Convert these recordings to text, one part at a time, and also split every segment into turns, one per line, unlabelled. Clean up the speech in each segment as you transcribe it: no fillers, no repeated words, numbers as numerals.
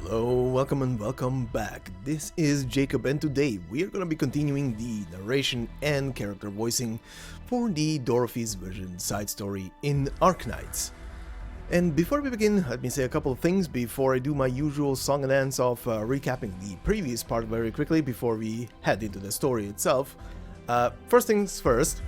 Hello, welcome and welcome back. This is Jacob and today we are going to be continuing the narration and character voicing for the Dorothy's Vision side story in Arknights. And before we begin, let me say a couple of things before I do my usual song and dance of recapping the previous part very quickly before we head into the story itself. First things first,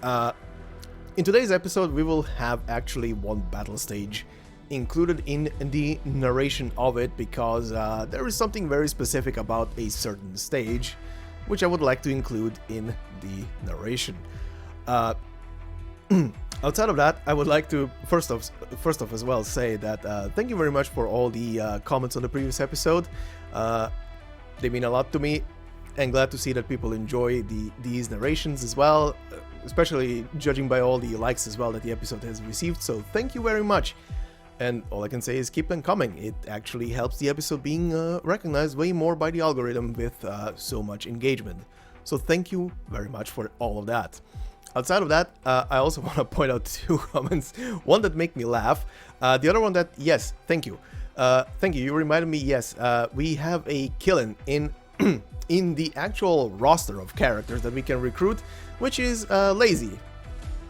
in today's episode we will have actually one battle stage included in the narration of it because there is something very specific about a certain stage which I would like to include in the narration. Outside of that, I would like to first off as well say that thank you very much for all the comments on the previous episode. They mean a lot to me, and glad to see that people enjoy these narrations as well, especially judging by all the likes as well that the episode has received, so thank you very much. And all I can say is keep them coming. It actually helps the episode being recognized way more by the algorithm with so much engagement. So thank you very much for all of that. Outside of that, I also want to point out two comments. One that make me laugh. The other one that, yes, thank you. Thank you, you reminded me, yes, we have a killing in in the actual roster of characters that we can recruit, which is Lazy.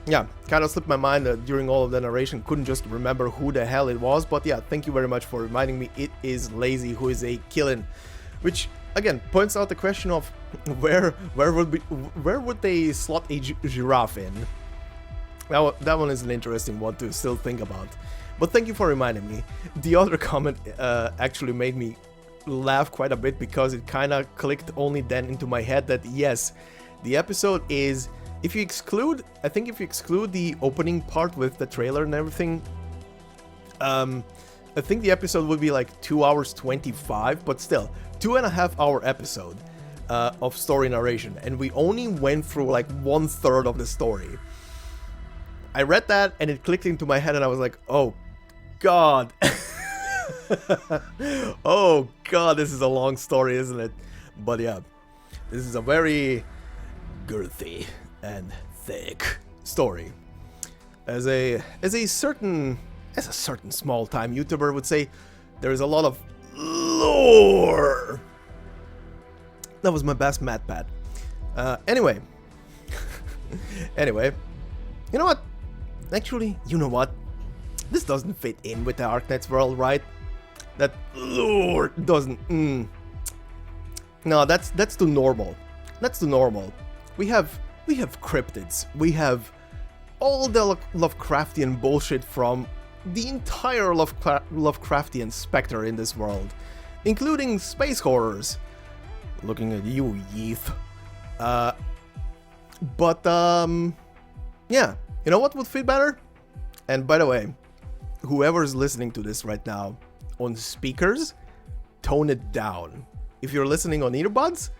Yeah, kind of slipped my mind during all of the narration, couldn't just remember who the hell it was, but yeah, thank you very much for reminding me. It is Lazy who is a killin', which again points out the question of where would they slot a giraffe in. Now that one is an interesting one to still think about, but thank you for reminding me. The other comment actually made me laugh quite a bit because it kind of clicked only then into my head that yes, the episode is, if you exclude the opening part with the trailer and everything, I think the episode would be like 2 hours 25, but still, 2.5 hour episode of story narration, and we only went through like 1/3 of the story. I read that and it clicked into my head and I was like, oh god. Oh god, this is a long story, isn't it? But yeah, this is a very girthy and thick story. As a certain small-time YouTuber would say, there is a lot of lore. That was my best Mad Pat. Anyway, you know what? Actually, you know what? This doesn't fit in with the Arknights world, right? That lore doesn't. No, that's too normal. That's too normal. We have cryptids, we have all the Lovecraftian bullshit from the entire Lovecraftian spectre in this world, including space horrors. Looking at you, Yeeth. Yeah, you know what would fit better? And by the way, whoever's listening to this right now on speakers, tone it down. If you're listening on earbuds,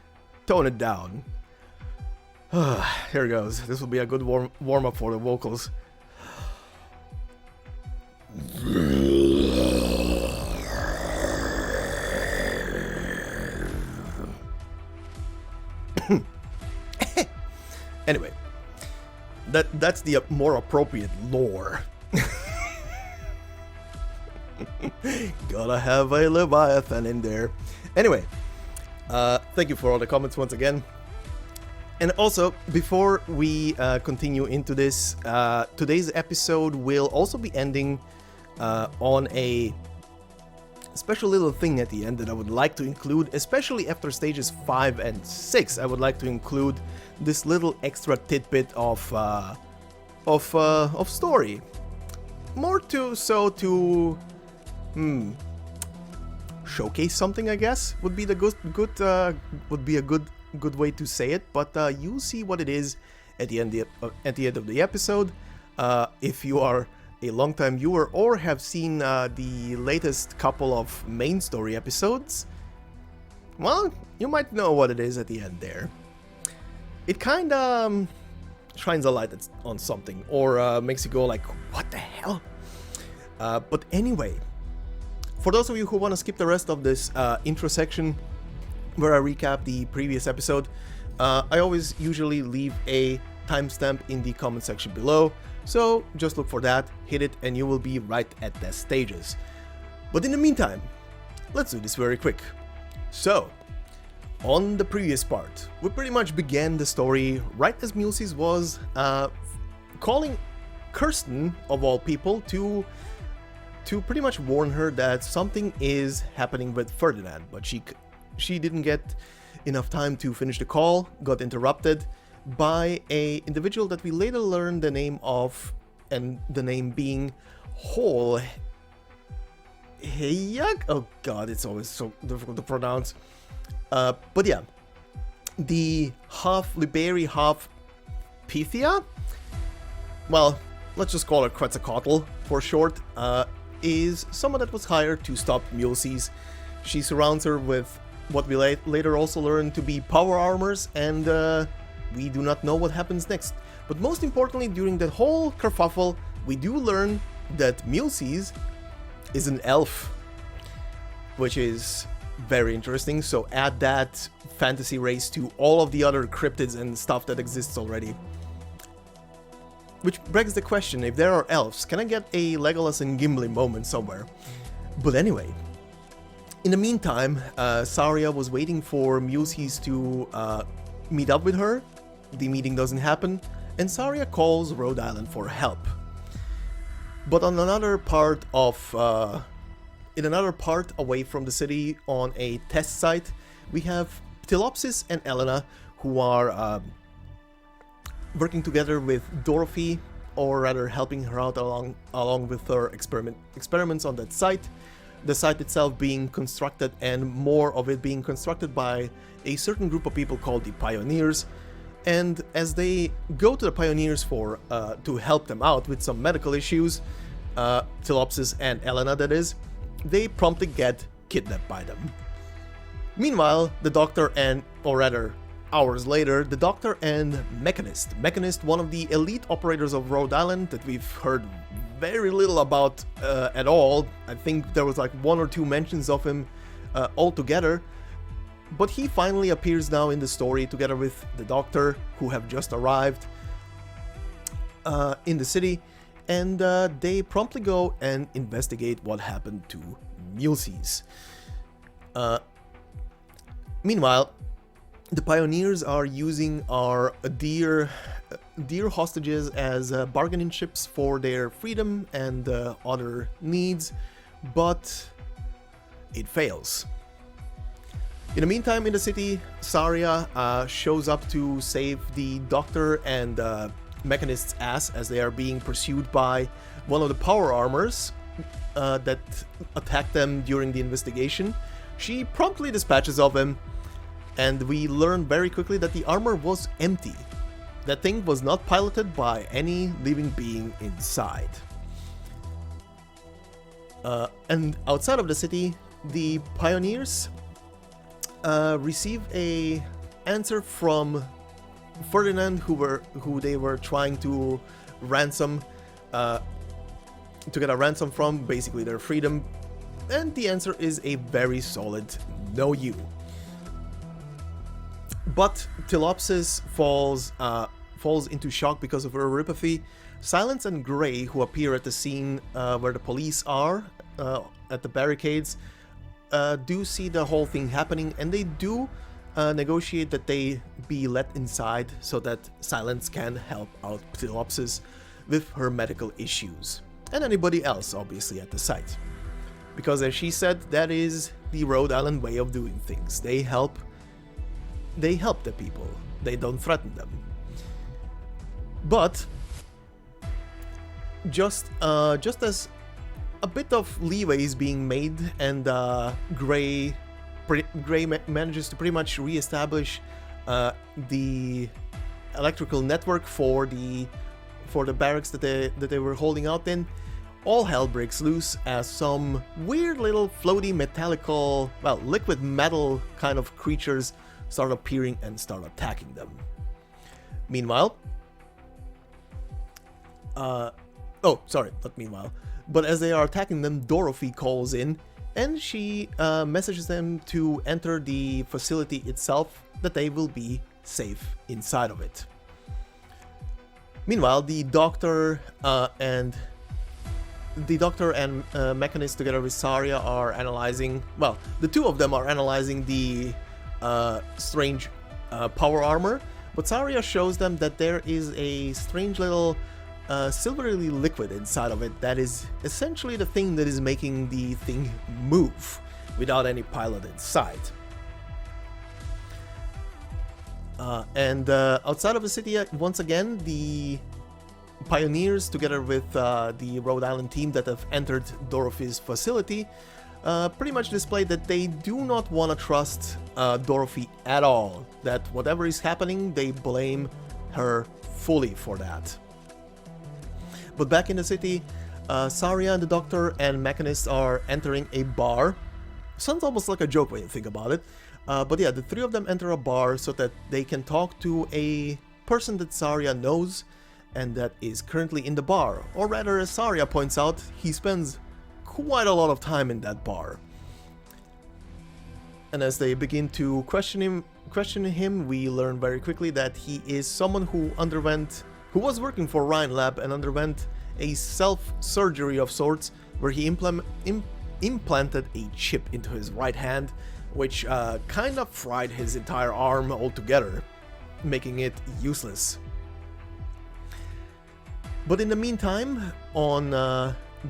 tone it down. Here goes. This will be a good warm-up for the vocals. Anyway, that's the more appropriate lore. Gotta have a Leviathan in there. Anyway, thank you for all the comments once again. And also, before we continue into this, today's episode will also be ending on a special little thing at the end that I would like to include, especially after stages 5 and 6. I would like to include this little extra tidbit of story, more to showcase something, I guess would be the good way to say it, but you'll see what it is at the end of the episode. If you are a long-time viewer or have seen the latest couple of main story episodes, well, you might know what it is at the end there. It kinda shines a light on something, or makes you go like, what the hell? But anyway, for those of you who want to skip the rest of this intro section, where I recap the previous episode, I always usually leave a timestamp in the comment section below, so just look for that, hit it, and you will be right at the stages. But in the meantime, let's do this very quick. So, on the previous part, we pretty much began the story right as Mulesys was calling Kirsten, of all people, to pretty much warn her that something is happening with Ferdinand, but she didn't get enough time to finish the call, got interrupted by a individual that we later learned the name of, and the name being Hol Heyag? Oh god, it's always so difficult to pronounce. But yeah, the half Liberi, half Pythia, well, let's just call her Quetzalcoatl for short, is someone that was hired to stop Mulesys. She surrounds her with what we later also learn to be power armors, and we do not know what happens next. But most importantly, during that whole kerfuffle, we do learn that Mulesys is an elf, which is very interesting. So add that fantasy race to all of the other cryptids and stuff that exists already. Which begs the question, if there are elves, can I get a Legolas and Gimli moment somewhere? But anyway, in the meantime, Saria was waiting for Mulesys to meet up with her. The meeting doesn't happen, and Saria calls Rhode Island for help. But on another part of, in another part away from the city, on a test site, we have Ptilopsis and Elena, who are working together with Dorothy, or rather helping her out along with her experiments on that site. The site itself being constructed, and more of it being constructed by a certain group of people called the Pioneers. And as they go to the Pioneers for to help them out with some medical issues, Ptilopsis and Elena that is, they promptly get kidnapped by them. Meanwhile, the Doctor and, or rather, hours later, the Doctor and Mechanist, one of the elite operators of Rhode Island that we've heard very little about at all. I think there was like 1 or 2 mentions of him altogether. But he finally appears now in the story together with the Doctor, who have just arrived in the city, and they promptly go and investigate what happened to Mulesys. Meanwhile, the Pioneers are using our dear hostages as bargaining chips for their freedom and other needs, but it fails. In the meantime, in the city, Saria shows up to save the Doctor and Mechanist's ass as they are being pursued by one of the power armors that attacked them during the investigation. She promptly dispatches of him, and we learn very quickly that the armor was empty. That thing was not piloted by any living being inside. And outside of the city, the Pioneers receive a answer from Ferdinand, who they were trying to ransom, to get a ransom from, basically their freedom, and the answer is a very solid no you. But Ptilopsis falls into shock because of her neuropathy. Silence and Grey, who appear at the scene where the police are at the barricades, do see the whole thing happening, and they do negotiate that they be let inside so that Silence can help out Ptilopsis with her medical issues, and anybody else obviously at the site. Because as she said, that is the Rhode Island way of doing things. They help the people, they don't threaten them. But just as a bit of leeway is being made, and Grey manages to pretty much re-establish the electrical network for the barracks that they were holding out in, all hell breaks loose as some weird little floaty liquid metal kind of creatures start appearing and start attacking them. Meanwhile, but as they are attacking them, Dorothy calls in, and she messages them to enter the facility itself, that they will be safe inside of it. Meanwhile, the Doctor and the Doctor and Mechanist together with Saria are analyzing, well, the two of them are analyzing the strange power armor, but Saria shows them that there is a strange little silvery liquid inside of it that is essentially the thing that is making the thing move without any pilot inside. And outside of the city, once again, the pioneers, together with the Rhode Island team that have entered Dorothy's facility, pretty much displayed that they do not want to trust Dorothy at all. That whatever is happening, they blame her fully for that. But back in the city, Saria and the Doctor and Mechanist are entering a bar. Sounds almost like a joke when you think about it. But yeah, the three of them enter a bar so that they can talk to a person that Saria knows and that is currently in the bar. Or rather, as Saria points out, he spends quite a lot of time in that bar. And as they begin to question him, we learn very quickly that he is someone who was working for Rhine Lab and underwent a self-surgery of sorts, where he implanted a chip into his right hand, which kind of fried his entire arm altogether, making it useless. But in the meantime, on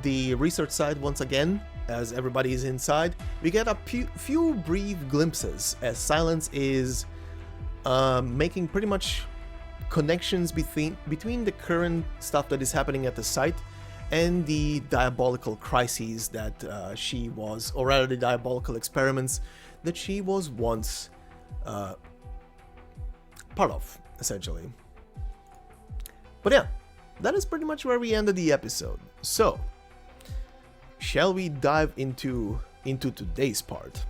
the research side, once again, as everybody is inside, we get a few brief glimpses as Silence is making pretty much connections between the current stuff that is happening at the site and the diabolical crises that she was, or rather the diabolical experiments that she was once part of, essentially. But yeah, that is pretty much where we ended the episode. So, shall we dive into today's part?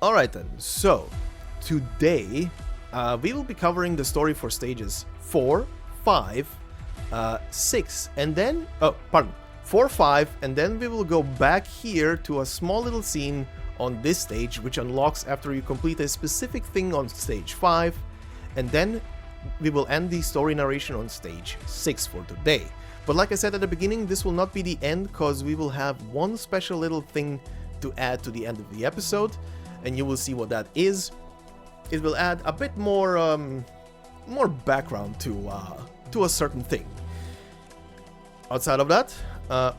Alright then, so today we will be covering the story for stages 4, 5, 6, and then 4, 5, and then we will go back here to a small little scene on this stage, which unlocks after you complete a specific thing on stage 5, and then we will end the story narration on stage 6 for today. But like I said at the beginning, this will not be the end, because we will have one special little thing to add to the end of the episode, and you will see what that is. It will add a bit more background to a certain thing. Outside of that,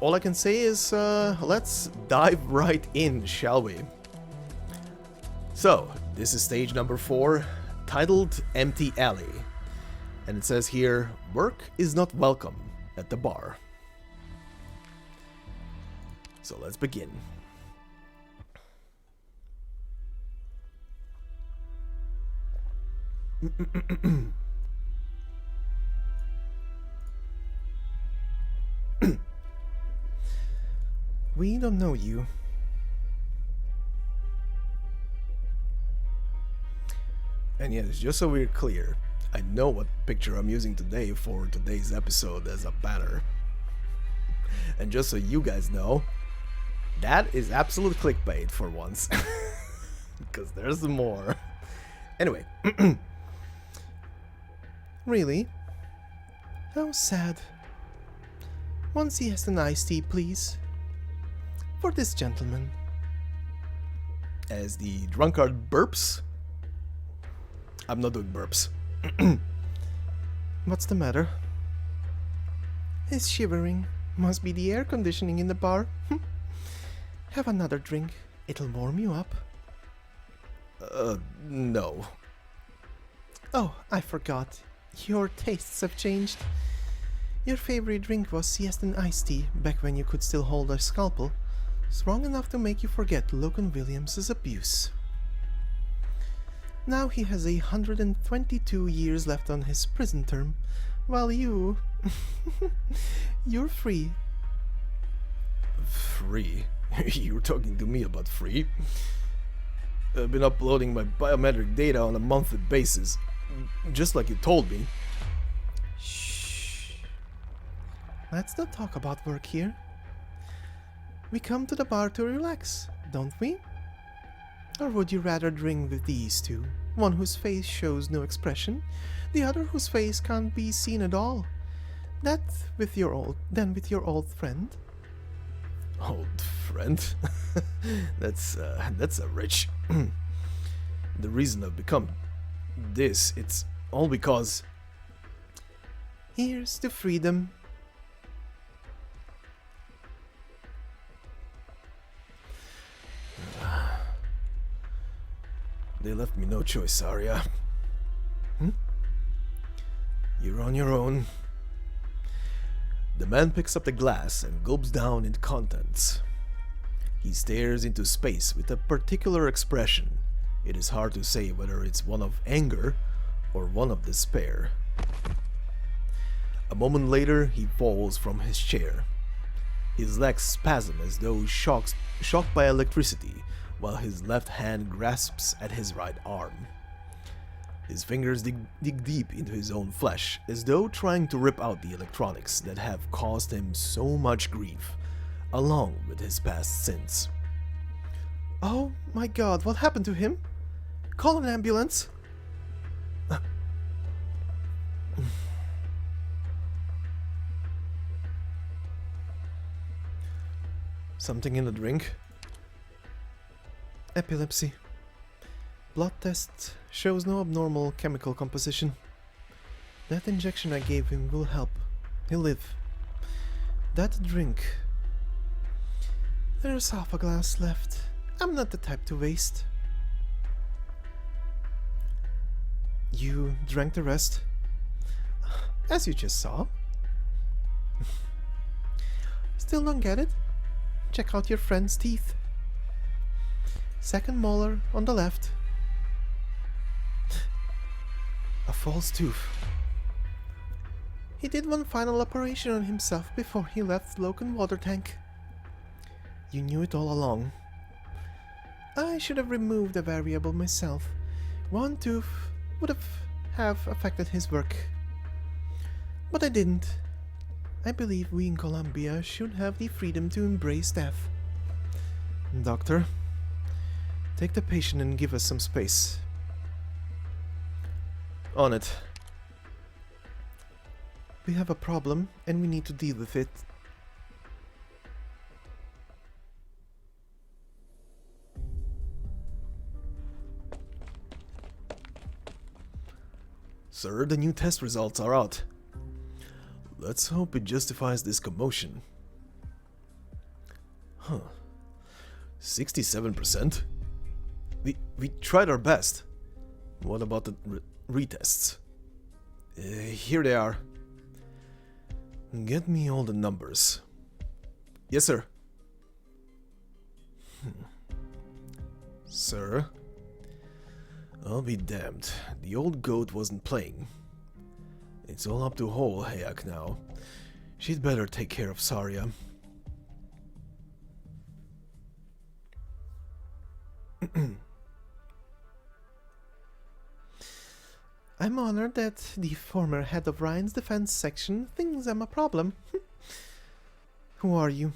all I can say is let's dive right in, shall we? So, this is stage number 4, titled Empty Alley. And it says here, work is not welcome at the bar. So let's begin. We don't know you. And yes, just so we're clear, I know what picture I'm using today for today's episode as a banner. And just so you guys know, that is absolute clickbait for once. Because there's more. Anyway. Really? How sad. One siesta and iced tea, please. For this gentleman. As the drunkard burps. I'm not doing burps. What's the matter? He's shivering. Must be the air conditioning in the bar. Have another drink. It'll warm you up. No. Oh, I forgot. Your tastes have changed. Your favorite drink was siesta and iced tea back when you could still hold a scalpel. Strong enough to make you forget Logan Williams's abuse. Now he has 122 years left on his prison term, while you... you're free. Free? You're talking to me about free? I've been uploading my biometric data on a monthly basis, just like you told me. Shh. Let's not talk about work here. We come to the bar to relax, don't we? Or would you rather drink with these two? One whose face shows no expression, the other whose face can't be seen at all. That with your old friend? Old friend? That's a rich. The reason I've become this, it's all because... Here's to freedom. They left me no choice, Arya. You're on your own. The man picks up the glass and gulps down its contents. He stares into space with a particular expression. It is hard to say whether it's one of anger or one of despair. A moment later, he falls from his chair. His legs spasm as though shocked by electricity, while his left hand grasps at his right arm. His fingers dig deep into his own flesh, as though trying to rip out the electronics that have caused him so much grief, along with his past sins. Oh my god, what happened to him? Call an ambulance! Something in the drink? Epilepsy. Blood test shows no abnormal chemical composition. That injection I gave him will help. He'll live. That drink. There's half a glass left. I'm not the type to waste. You drank the rest? As you just saw. Still don't get it? Check out your friend's teeth. Second molar on the left. A false tooth. He did one final operation on himself before he left the Loken water tank. You knew it all along. I should have removed the variable myself. One tooth would have affected his work. But I didn't. I believe we in Columbia should have the freedom to embrace death. Doctor, take the patient and give us some space. On it. We have a problem and we need to deal with it. Sir, the new test results are out. Let's hope it justifies this commotion. 67%? We tried our best. What about the retests? Here they are. Get me all the numbers. Yes, sir. Sir? I'll be damned. The old goat wasn't playing. It's all up to Hole Hayak now. She'd better take care of Saria. I'm honored that the former head of Rhine's defense section thinks I'm a problem. Who are you?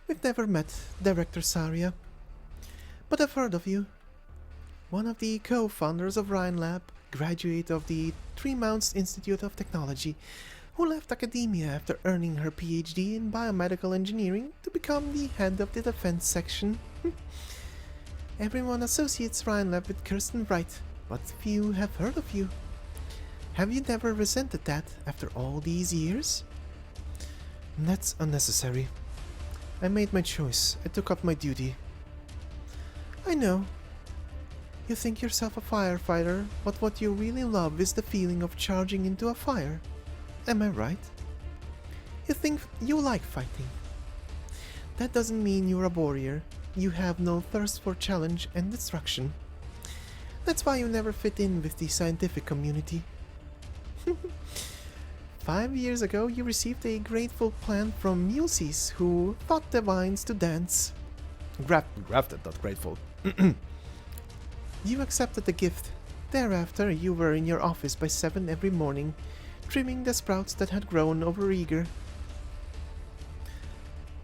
We've never met, Director Saria. But I've heard of you. One of the co-founders of Rhine Lab, graduate of the Three Mounts Institute of Technology, who left academia after earning her PhD in biomedical engineering to become the head of the defense section. Everyone associates Rhine Lab with Kirsten Wright, but few have heard of you. Have you never resented that after all these years? That's unnecessary. I made my choice. I took up my duty. I know. You think yourself a firefighter, but what you really love is the feeling of charging into a fire. Am I right? You think you like fighting. That doesn't mean you're a warrior. You have no thirst for challenge and destruction. That's why you never fit in with the scientific community. 5 years ago, you received a grateful plant from Muses who taught the vines to dance. Grafted, not grateful. You accepted the gift. Thereafter, you were in your office by 7 every morning, trimming the sprouts that had grown overeager.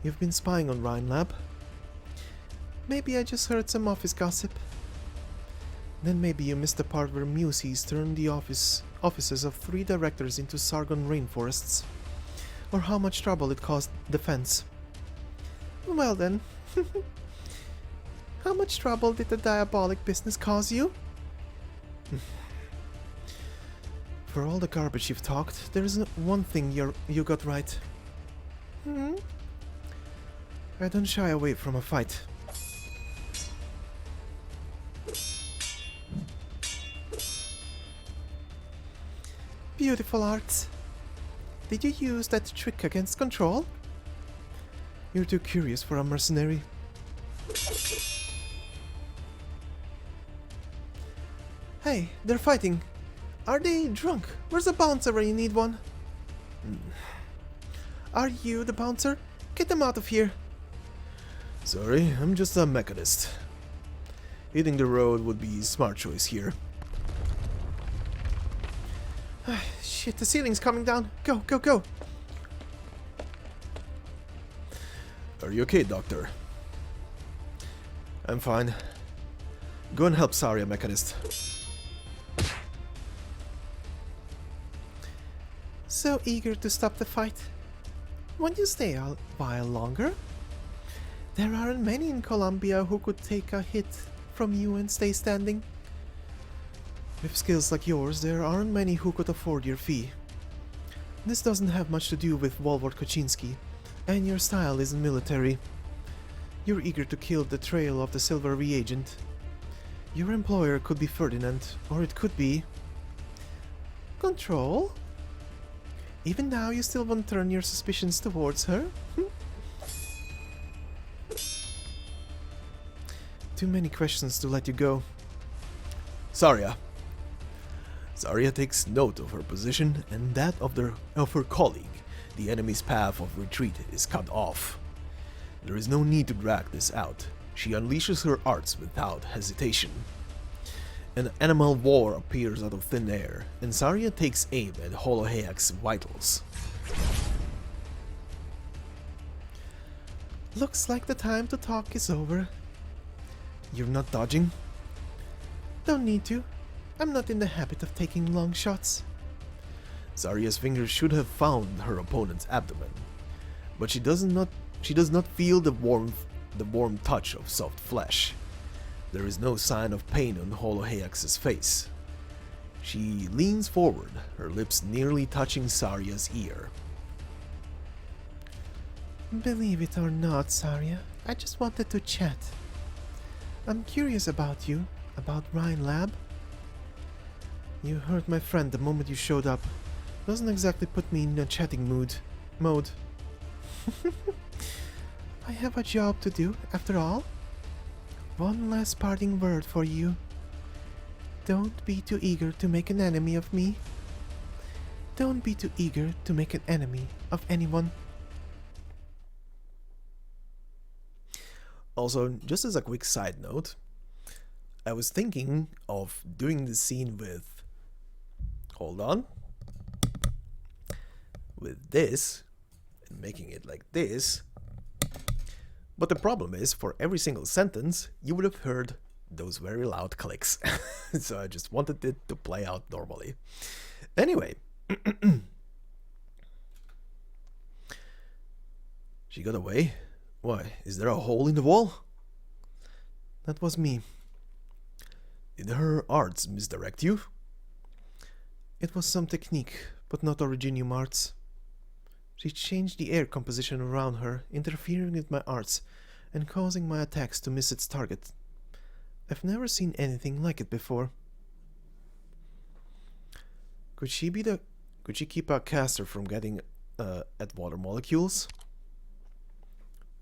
You've been spying on Rhine Lab. Maybe I just heard some office gossip. Then maybe you missed the part where Muses turned the offices of 3 directors into Sargon rainforests. Or how much trouble it caused defense. Well then, how much trouble did the diabolic business cause you? For all the garbage you've talked, there is one thing you got right. I don't shy away from a fight. Beautiful arts. Did you use that trick against Control? You're too curious for a mercenary. Hey, they're fighting. Are they drunk? Where's the bouncer when you need one? Are you the bouncer? Get them out of here. Sorry, I'm just a mechanist. Hitting the road would be a smart choice here. Shit, the ceiling's coming down. Go, go, go. Are you okay, Doctor? I'm fine. Go and help Saria, Mechanist. So eager to stop the fight. Won't you stay a while longer? There aren't many in Colombia who could take a hit from you and stay standing. With skills like yours, there aren't many who could afford your fee. This doesn't have much to do with Wolwart Koczynski, and your style isn't military. You're eager to kill the trail of the silver reagent. Your employer could be Ferdinand, or it could be... Control? Even now you still won't turn your suspicions towards her? Too many questions to let you go. Saria. Saria takes note of her position and that of her colleague. The enemy's path of retreat is cut off. There is no need to drag this out. She unleashes her arts without hesitation. An animal war appears out of thin air, and Saria takes aim at Holoheak's vitals. Looks like the time to talk is over. You're not dodging? Don't need to. I'm not in the habit of taking long shots. Saria's fingers should have found her opponent's abdomen, but she does not feel the warm touch of soft flesh. There is no sign of pain on Holoheak's face. She leans forward, her lips nearly touching Saria's ear. Believe it or not, Saria, I just wanted to chat. I'm curious about you, about Rhine Lab. You hurt my friend the moment you showed up. Doesn't exactly put me in a chatting mode. I have a job to do, after all. One last parting word for you. Don't be too eager to make an enemy of me. Don't be too eager to make an enemy of anyone. Also, just as a quick side note, I was thinking of doing the scene with... Hold on. With this, and making it like this. But the problem is, for every single sentence, you would have heard those very loud clicks. So I just wanted it to play out normally. Anyway. She got away? Why, is there a hole in the wall? That was me. Did her arts misdirect you? It was some technique, but not Originium arts. She changed the air composition around her, interfering with my arts and causing my attacks to miss its target. I've never seen anything like it before. Could she keep a caster from getting at water molecules?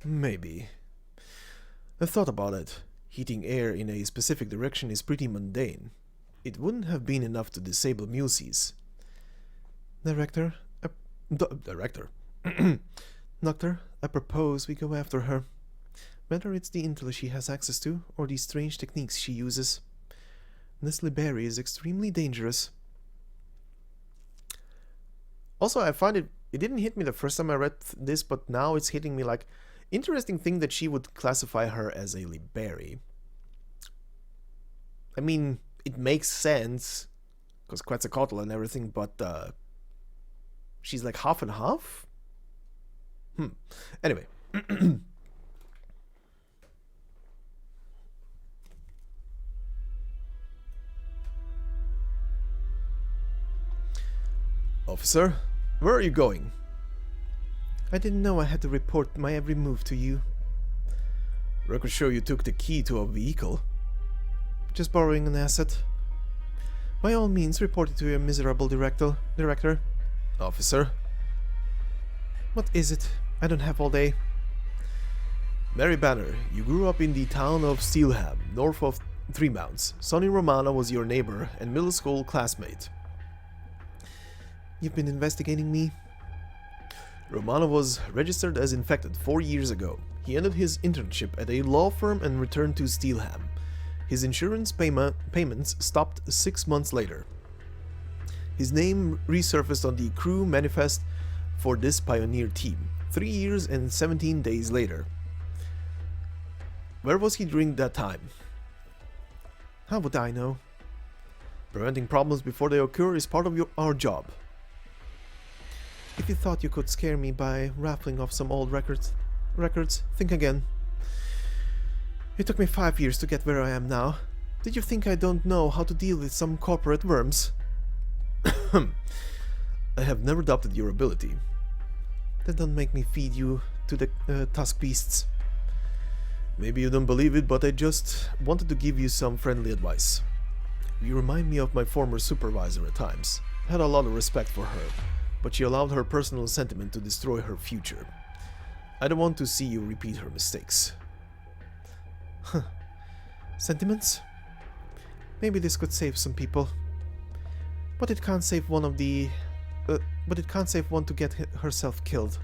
Maybe. I've thought about it. Heating air in a specific direction is pretty mundane. It wouldn't have been enough to disable Muses. Director? Doctor, I propose we go after her. Whether it's the intel she has access to, or the strange techniques she uses. This Liberi is extremely dangerous. Also, I find it didn't hit me the first time I read this, but now it's hitting me like... Interesting thing that she would classify her as a Liberi. I mean, it makes sense, because Quetzalcoatl and everything, but she's like half and half? Anyway. Officer, where are you going? I didn't know I had to report my every move to you. Records show you took the key to a vehicle. Just borrowing an asset. By all means, report it to your miserable director. Officer. What is it? I don't have all day. Mary Banner, you grew up in the town of Steelham, north of Three Mounts. Sonny Romana was your neighbor and middle school classmate. You've been investigating me? Romana was registered as infected 4 years ago. He ended his internship at a law firm and returned to Steelham. His insurance payments stopped 6 months later. His name resurfaced on the crew manifest for this pioneer team, 3 years and 17 days later. Where was he during that time? How would I know? Preventing problems before they occur is part of our job. If you thought you could scare me by raffling off some old records, think again. It took me 5 years to get where I am now. Did you think I don't know how to deal with some corporate worms? I have never doubted your ability. Then don't make me feed you to the tusk beasts. Maybe you don't believe it, but I just wanted to give you some friendly advice. You remind me of my former supervisor at times. I had a lot of respect for her, but she allowed her personal sentiment to destroy her future. I don't want to see you repeat her mistakes. Huh. Sentiments? Maybe this could save some people. But it can't save one to get herself killed.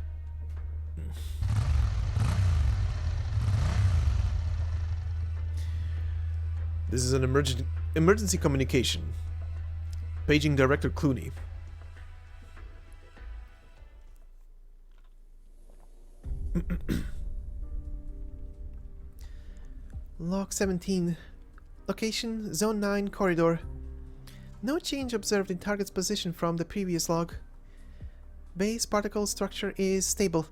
This is an emergency communication. Paging Director Clooney. Log 17. Location Zone 9 corridor. No change observed in target's position from the previous log. Base particle structure is stable.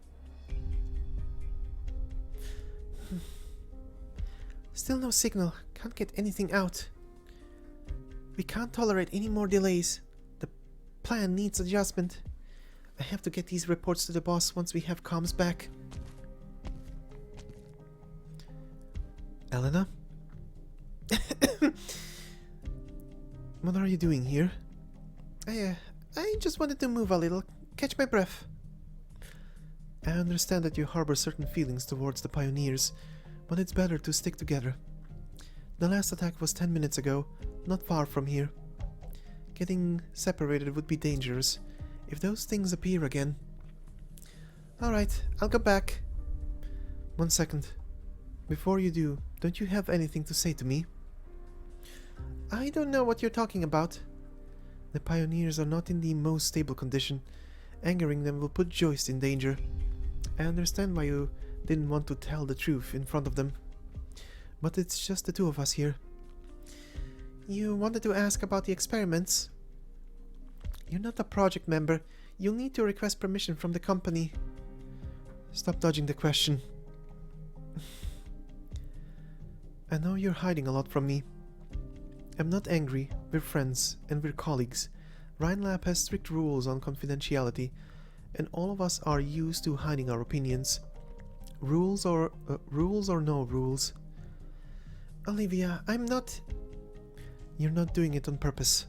Still no signal. Can't get anything out. We can't tolerate any more delays. The plan needs adjustment. I have to get these reports to the boss once we have comms back. Elena? What are you doing here? I just wanted to move a little, catch my breath. I understand that you harbor certain feelings towards the pioneers, but it's better to stick together. The last attack was 10 minutes ago, not far from here. Getting separated would be dangerous if those things appear again. Alright, I'll go back. 1 second. Before you do, don't you have anything to say to me? I don't know what you're talking about. The pioneers are not in the most stable condition. Angering them will put Joyce in danger. I understand why you didn't want to tell the truth in front of them. But it's just the two of us here. You wanted to ask about the experiments? You're not a project member. You'll need to request permission from the company. Stop dodging the question. I know you're hiding a lot from me. I'm not angry. We're friends and we're colleagues. Rhine Lab has strict rules on confidentiality, and all of us are used to hiding our opinions. Rules or no rules. Olivia, I'm not... You're not doing it on purpose.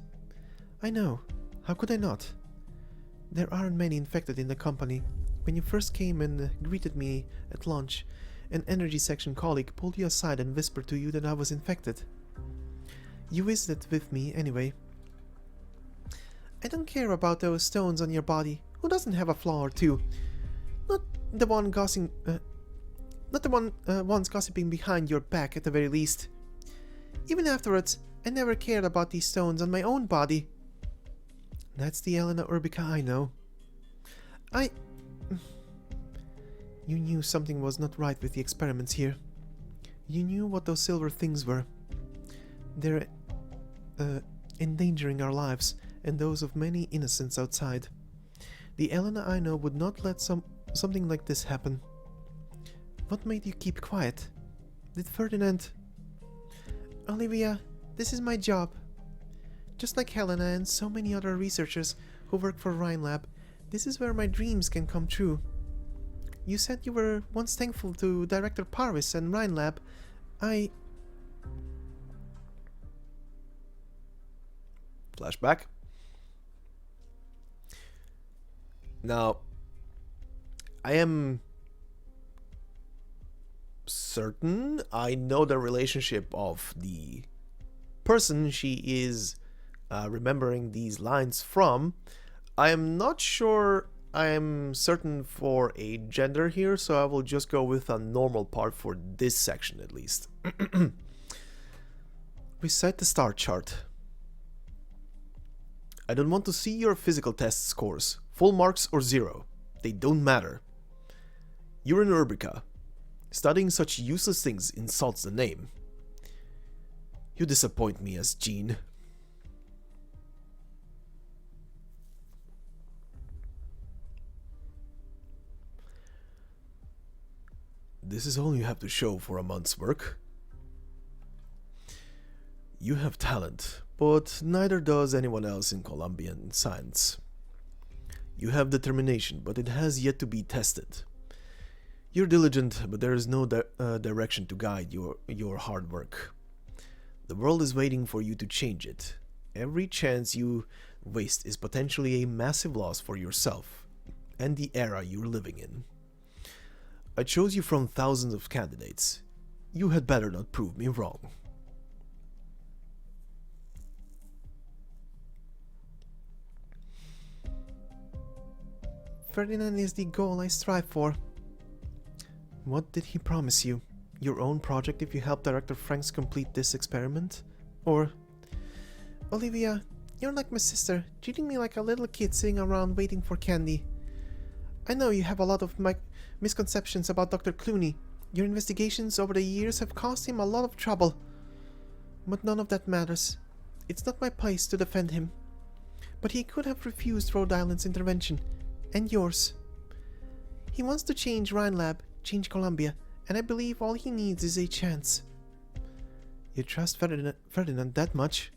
I know. How could I not? There aren't many infected in the company. When you first came and greeted me at lunch, an energy section colleague pulled you aside and whispered to you that I was infected. You visited with me anyway. I don't care about those stones on your body. Who doesn't have a flaw or two? Not the one ones gossiping behind your back at the very least. Even afterwards, I never cared about these stones on my own body. That's the Elena Urbica I know. You knew something was not right with the experiments here. You knew what those silver things were. They're uh, endangering our lives and those of many innocents outside. The Elena I know would not let something like this happen. What made you keep quiet? Did Ferdinand... Olivia, this is my job. Just like Helena and so many other researchers who work for Rhine Lab, this is where my dreams can come true. You said you were once thankful to Director Parvis and Rhine Lab. Flashback. Now, I am certain I know the relationship of the person she is remembering these lines from. I am not sure I am certain for a gender here, so I will just go with a normal part for this section at least. Recite the star chart. I don't want to see your physical test scores, full marks or zero. They don't matter. You're in Urbica. Studying such useless things insults the name. You disappoint me as Jean. This is all you have to show for a month's work. You have talent, but neither does anyone else in Columbian science. You have determination, but it has yet to be tested. You're diligent, but there is no direction to guide your hard work. The world is waiting for you to change it. Every chance you waste is potentially a massive loss for yourself and the era you're living in. I chose you from thousands of candidates. You had better not prove me wrong. Ferdinand is the goal I strive for. What did he promise you? Your own project if you help Director Franks complete this experiment? Or... Olivia, you're like my sister, treating me like a little kid sitting around waiting for candy. I know you have a lot of misconceptions about Dr. Clooney. Your investigations over the years have caused him a lot of trouble. But none of that matters. It's not my place to defend him. But he could have refused Rhode Island's intervention. And yours. He wants to change Rhine Lab, change Columbia, and I believe all he needs is a chance. You trust Ferdinand that much?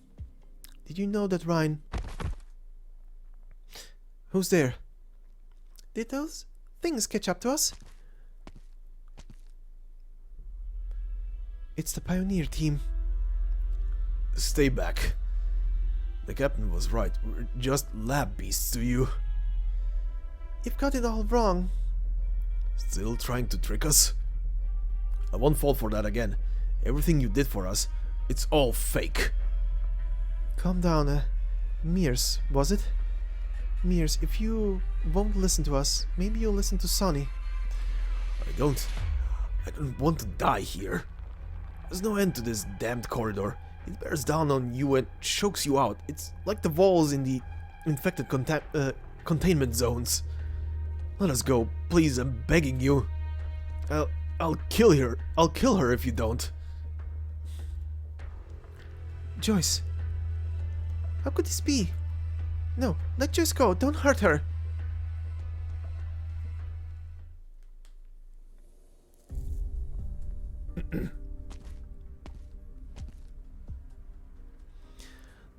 Did you know that Rhine... Who's there? Did those things catch up to us? It's the Pioneer team. Stay back. The captain was right. We're just lab beasts to you. You've got it all wrong. Still trying to trick us? I won't fall for that again. Everything you did for us, it's all fake. Calm down, Mears, was it? Mears, if you won't listen to us, maybe you'll listen to Sonny. I don't want to die here. There's no end to this damned corridor. It bears down on you and chokes you out. It's like the walls in the infected containment zones. Let us go, please, I'm begging you. I'll kill her. I'll kill her if you don't. Joyce. How could this be? No, let Joyce go. Don't hurt her.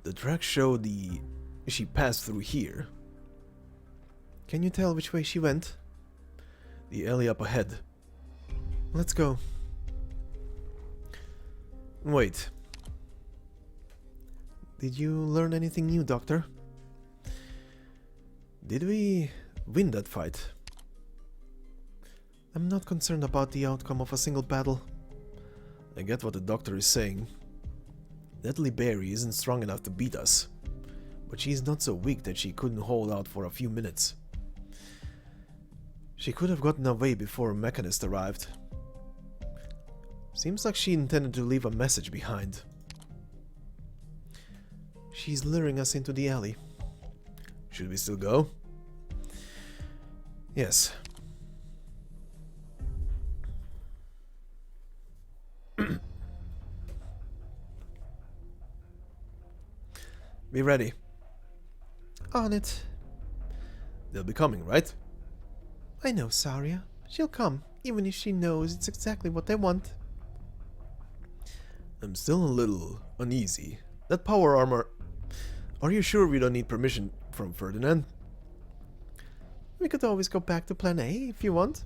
The tracks show she passed through here. Can you tell which way she went? The alley up ahead. Let's go. Wait. Did you learn anything new, Doctor? Did we win that fight? I'm not concerned about the outcome of a single battle. I get what the Doctor is saying. Deadly Berry isn't strong enough to beat us, but she's not so weak that she couldn't hold out for a few minutes. She could have gotten away before Mechanist arrived. Seems like she intended to leave a message behind. She's luring us into the alley. Should we still go? Yes. Be ready.
On it.
They'll be coming, right?
I know Saria. She'll come, even if she knows it's exactly what they want.
I'm still a little uneasy. That power armor... Are you sure we don't need permission from Ferdinand?
We could always go back to Plan A if you want.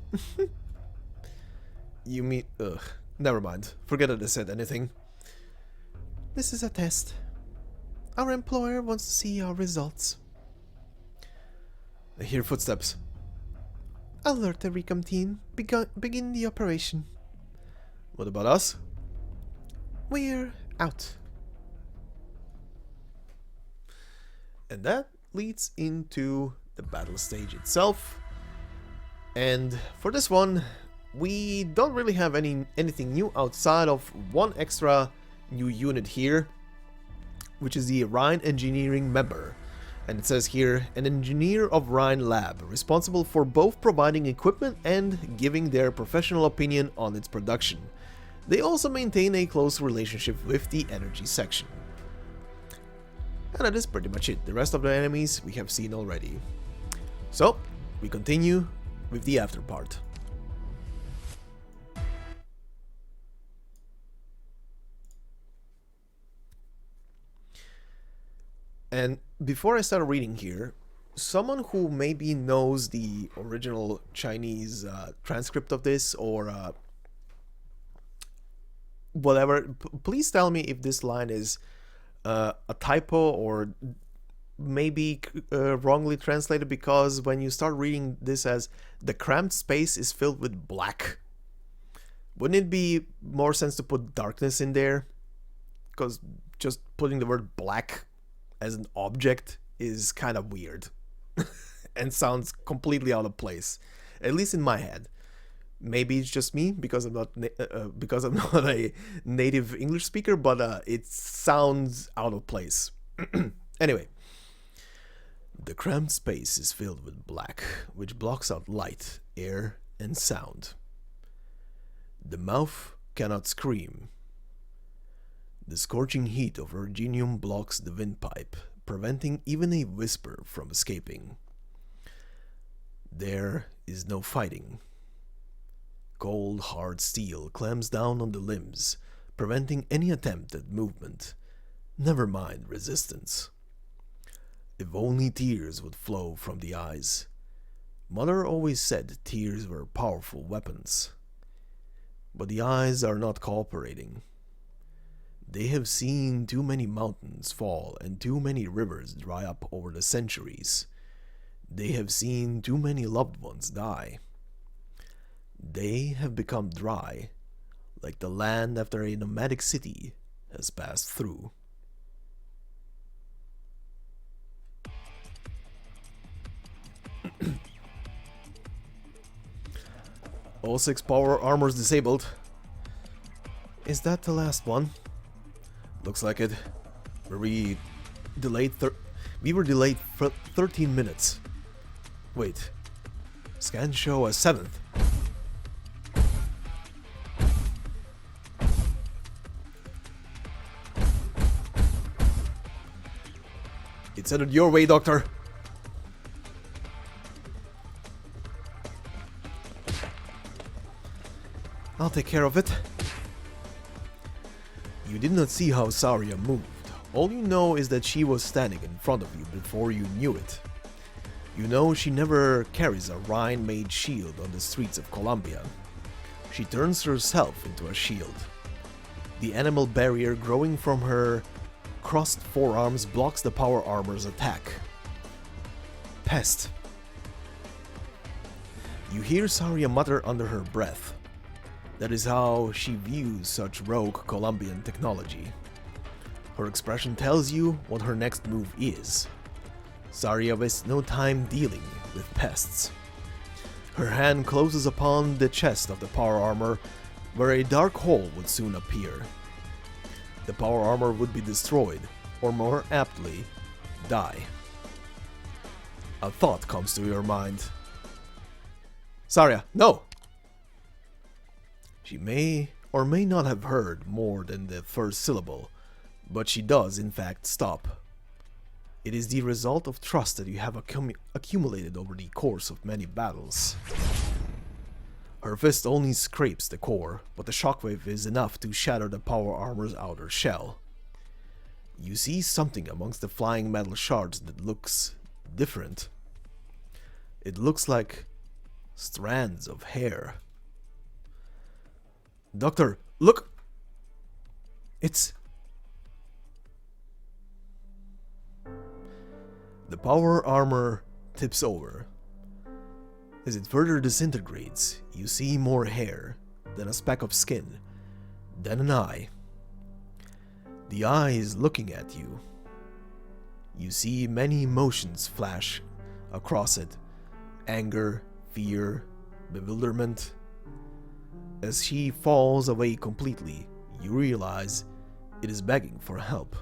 You mean... Ugh. Never mind. Forget that I said anything.
This is a test. Our employer wants to see our results.
I hear footsteps.
Alert the recon team. Begin the operation.
What about us?
We're out.
And that leads into the battle stage itself. And for this one, we don't really have anything new outside of one extra new unit here, which is the Rhine engineering member. And it says here, an engineer of Rhine Lab, responsible for both providing equipment and giving their professional opinion on its production. They also maintain a close relationship with the energy section. And that is pretty much it. The rest of the enemies we have seen already. So, we continue with the after part. And before I start reading here, someone who maybe knows the original Chinese transcript of this or whatever, please tell me if this line is a typo or maybe wrongly translated, because when you start reading this as the cramped space is filled with black, wouldn't it be more sense to put darkness in there? Because just putting the word black as an object is kind of weird and sounds completely out of place, at least in my head. Maybe it's just me because I'm not a native English speaker, but it sounds out of place. Anyway, the cramped space is filled with black, which blocks out light, air, and sound. The mouth cannot scream. The scorching heat of Virginium blocks the windpipe, preventing even a whisper from escaping. There is no fighting. Cold, hard steel clamps down on the limbs, preventing any attempt at movement, never mind resistance. If only tears would flow from the eyes. Mother always said tears were powerful weapons. But the eyes are not cooperating. They have seen too many mountains fall and too many rivers dry up over the centuries. They have seen too many loved ones die. They have become dry, like the land after a nomadic city has passed through. All 6 power armors disabled.
Is that the last one?
Looks like it. We were delayed for 13 minutes. Wait. Scans show a 7th. It's headed your way, Doctor.
I'll take care of it.
You did not see how Saria moved. All you know is that she was standing in front of you before you knew it. You know she never carries a Rhine-made shield on the streets of Columbia. She turns herself into a shield. The animal barrier growing from her crossed forearms blocks the power armor's attack. Pest. You hear Saria mutter under her breath. That is how she views such rogue Colombian technology. Her expression tells you what her next move is. Saria wastes no time dealing with pests. Her hand closes upon the chest of the power armor, where a dark hole would soon appear. The power armor would be destroyed, or more aptly, die. A thought comes to your mind. Saria, no! She may or may not have heard more than the first syllable, but she does in fact stop. It is the result of trust that you have accumulated over the course of many battles. Her fist only scrapes the core, but the shockwave is enough to shatter the power armor's outer shell. You see something amongst the flying metal shards that looks different. It looks like strands of hair. Doctor, look! It's... The power armor tips over. As it further disintegrates, you see more hair, then a speck of skin, then an eye. The eye is looking at you. You see many emotions flash across it: anger, fear, bewilderment. As she falls away completely, you realize it is begging for help.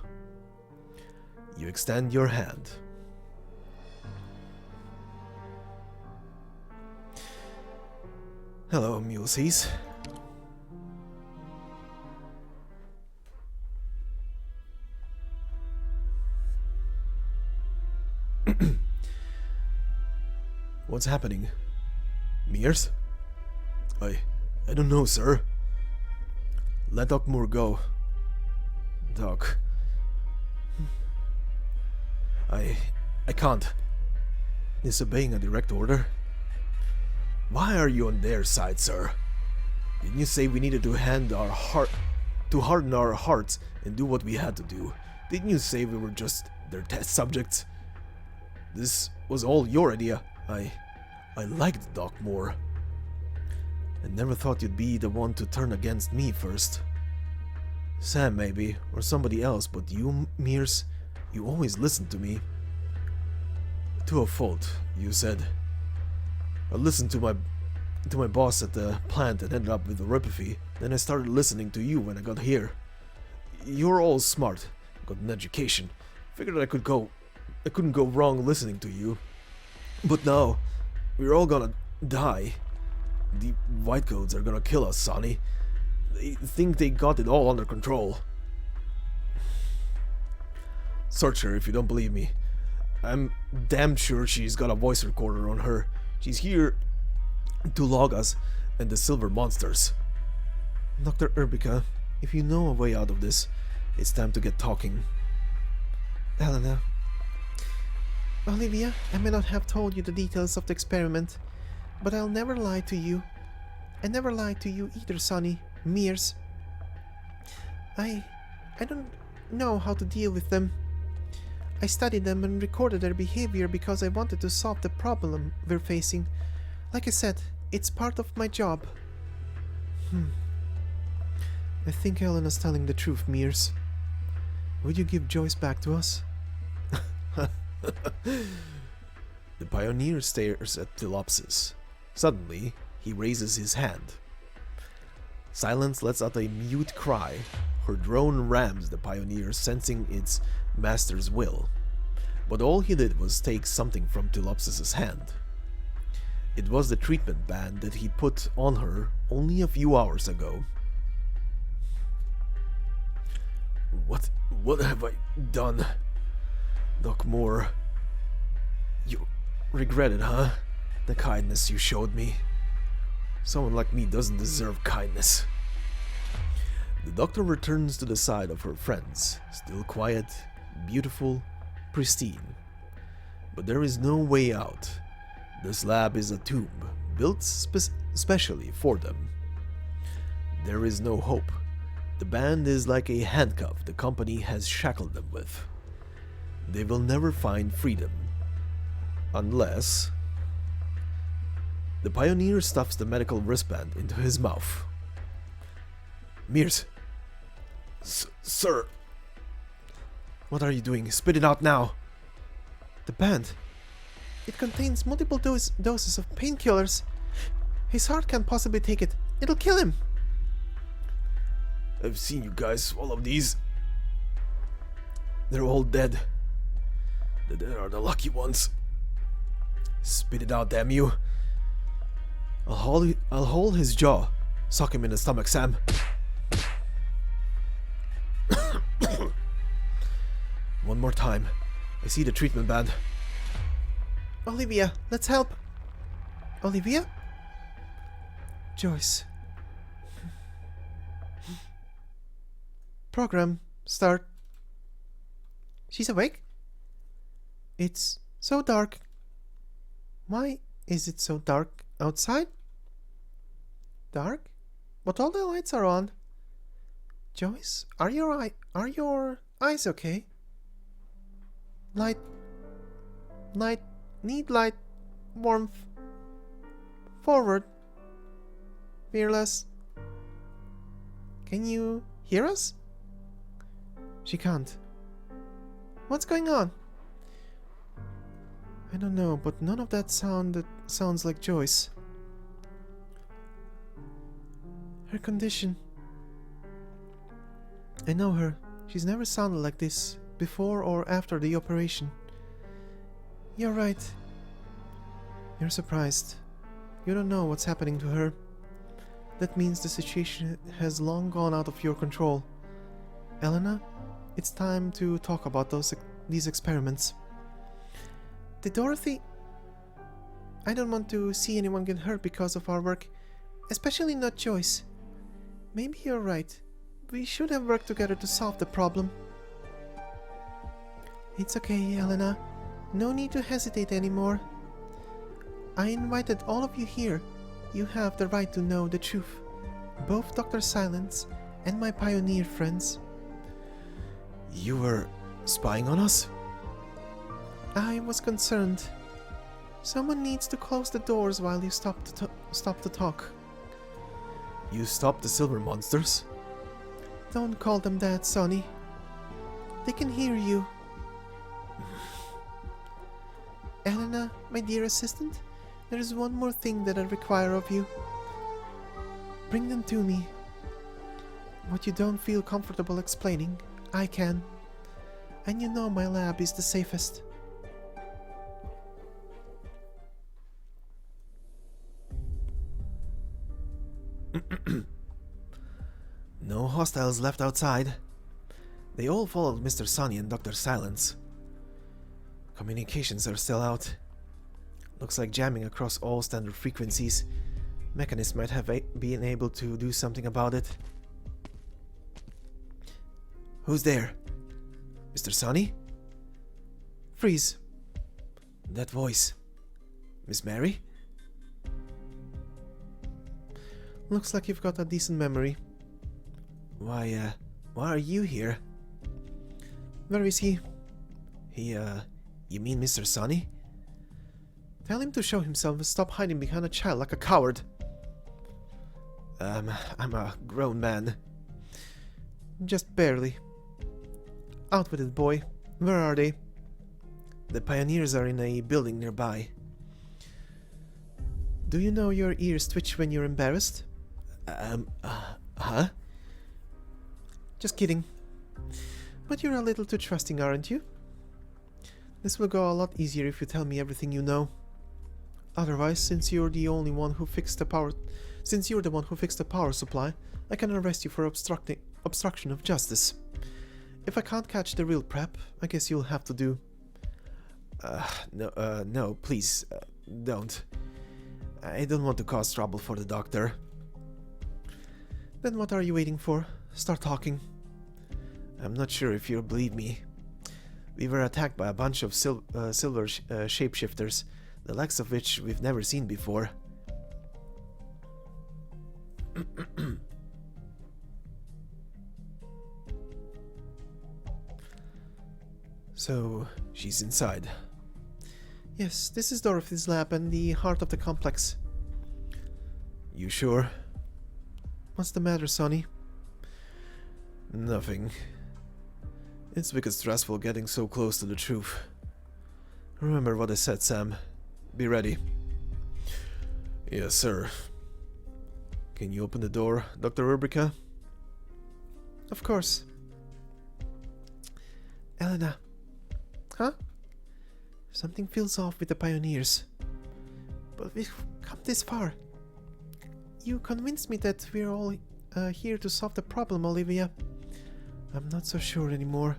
You extend your hand. Hello, Mulesies. What's happening? Mears? I don't know, sir. Let Doc Moore go. Doc. I can't. Disobeying a direct order? Why are you on their side, sir? Didn't you say we needed to harden our hearts and do what we had to do? Didn't you say we were just their test subjects? This was all your idea. I liked Doc Moore. I never thought you'd be the one to turn against me first. Sam maybe, or somebody else, but you, Mears, you always listened to me. To a fault, you said. I listened to my boss at the plant and ended up with neuropathy. Then I started listening to you when I got here. You're all smart, got an education. Figured I couldn't go wrong listening to you. But now, we're all gonna die. The Whitecoats are gonna kill us, Sonny. They think they got it all under control. Search her if you don't believe me. I'm damn sure she's got a voice recorder on her. She's here to log us and the silver monsters. Dr. Erbica, if you know a way out of this, it's time to get talking.
Helena. Olivia, I may not have told you the details of the experiment, but I'll never lie to you. I never lied to you either, Sonny. Mears. I don't know how to deal with them. I studied them and recorded their behavior because I wanted to solve the problem we're facing. Like I said, it's part of my job. I think Helena's telling the truth, Mears. Would you give Joyce back to us?
The pioneer stares at Telopsis. Suddenly, he raises his hand. Silence lets out a mute cry. Her drone rams the pioneer, sensing its master's will. But all he did was take something from Telopsis' hand. It was the treatment band that he put on her only a few hours ago. What have I done? Doc Moore. You regret it, huh? The kindness you showed me. Someone like me doesn't deserve kindness. The doctor returns to the side of her friends, still quiet, beautiful, pristine. But there is no way out. This lab is a tomb, built specially for them. There is no hope. The band is like a handcuff the company has shackled them with. They will never find freedom. Unless... The pioneer stuffs the medical wristband into his mouth. Mears. Sir. What are you doing? Spit it out now.
The band. It contains multiple doses of painkillers. His heart can't possibly take it. It'll kill him.
I've seen you guys swallow these. They're all dead. The dead are the lucky ones. Spit it out, damn you. I'll hold his jaw. Suck him in the stomach, Sam. One more time. I see the treatment band.
Olivia, let's help! Olivia? Joyce. Program, start. She's awake? It's so dark. Why is it so dark outside? Dark? But all the lights are on. Joyce, are your eyes okay? Light, need light, warmth. Forward. Fearless. Can you hear us? She can't. What's going on? I don't know, but none of that sounds like Joyce. Her condition. I know her. She's never sounded like this, before or after the operation. You're right. You're surprised. You don't know what's happening to her. That means the situation has long gone out of your control. Elena, it's time to talk about these experiments. Did Dorothy... I don't want to see anyone get hurt because of our work, especially not Joyce. Maybe you're right. We should have worked together to solve the problem. It's okay, Elena. No need to hesitate anymore. I invited all of you here. You have the right to know the truth. Both Dr. Silence and my pioneer friends.
You were spying on us?
I was concerned. Someone needs to close the doors while you stop to talk.
You stopped the silver monsters?
Don't call them that, Sonny. They can hear you. Elena, my dear assistant, there is one more thing that I require of you. Bring them to me. What you don't feel comfortable explaining, I can. And you know my lab is the safest.
No hostiles left outside. They all followed Mr. Sonny and Dr. Silence. Communications are still out. Looks like jamming across all standard frequencies. Mechanist might have been able to do something about it. Who's there? Mr. Sonny?
Freeze.
That voice. Miss Mary?
Looks like you've got a decent memory.
Why are you here?
Where is he?
You mean Mr. Sonny?
Tell him to show himself and stop hiding behind a child like a coward.
I'm a grown man.
Just barely. Out with it, boy. Where are they?
The pioneers are in a building nearby.
Do you know your ears twitch when you're embarrassed?
Huh?
Just kidding. But you're a little too trusting, aren't you? This will go a lot easier if you tell me everything you know. Otherwise, since you're the one who fixed the power supply, I can arrest you for obstruction of justice. If I can't catch the real prep, I guess you'll have to do.
No, please, don't. I don't want to cause trouble for the doctor.
Then what are you waiting for? Start talking.
I'm not sure if you'll believe me. We were attacked by a bunch of silver shapeshifters, the likes of which we've never seen before. So, she's inside.
Yes, this is Dorothy's lab and the heart of the complex.
You sure?
What's the matter, Sonny?
Nothing. It's because stressful getting so close to the truth. Remember what I said, Sam. Be ready. Yes, sir. Can you open the door, Dr. Rubrica?
Of course. Elena. Huh? Something feels off with the pioneers. But we've come this far. You convinced me that we're all here to solve the problem, Olivia. I'm not so sure anymore.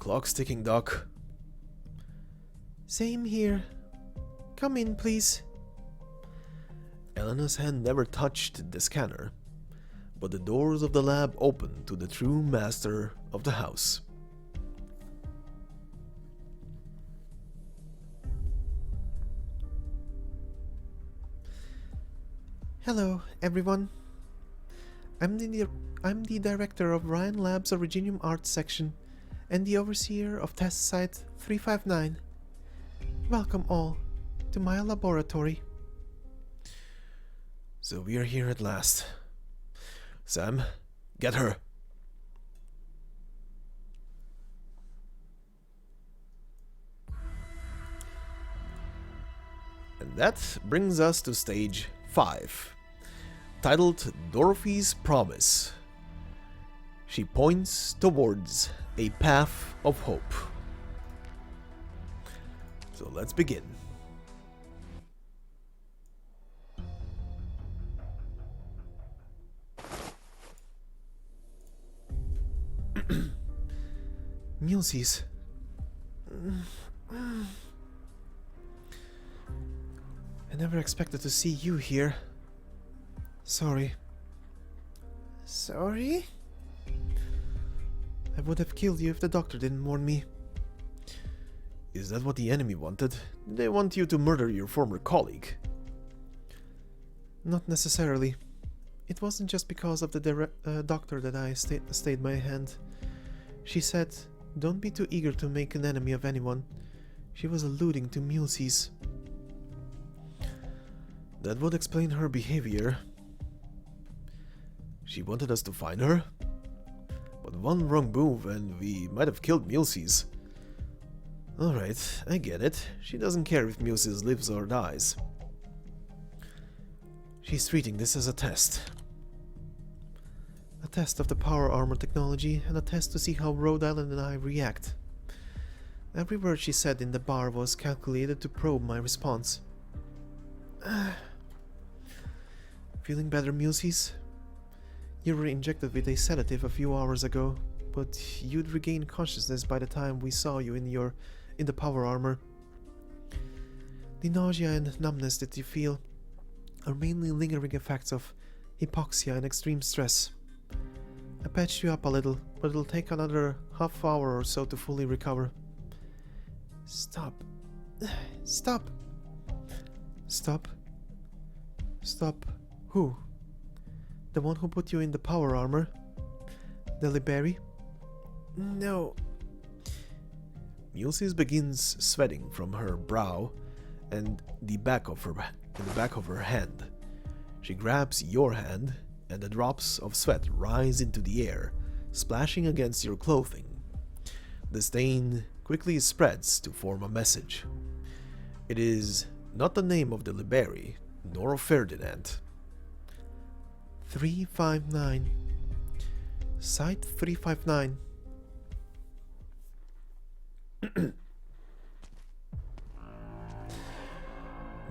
Clock's ticking, Doc.
Same here. Come in, please.
Elena's hand never touched the scanner, but the doors of the lab opened to the true master of the house.
Hello, everyone. I'm the director of Rhine Lab's Originium Arts section and the overseer of Test Site 359. Welcome all to my laboratory.
So we are here at last. Sam, get her. And that brings us to stage 5, titled Dorothy's Promise. She points towards a path of hope. So let's begin.
Mulesies. I never expected to see you here. Sorry. Sorry? I would have killed you if the doctor didn't warn me.
Is that what the enemy wanted? Did they want you to murder your former colleague?
Not necessarily. It wasn't just because of the doctor that I stayed my hand. She said, "Don't be too eager to make an enemy of anyone." She was alluding to Mulesies.
That would explain her behavior. She wanted us to find her? But one wrong move and we might have killed Mulesies. Alright, I get it. She doesn't care if Mulesies lives or dies. She's treating this as a test.
A test of the power armor technology and a test to see how Rhode Island and I react. Every word she said in the bar was calculated to probe my response. Feeling better, Mulesies? You were injected with a sedative a few hours ago, but you'd regained consciousness by the time we saw you in the power armor. The nausea and numbness that you feel are mainly lingering effects of hypoxia and extreme stress. I patched you up a little, but it'll take another half hour or so to fully recover. Stop. Stop. Stop. Stop. Who? The one who put you in the power armor? The Liberi? No.
Mulesies begins sweating from her brow and the back of her hand. She grabs your hand, and the drops of sweat rise into the air, splashing against your clothing. The stain quickly spreads to form a message. It is not the name of the Liberi, nor of Ferdinand.
359. Site 359.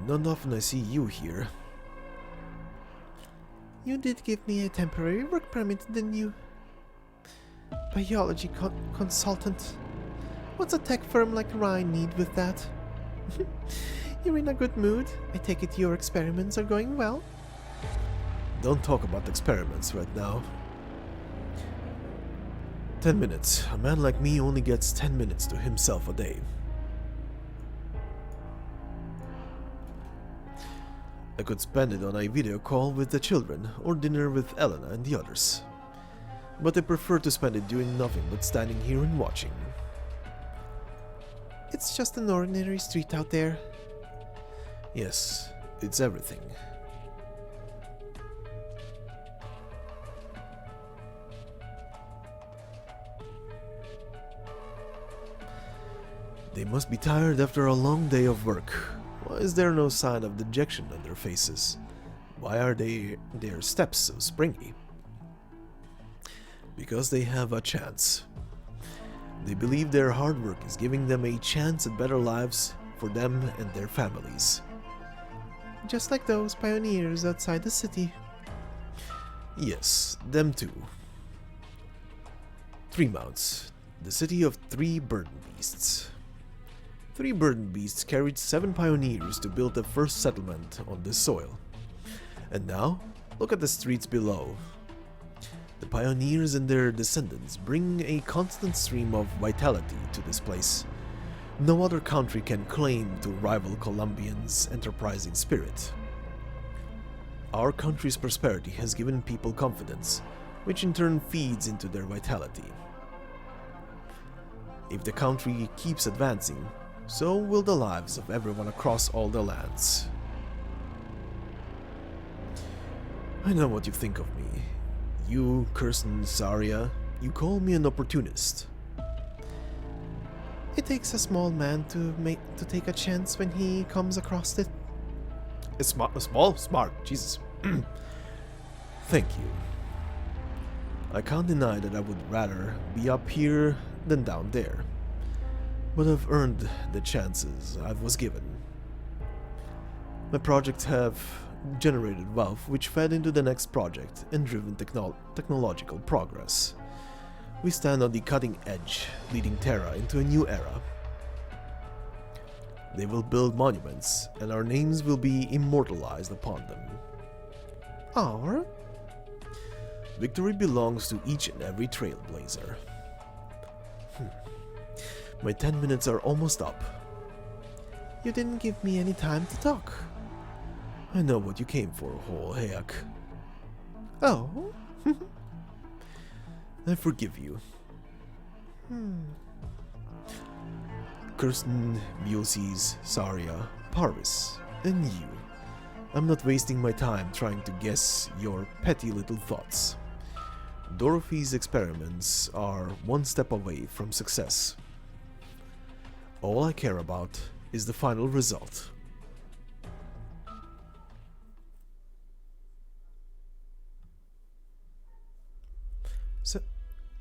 Not often I see you here.
You did give me a temporary work permit, didn't you? Biology consultant. What's a tech firm like Rhine need with that? You're in a good mood. I take it your experiments are going well?
Don't talk about experiments right now. 10 minutes. A man like me only gets 10 minutes to himself a day. I could spend it on a video call with the children or dinner with Elena and the others. But I prefer to spend it doing nothing but standing here and watching.
It's just an ordinary street out there.
Yes, it's everything. They must be tired after a long day of work. Why is there no sign of dejection on their faces? Why are their steps so springy? Because they have a chance. They believe their hard work is giving them a chance at better lives for them and their families.
Just like those pioneers outside the city.
Yes, them too. 3 mounts. The city of 3 burden beasts. 3 burden beasts carried 7 pioneers to build the first settlement on this soil. And now, look at the streets below. The pioneers and their descendants bring a constant stream of vitality to this place. No other country can claim to rival Colombians' enterprising spirit. Our country's prosperity has given people confidence, which in turn feeds into their vitality. If the country keeps advancing, so will the lives of everyone across all the lands. I know what you think of me. You, Kirsten, Saria, you call me an opportunist.
It takes a small man to take a chance when he comes across it.
Smart, Jesus. Thank you. I can't deny that I would rather be up here than down there, but I've earned the chances I was given. My projects have generated wealth which fed into the next project and driven technological progress. We stand on the cutting edge, leading Terra into a new era. They will build monuments, and our names will be immortalized upon them.
Our?
Victory belongs to each and every trailblazer. My 10 minutes are almost up.
You didn't give me any time to talk.
I know what you came for, whole heck.
Oh?
I forgive you. Kirsten, Biosis, Saria, Parvis, and you. I'm not wasting my time trying to guess your petty little thoughts. Dorothy's experiments are one step away from success. All I care about is the final result.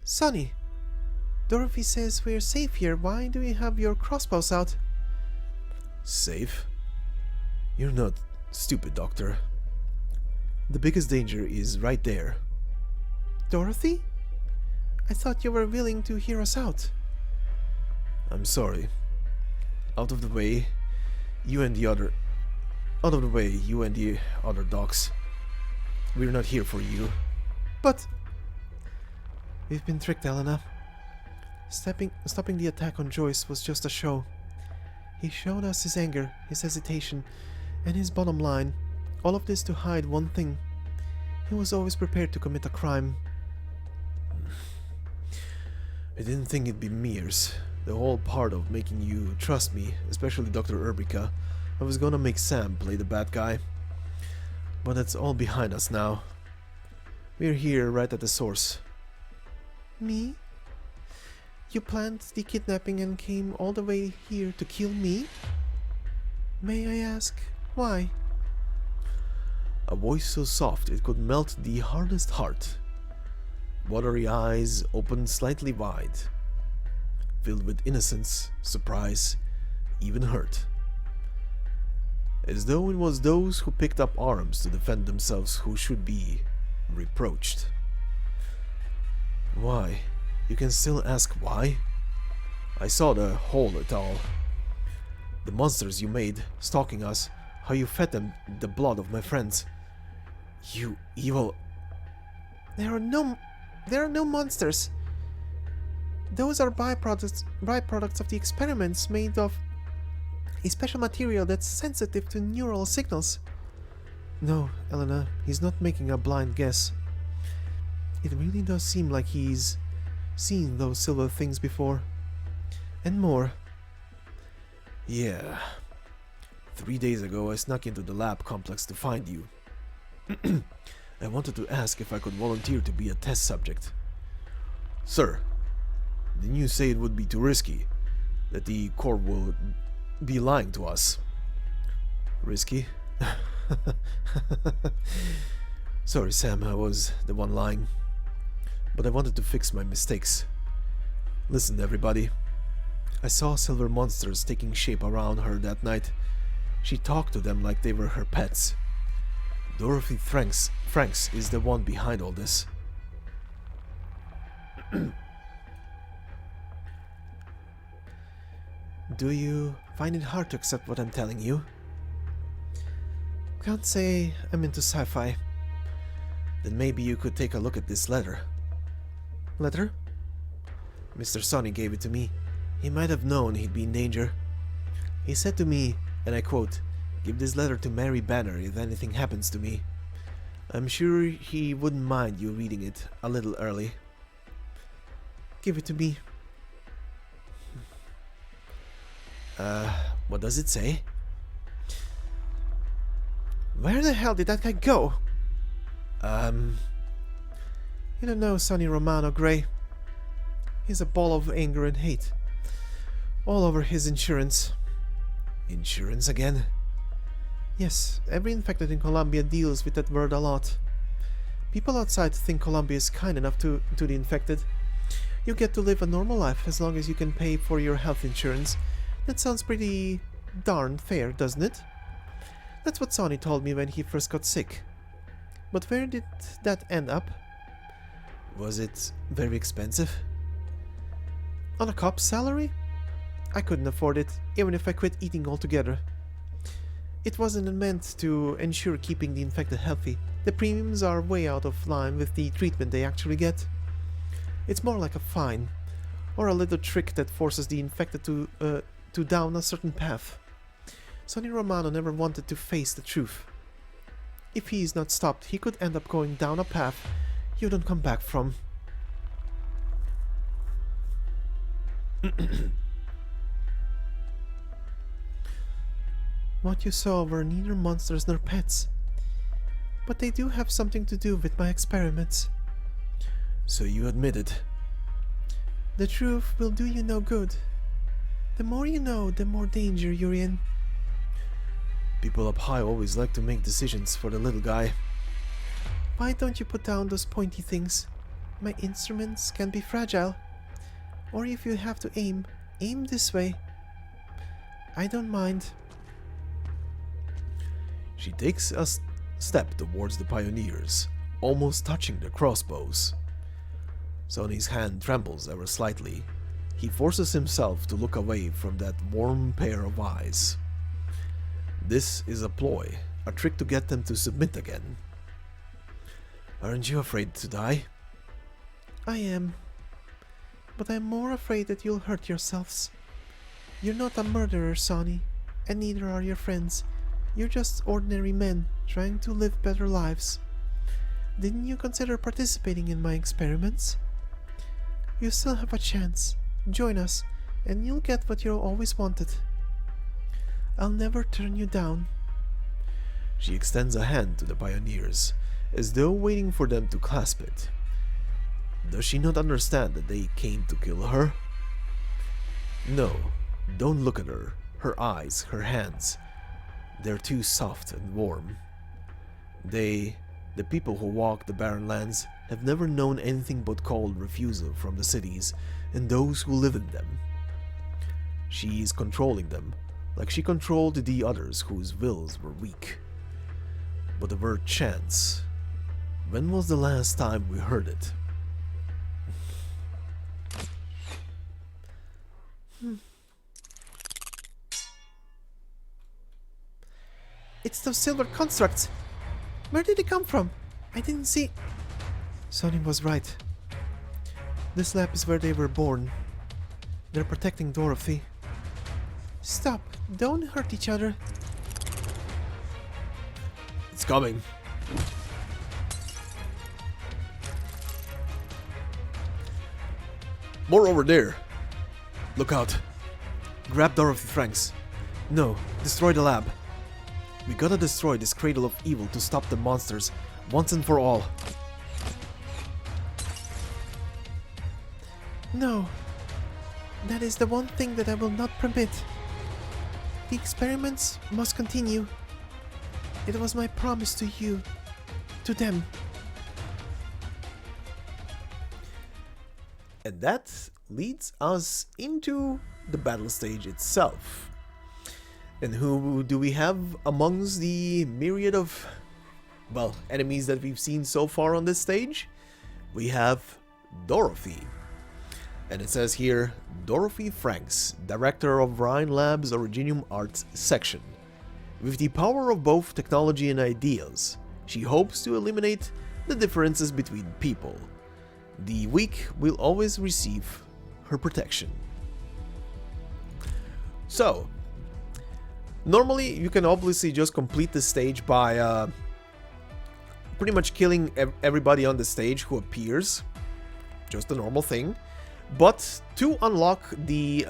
Sonny, Dorothy says we're safe here. Why do you have your crossbows out?
Safe? You're not stupid, Doctor. The biggest danger is right there.
Dorothy? I thought you were willing to hear us out.
I'm sorry. Out of the way, you and the other docs. We're not here for you.
But we've been tricked, Elena. Stopping the attack on Joyce was just a show. He showed us his anger, his hesitation, and his bottom line. All of this to hide one thing. He was always prepared to commit a crime.
I didn't think it'd be Mears. The whole part of making you trust me, especially Dr. Urbica. I was gonna make Sam play the bad guy. But that's all behind us now. We're here right at the source.
Me? You planned the kidnapping and came all the way here to kill me? May I ask, why?
A voice so soft it could melt the hardest heart. Watery eyes opened slightly wide, filled with innocence, surprise, even hurt. As though it was those who picked up arms to defend themselves who should be reproached. Why? You can still ask why? I saw the whole it all. The monsters you made, stalking us, how you fed them the blood of my friends. You evil...
There are no monsters. Those are byproducts of the experiments made of a special material that's sensitive to neural signals. No, Elena, he's not making a blind guess. It really does seem like he's seen those silver things before. And more.
Yeah. 3 days ago I snuck into the lab complex to find you. I wanted to ask if I could volunteer to be a test subject. Sir, didn't you say it would be too risky? That the Corps will be lying to us? Risky? Sorry, Sam, I was the one lying. But I wanted to fix my mistakes. Listen, everybody. I saw silver monsters taking shape around her that night. She talked to them like they were her pets. Dorothy Franks is the one behind all this.
do you find it hard to accept what I'm telling you? Can't say I'm into sci-fi. Then maybe you could take a look at this letter. Letter? Mr. Sonny gave it to me. He might have known he'd be in danger. He said to me, and I quote, "Give this letter to Mary Banner if anything happens to me." I'm sure he wouldn't mind you reading it a little early. Give it to me. What does it say? Where the hell did that guy go? You don't know Sonny Romano, Gray. He's a ball of anger and hate. All over his insurance. Insurance again? Yes, every infected in Colombia deals with that word a lot. People outside think Colombia is kind enough to the infected. You get to live a normal life as long as you can pay for your health insurance. That sounds pretty darn fair, doesn't it? That's what Sonny told me when he first got sick. But where did that end up? Was it very expensive? On a cop's salary? I couldn't afford it, even if I quit eating altogether. It wasn't meant to ensure keeping the infected healthy. The premiums are way out of line with the treatment they actually get. It's more like a fine, or a little trick that forces the infected to down a certain path. Sonny Romano never wanted to face the truth. If he is not stopped, he could end up going down a path you don't come back from. What you saw were neither monsters nor pets. But they do have something to do with my experiments. So you admit it? The truth will do you no good. The more you know, the more danger you're in. People up high always like to make decisions for the little guy. Why don't you put down those pointy things? My instruments can be fragile. Or if you have to aim this way. I don't mind. She takes a step towards the pioneers, almost touching the crossbows. Sonny's hand trembles ever slightly. He forces himself to look away from that warm pair of eyes. This is a ploy, a trick to get them to submit again. Aren't you afraid to die? I am. But I'm more afraid that you'll hurt yourselves. You're not a murderer, Sonny, and neither are your friends. You're just ordinary men trying to live better lives. Didn't you consider participating in my experiments? You still have a chance. Join us, and you'll get what you always wanted. I'll never turn you down. She extends a hand to the pioneers, as though waiting for them to clasp it. Does she not understand that they came to kill her? No, don't look at her. Her eyes, her hands. They're too soft and warm. The people who walk the barren lands, have never known anything but cold refusal from the cities and those who live in them. She is controlling them, like she controlled the others whose wills were weak. But the word chance, when was the last time we heard it? It's those silver constructs. Where did they come from? I didn't see. Sonny was right. This lab is where they were born. They're protecting Dorothy. Stop. Don't hurt each other. It's coming. More over there. Look out. Grab Dorothy, Franks. No, destroy the lab. We gotta destroy this cradle of evil to stop the monsters, once and for all. No. That is the one thing that I will not permit. The experiments must continue. It was my promise to you. To them. And that leads us into the battle stage itself. And who do we have amongst the myriad of, well, enemies that we've seen so far on this stage? We have Dorothy.
And it says here, Dorothy Franks, director of Rhine Lab's Originium Arts section. With the power of both technology and ideas, she hopes to eliminate the differences between people. The weak will always receive her protection. So, normally you can obviously just complete the stage by pretty much killing everybody on the stage who appears. Just a normal thing. But to unlock the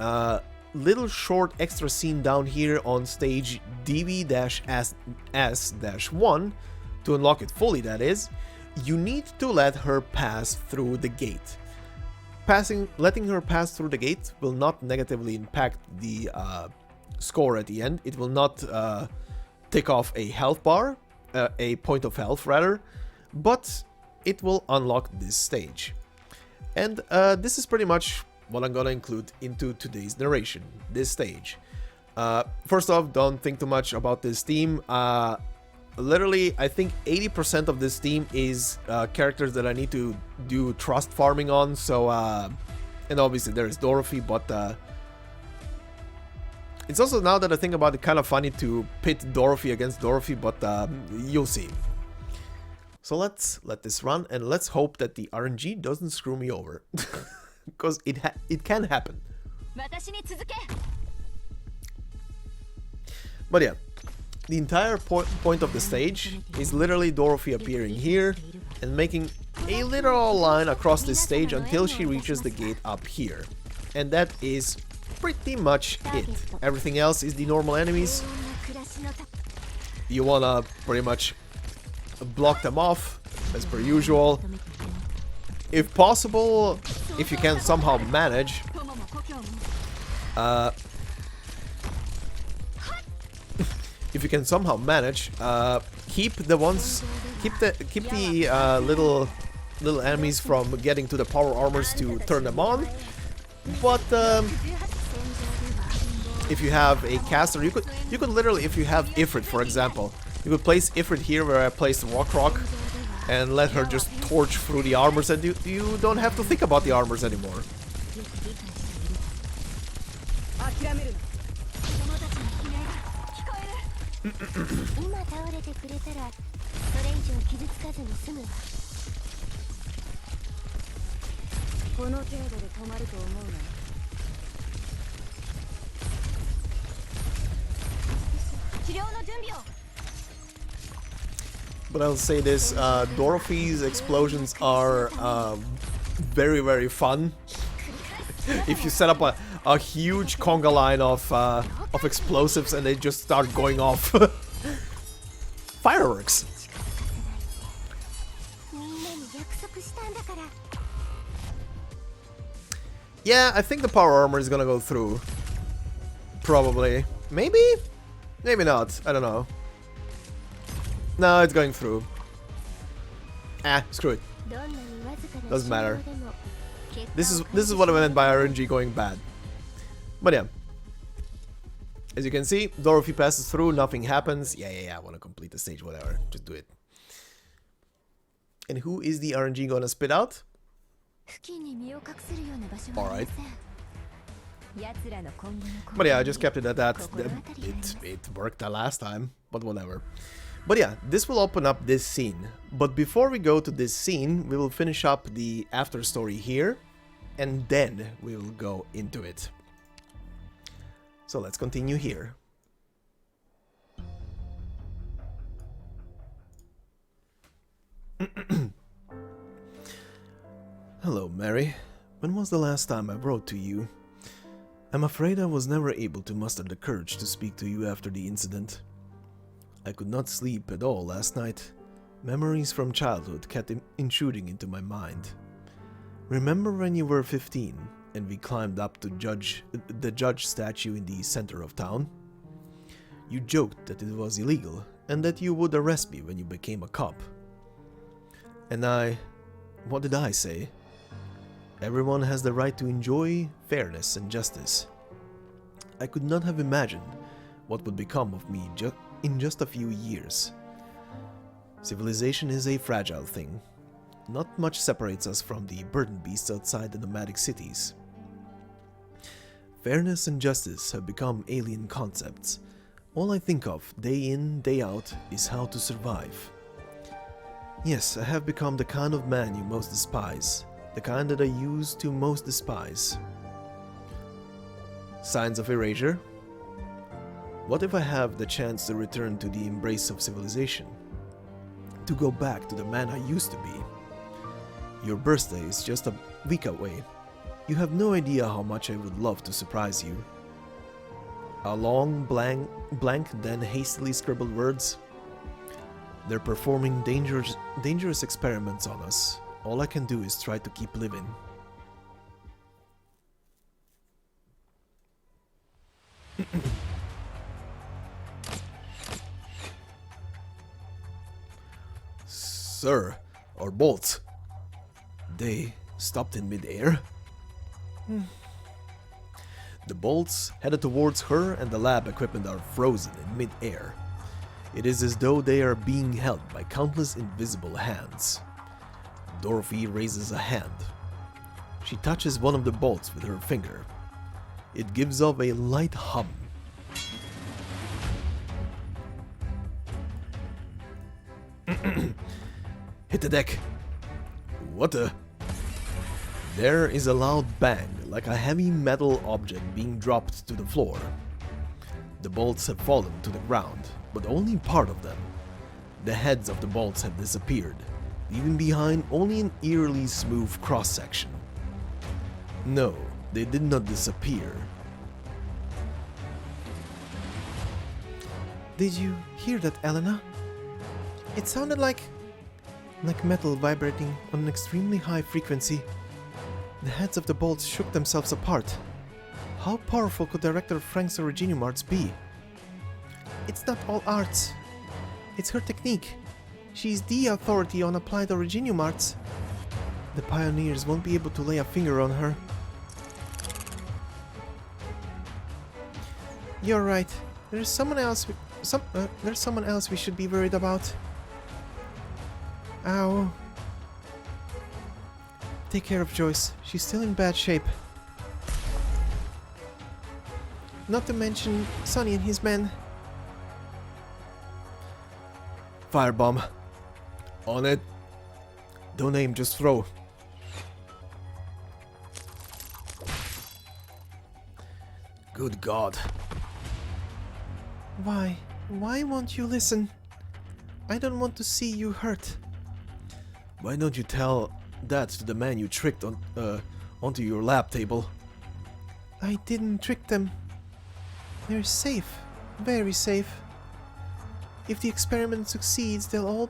little short extra scene down here on stage DV-S-1, to unlock it fully that is, you need to let her pass through the gate. Letting her pass through the gate will not negatively impact the score at the end. It will not tick off a health bar, a point of health rather, but it will unlock this stage. And this is pretty much what I'm gonna include into today's narration, this stage. First off, don't think too much about this theme. Literally, I think 80% of this team is characters that I need to do trust farming on, so, and obviously there is Dorothy, but it's also, now that I think about it, kind of funny to pit Dorothy against Dorothy, but you'll see. So let's let this run, and let's hope that the RNG doesn't screw me over, because it can happen. But yeah. The entire point of the stage is literally Dorothy appearing here and making a literal line across this stage until she reaches the gate up here. And that is pretty much it. Everything else is the normal enemies. You wanna pretty much block them off, as per usual. If possible, if you can somehow manage, keep the little enemies from getting to the power armors to turn them on. But if you have a caster, you could literally, if you have Ifrit, for example, you could place Ifrit here where I placed Rock, and let her just torch through the armors, and you don't have to think about the armors anymore. But I'll say this, Dorothy's explosions are very, very fun. If you set up a huge conga line of explosives and they just start going off. Fireworks! Yeah, I think the power armor is gonna go through. Probably. Maybe? Maybe not. I don't know. No, it's going through. Ah, screw it. Doesn't matter. This is what I meant by RNG going bad. But yeah. As you can see, Dorothy passes through, nothing happens. Yeah, I want to complete the stage, whatever. Just do it. And who is the RNG gonna spit out? Alright. But yeah, I just kept it at that. It worked the last time, but whatever. But yeah, this will open up this scene. But before we go to this scene, we will finish up the after story here, and then we will go into it. So let's continue here. Hello, Mary. When was the last time I wrote to you? I'm afraid I was never able to muster the courage to speak to you after the incident. I could not sleep at all last night. Memories from childhood kept intruding into my mind. Remember when you were 15 and we climbed up to the judge statue in the center of town? You joked that it was illegal and that you would arrest me when you became a cop. And what did I say? Everyone has the right to enjoy fairness and justice. I could not have imagined what would become of me in just a few years. Civilization is a fragile thing. Not much separates us from the burden beasts outside the nomadic cities. Fairness and justice have become alien concepts. All I think of, day in, day out, is how to survive. Yes, I have become the kind of man you most despise. The kind that I used to most despise. Signs of erasure? What if I have the chance to return to the embrace of civilization? To go back to the man I used to be? Your birthday is just a week away. You have no idea how much I would love to surprise you. A long blank, then hastily scribbled words. They're performing dangerous experiments on us. All I can do is try to keep living. Sir, our bolts. They stopped in midair. The bolts headed towards her and the lab equipment are frozen in mid-air. It is as though they are being held by countless invisible hands. Dorothy raises a hand. She touches one of the bolts with her finger. It gives off a light hum. Hit the deck. What the? There is a loud bang, like a heavy metal object being dropped to the floor. The bolts have fallen to the ground, but only part of them. The heads of the bolts have disappeared, leaving behind only an eerily smooth cross-section. No, they did not disappear.
Did you hear that, Elena? It sounded like metal vibrating on an extremely high frequency. The heads of the bolts shook themselves apart. How powerful could Director Frank's Originium arts be? It's not all arts. It's her technique. She's the authority on applied Originium arts. The pioneers won't be able to lay a finger on her. You're right. There's someone else we should be worried about. Ow. Take care of Joyce. She's still in bad shape. Not to mention Sonny and his men.
Firebomb. On it. Don't aim, just throw. Good God.
Why? Why won't you listen? I don't want to see you hurt.
Why don't you tell that to the man you tricked onto your lab table?
I didn't trick them. They're safe. Very safe. If the experiment succeeds, they'll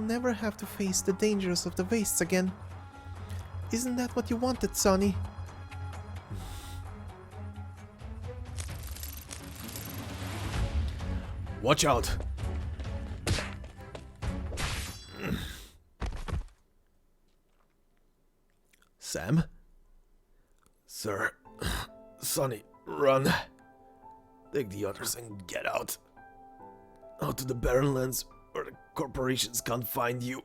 never have to face the dangers of the wastes again. Isn't that what you wanted, Sonny?
Watch out! Sam? Sir, Sonny, run. Take the others and get out. Out to the Barren Lands where the corporations can't find you.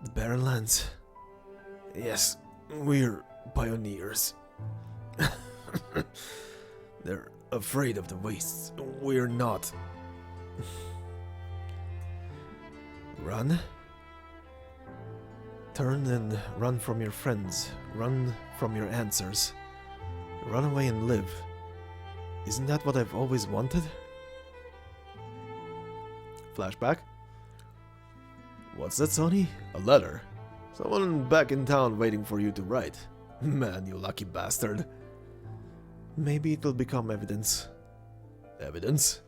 The Barren Lands.
Yes, we're pioneers. They're afraid of the wastes. We're not. Run? Turn and run from your friends. Run from your answers. Run away and live. Isn't that what I've always wanted? Flashback. What's that, Sonny? A letter? Someone back in town waiting for you to write. Man, you lucky bastard. Maybe it will become evidence. Evidence?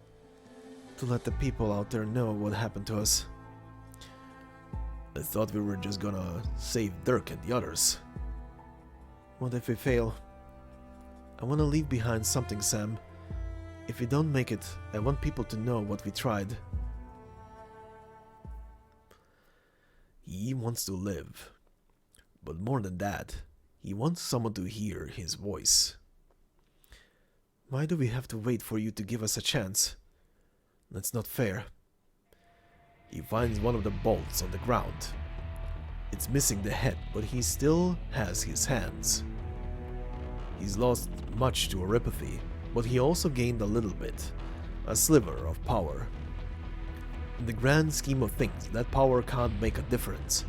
To let the people out there know what happened to us. I thought we were just gonna save Dirk and the others. What if we fail? I wanna leave behind something, Sam. If we don't make it, I want people to know what we tried. He wants to live. But more than that, he wants someone to hear his voice. Why do we have to wait for you to give us a chance? That's not fair. He finds one of the bolts on the ground. It's missing the head, but he still has his hands. He's lost much to oripathy, but he also gained a little bit, a sliver of power. In the grand scheme of things, that power can't make a difference.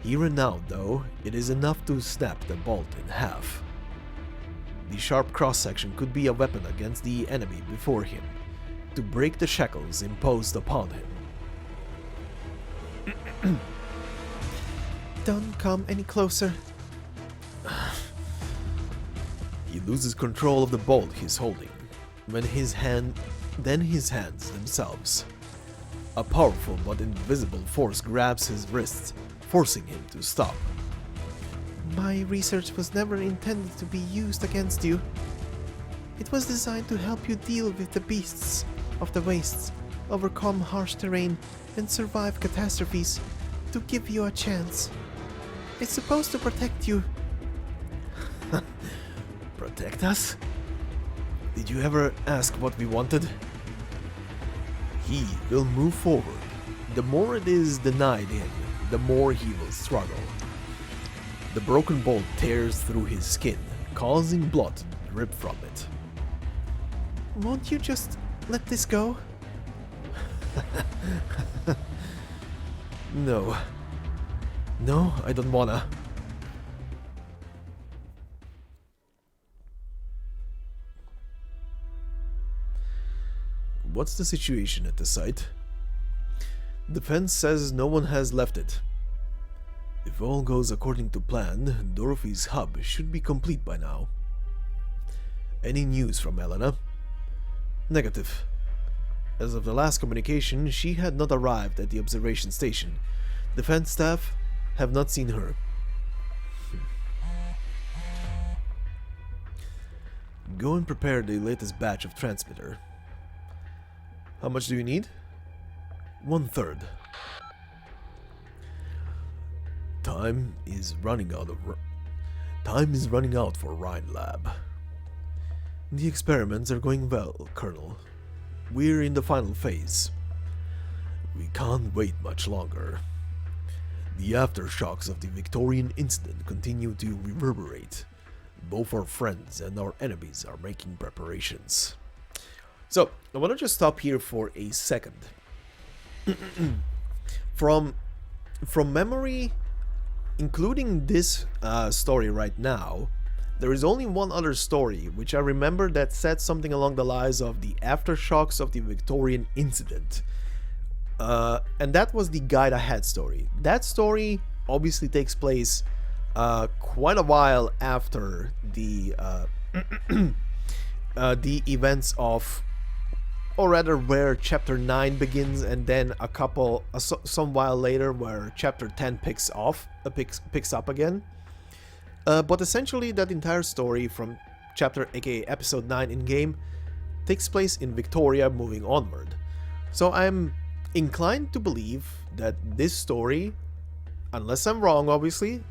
Here and now, though, it is enough to snap the bolt in half. The sharp cross-section could be a weapon against the enemy before him, to break the shackles imposed upon him.
Don't come any closer.
He loses control of the bolt he's holding, then his hands themselves. A powerful but invisible force grabs his wrists, forcing him to stop.
My research was never intended to be used against you. It was designed to help you deal with the beasts of the wastes, overcome harsh terrain, and survive catastrophes, to give you a chance. It's supposed to protect you.
Protect us? Did you ever ask what we wanted? He will move forward. The more it is denied him, the more he will struggle. The broken bolt tears through his skin, causing blood to drip from it.
Won't you just let this go?
No. No, I don't wanna. What's the situation at the site? Defense says no one has left it. If all goes according to plan, Dorothy's hub should be complete by now. Any news from Elena? Negative. As of the last communication, she had not arrived at the observation station. Defense staff have not seen her. Go and prepare the latest batch of transmitter. How much do you need? 1/3. Time is running out for Rhine Lab. The experiments are going well, Colonel. We're in the final phase. We can't wait much longer. The aftershocks of the Victorian incident continue to reverberate. Both our friends and our enemies are making preparations. So, I want to just stop here for a second. From memory, including this story right now, there is only one other story which I remember that said something along the lines of the aftershocks of the Victorian incident. And that was the Guide Ahead story. That story obviously takes place quite a while after the events of, or rather where chapter 9 begins, and then some while later where chapter 10 picks up again. But essentially that entire story from chapter aka episode 9 in game takes place in Victoria moving onward. So I'm inclined to believe that this story, unless I'm wrong obviously,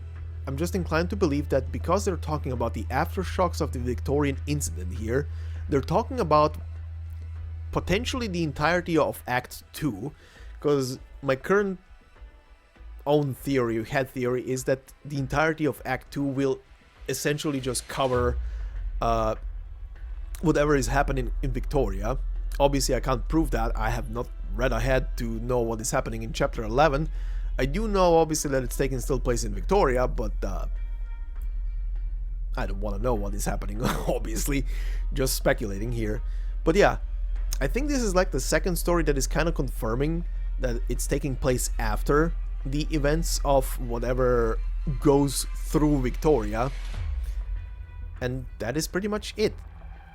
I'm just inclined to believe that because they're talking about the aftershocks of the Victorian incident here, they're talking about potentially the entirety of Act 2, because my current head theory is that the entirety of Act 2 will essentially just cover whatever is happening in Victoria. Obviously I can't prove that, I have not read ahead to know what is happening in chapter 11. I do know obviously that it's taking still place in Victoria, but I don't want to know what is happening, obviously, just speculating here. But yeah, I think this is like the second story that is kind of confirming that it's taking place after the events of whatever goes through Victoria, and that is pretty much it.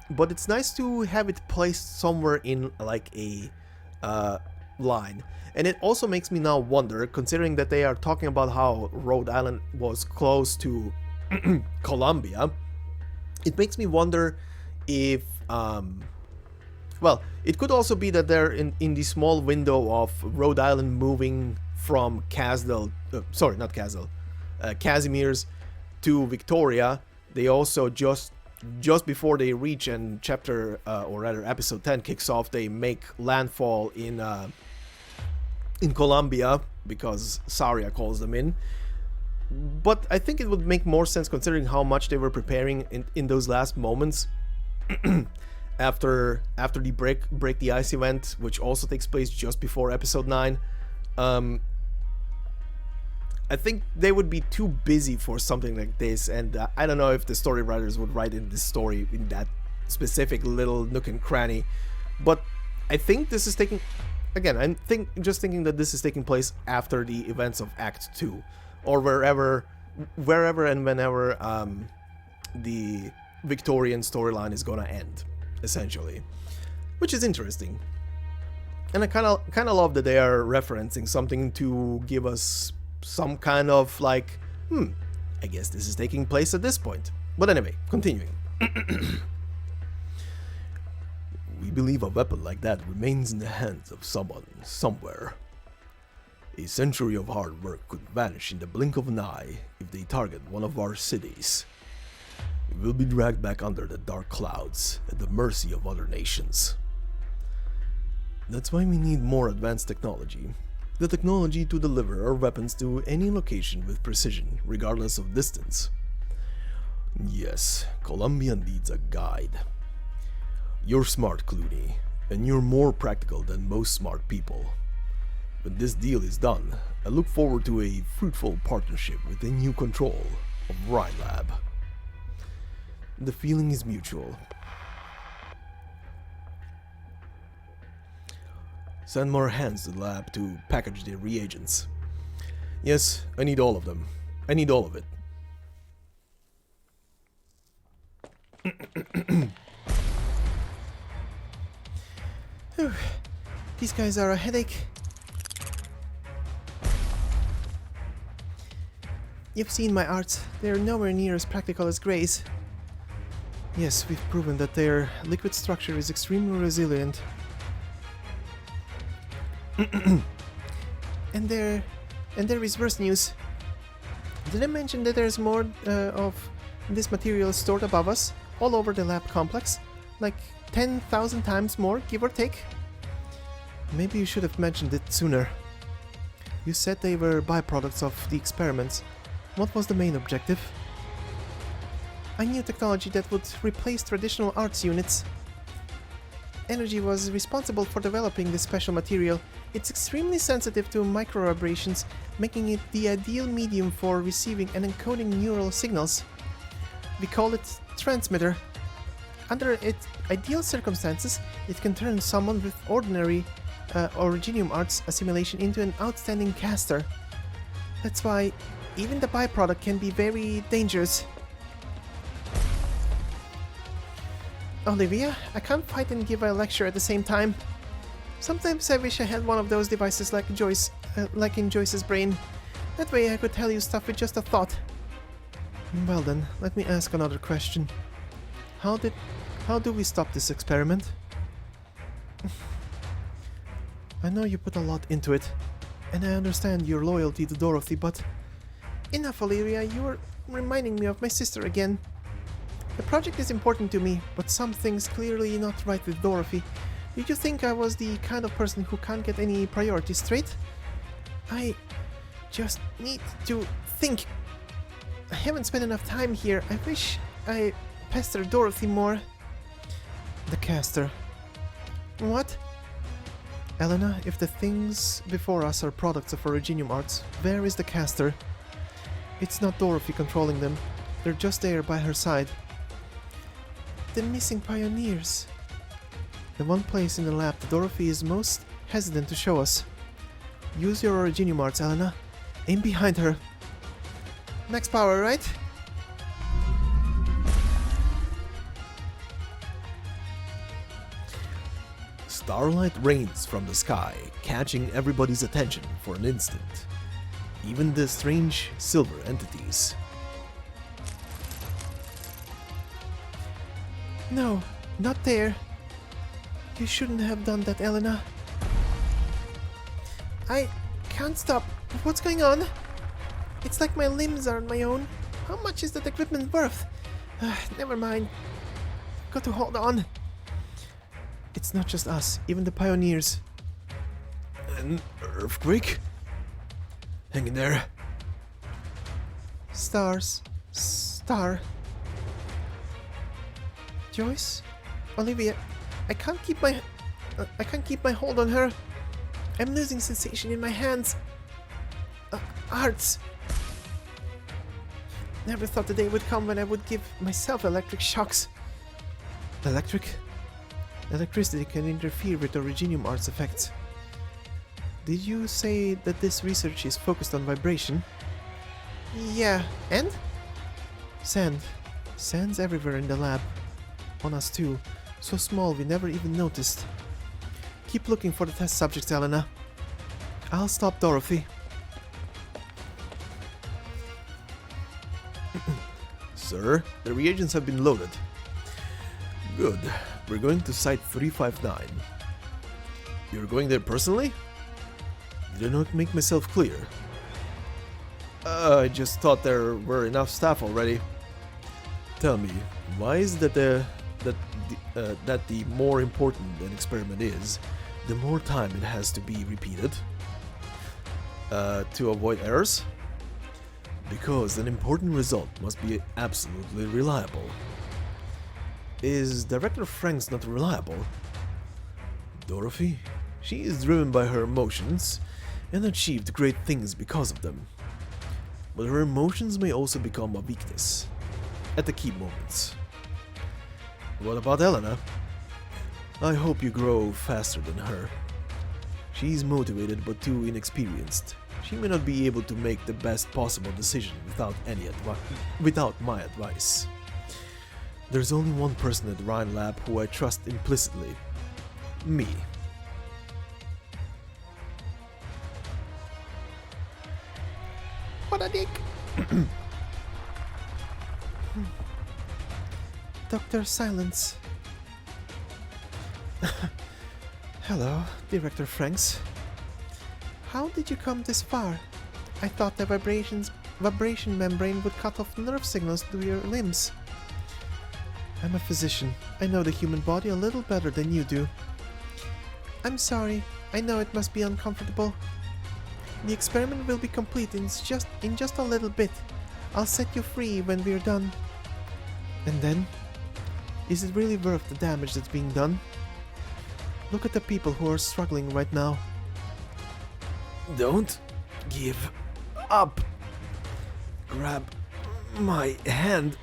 But it's nice to have it placed somewhere in like a line, and it also makes me now wonder, considering that they are talking about how Rhode Island was close to Columbia, it makes me wonder if well, it could also be that they're in the small window of Rhode Island moving from Casimir's to Victoria. They also just before they reach and chapter or rather episode 10 kicks off, they make landfall in Columbia because Saria calls them in. but I think it would make more sense considering how much they were preparing in those last moments after the break the ice event, which also takes place just before episode 9. I think they would be too busy for something like this, and I don't know if the story writers would write in this story in that specific little nook and cranny. But I think this is taking, again, I'm just thinking that this is taking place after the events of Act 2, or wherever and whenever the Victorian storyline is gonna end, essentially, which is interesting. And I kind of love that they are referencing something to give us some kind of like, I guess this is taking place at this point. But anyway, continuing. We believe a weapon like that remains in the hands of someone, somewhere. A century of hard work could vanish in the blink of an eye if they target one of our cities. It will be dragged back under the dark clouds at the mercy of other nations. That's why we need more advanced technology. The technology to deliver our weapons to any location with precision, regardless of distance. Yes, Columbia needs a guide. You're smart, Clooney, and you're more practical than most smart people. When this deal is done, I look forward to a fruitful partnership with a new control of Rhine Lab. The feeling is mutual. Send more hands to the lab to package the reagents. Yes, I need all of them. I need all of it.
These guys are a headache. You've seen my arts. They're nowhere near as practical as Gray's. Yes, we've proven that their liquid structure is extremely resilient. And there is worse news. Did I mention that there's more of this material stored above us, all over the lab complex? Like 10,000 times more, give or take? Maybe you should have mentioned it sooner. You said they were byproducts of the experiments. What was the main objective? I knew technology that would replace traditional arts units. Energy was responsible for developing this special material. It's extremely sensitive to microaberrations, making it the ideal medium for receiving and encoding neural signals. We call it transmitter. Under its ideal circumstances, it can turn someone with ordinary Originium arts assimilation into an outstanding caster. That's why even the byproduct can be very dangerous. Olivia, I can't fight and give a lecture at the same time. Sometimes I wish I had one of those devices like like in Joyce's brain. That way I could tell you stuff with just a thought. Well then, let me ask another question. How do we stop this experiment? I know you put a lot into it, and I understand your loyalty to Dorothy, but... Enough, Olivia, you are reminding me of my sister again. The project is important to me, but something's clearly not right with Dorothy. Did you think I was the kind of person who can't get any priorities straight? I just need to think. I haven't spent enough time here. I wish I pestered Dorothy more. The caster. What? Elena, if the things before us are products of Originium arts, where is the caster? It's not Dorothy controlling them. They're just there by her side. The missing pioneers. The one place in the lab that Dorothy is most hesitant to show us. Use your Originium arts, Elena. Aim behind her. Max power, right?
Starlight rains from the sky, catching everybody's attention for an instant. Even the strange silver entities.
No, not there. You shouldn't have done that, Elena. I can't stop. What's going on? It's like my limbs aren't my own. How much is that equipment worth? Never mind. Got to hold on. It's not just us, even the pioneers.
An earthquake? Hang in there.
Stars. Star. Joyce? Olivia, I can't keep my hold on her. I'm losing sensation in my hands. Hearts. Never thought the day would come when I would give myself electric shocks. Electricity can interfere with Originium art's effects. Did you say that this research is focused on vibration? Yeah, and? Sand. Sand's everywhere in the lab. On us too. So small we never even noticed. Keep looking for the test subjects, Elena. I'll stop Dorothy.
Sir, the reagents have been loaded. Good. We're going to Site 359. You're going there personally? Did I not make myself clear? I just thought there were enough staff already. Tell me, why is that the more important an experiment is, the more time it has to be repeated? To avoid errors? Because an important result must be absolutely reliable. Is Director Franks not reliable? Dorothy? She is driven by her emotions and achieved great things because of them. But her emotions may also become a weakness at the key moments. What about Elena? I hope you grow faster than her. She's motivated but too inexperienced. She may not be able to make the best possible decision without my advice. There's only one person at the Rhine Lab who I trust implicitly. Me.
What a dick! Dr. Silence. Hello, Director Franks. How did you come this far? I thought the vibration membrane would cut off nerve signals to your limbs. I'm a physician. I know the human body a little better than you do. I'm sorry. I know it must be uncomfortable. The experiment will be complete in just a little bit. I'll set you free when we're done. And then? Is it really worth the damage that's being done? Look at the people who are struggling right now.
Don't give up. Grab my hand.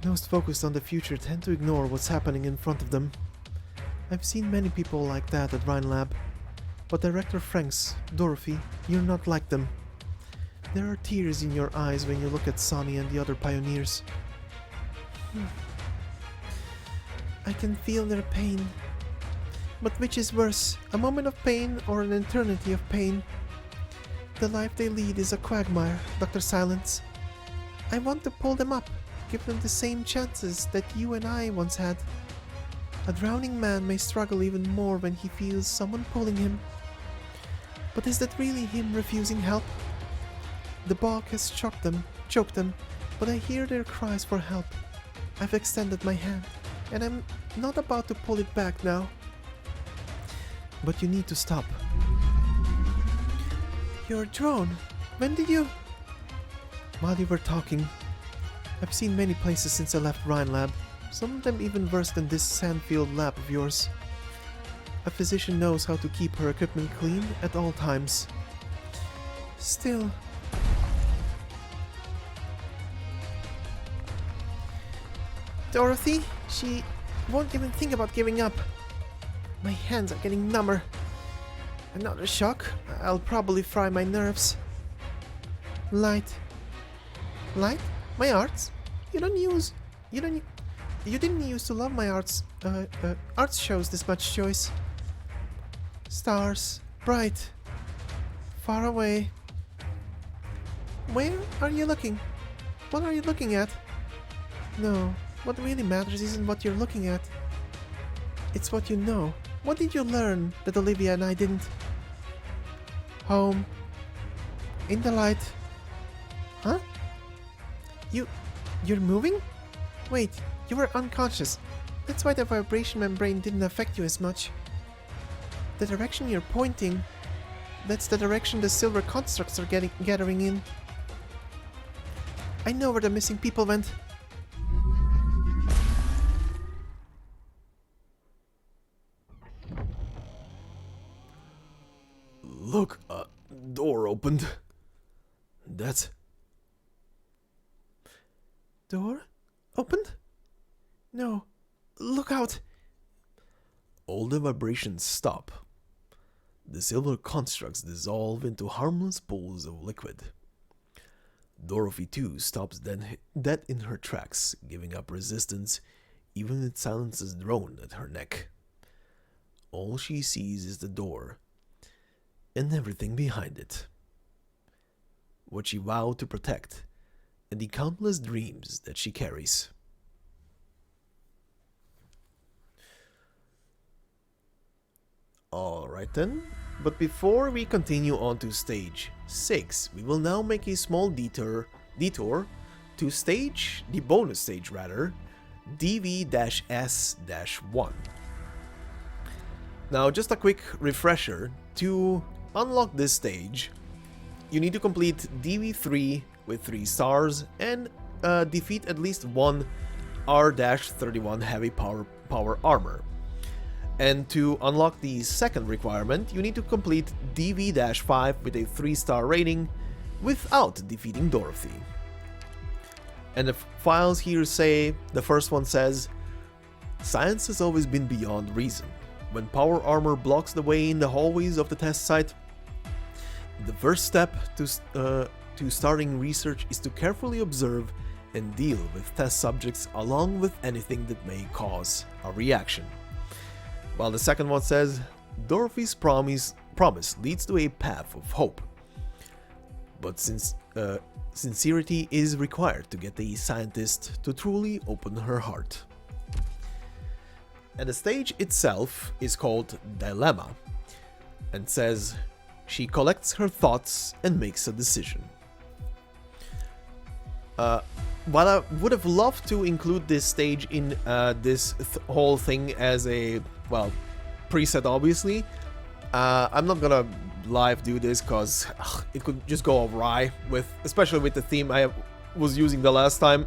Those focused on the future tend to ignore what's happening in front of them. I've seen many people like that at Rhine Lab. But Director Franks, Dorothy, you're not like them. There are tears in your eyes when you look at Sonny and the other pioneers. I can feel their pain. But which is worse, a moment of pain or an eternity of pain? The life they lead is a quagmire, Dr. Silence. I want to pull them up, give them the same chances that you and I once had. A drowning man may struggle even more when he feels someone pulling him. But is that really him refusing help? The bog has choked them, but I hear their cries for help. I've extended my hand, and I'm not about to pull it back now. But you need to stop. You're a drone. When did you... While you were talking. I've seen many places since I left Rhine Lab. Some of them even worse than this sandfield lab of yours. A physician knows how to keep her equipment clean at all times. Still... Dorothy, she won't even think about giving up. My hands are getting number. Another shock. I'll probably fry my nerves. Light. Light? My arts? You didn't used to love my arts shows this much, Joyce. Stars. Bright. Far away. Where are you looking? What are you looking at? No, what really matters isn't what you're looking at. It's what you know. What did you learn that Olivia and I didn't? Home. In the light. Huh? You're moving? Wait, you were unconscious. That's why the vibration membrane didn't affect you as much. The direction you're pointing, that's the direction the silver constructs are gathering in. I know where the missing people went.
Look, door opened. That's...
Door? Opened? No. Look out!
All the vibrations stop. The silver constructs dissolve into harmless pools of liquid. Dorothy too stops dead in her tracks, giving up resistance, even with silence's drone at her neck. All she sees is the door, and everything behind it. What she vowed to protect, and the countless dreams that she carries. Alright then, but before we continue on to stage 6, we will now make a small detour to the bonus stage rather, DV-S-1. Now just a quick refresher, to unlock this stage, you need to complete DV3 with 3 stars and defeat at least one R-31 heavy power armor. And to unlock the second requirement, you need to complete DV-5 with a 3-star rating without defeating Dorothy. And the files here say, the first one says, science has always been beyond reason. When power armor blocks the way in the hallways of the test site, the first step to starting research is to carefully observe and deal with test subjects along with anything that may cause a reaction. While the second one says, Dorothy's promise leads to a path of hope. But since sincerity is required to get the scientist to truly open her heart. And the stage itself is called Dilemma, and says, she collects her thoughts and makes a decision. While I would have loved to include this stage in this whole thing as a, well, preset obviously, I'm not gonna live do this because it could just go awry, especially with the theme I was using the last time.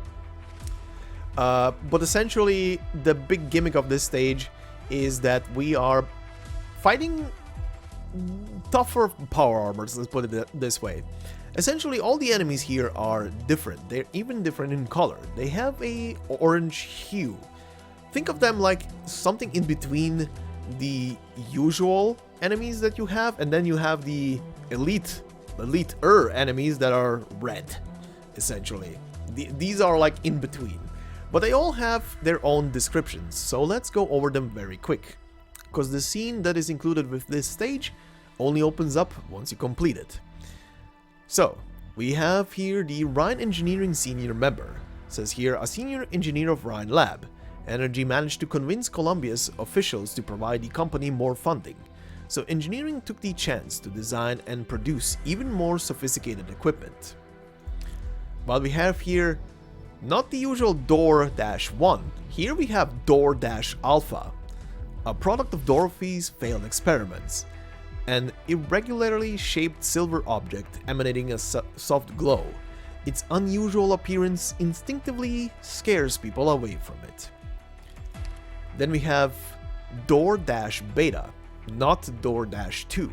But essentially, the big gimmick of this stage is that we are fighting tougher power armors, let's put it this way. Essentially, all the enemies here are different. They're even different in color. They have a orange hue. Think of them like something in between the usual enemies that you have, and then you have the elite-er enemies that are red, essentially. These are like in between. But they all have their own descriptions, so let's go over them very quick. Because the scene that is included with this stage only opens up once you complete it. So, we have here the Rhine Engineering Senior Member. It says here, a senior engineer of Rhine Lab. Energy managed to convince Columbia's officials to provide the company more funding. So engineering took the chance to design and produce even more sophisticated equipment. While we have here not the usual Door-1, here we have Door-Alpha, a product of Dorothy's failed experiments. An irregularly shaped silver object emanating a soft glow. Its unusual appearance instinctively scares people away from it. Then we have Door-Beta, not Door-2,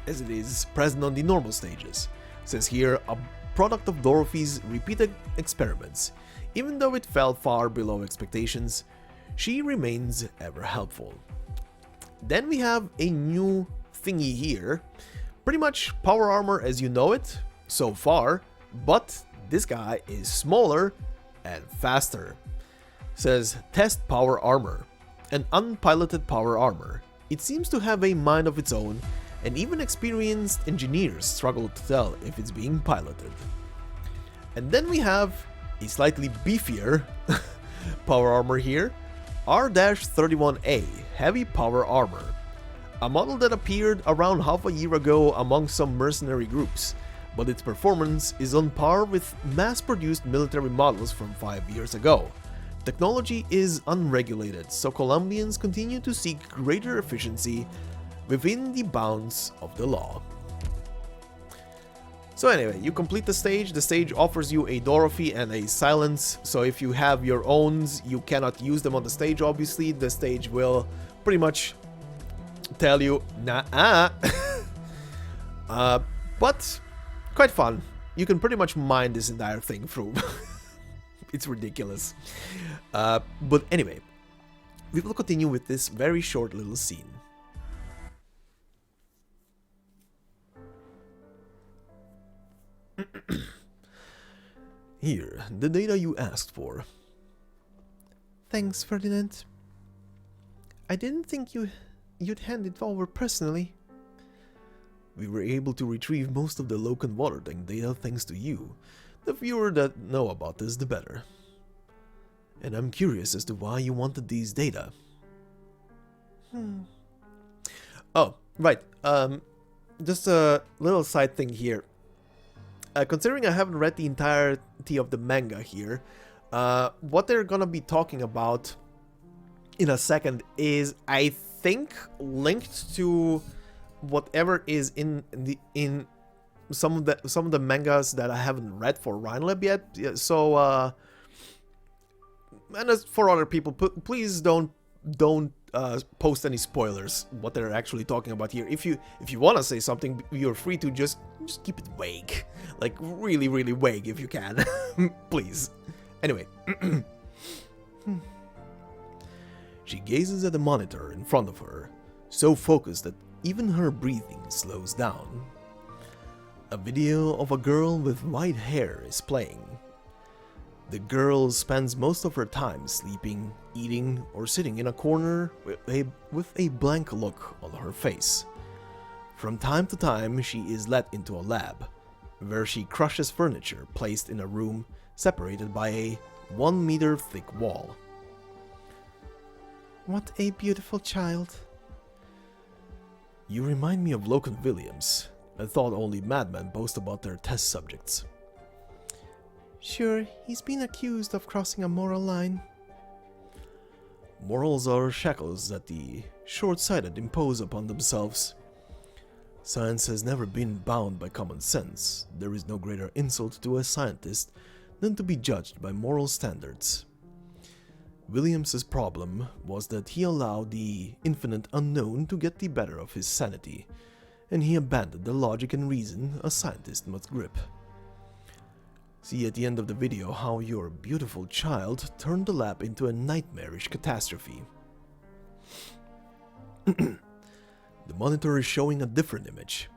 as it is present on the normal stages. It says here, a product of Dorothy's repeated experiments. Even though it fell far below expectations, she remains ever helpful. Then we have a new thingy here, pretty much power armor as you know it so far, but this guy is smaller and faster. It says test power armor, an unpiloted power armor. It seems to have a mind of its own, and even experienced engineers struggle to tell if it's being piloted. And then we have a slightly beefier power armor here, R-31A heavy power armor. A model that appeared around half a year ago among some mercenary groups, but its performance is on par with mass-produced military models from 5 years ago. Technology is unregulated, so Colombians continue to seek greater efficiency within the bounds of the law. So anyway, you complete the stage offers you a Dorothy and a silence, so if you have your owns, you cannot use them on the stage, obviously. The stage will pretty much tell you, nah. But quite fun. You can pretty much mine this entire thing through. It's ridiculous. But anyway, we will continue with this very short little scene. Here, the data you asked for.
Thanks, Ferdinand. I didn't think you'd hand it over personally.
We were able to retrieve most of the Loken water tank data thanks to you. The fewer that know about this, the better. And I'm curious as to why you wanted these data. Oh, right. Just a little side thing here. Considering I haven't read the entirety of the manga here, what they're gonna be talking about in a second is, I think, linked to whatever is in some of the mangas that I haven't read for Rhine Lab yet. So, and as for other people, please don't post any spoilers what they're actually talking about here. If you want to say something, you're free to just keep it vague, like really vague if you can. Please. Anyway. She gazes at the monitor in front of her, so focused that even her breathing slows down. A video of a girl with white hair is playing. The girl spends most of her time sleeping, eating, or sitting in a corner with a blank look on her face. From time to time, she is led into a lab, where she crushes furniture placed in a room separated by a 1 meter thick wall.
What a beautiful child.
You remind me of Loken Williams. I thought only madmen boast about their test subjects.
Sure, he's been accused of crossing a moral line.
Morals are shackles that the short-sighted impose upon themselves. Science has never been bound by common sense. There is no greater insult to a scientist than to be judged by moral standards. Williams's problem was that he allowed the infinite unknown to get the better of his sanity, and he abandoned the logic and reason a scientist must grip. See at the end of the video how your beautiful child turned the lab into a nightmarish catastrophe. The monitor is showing a different image.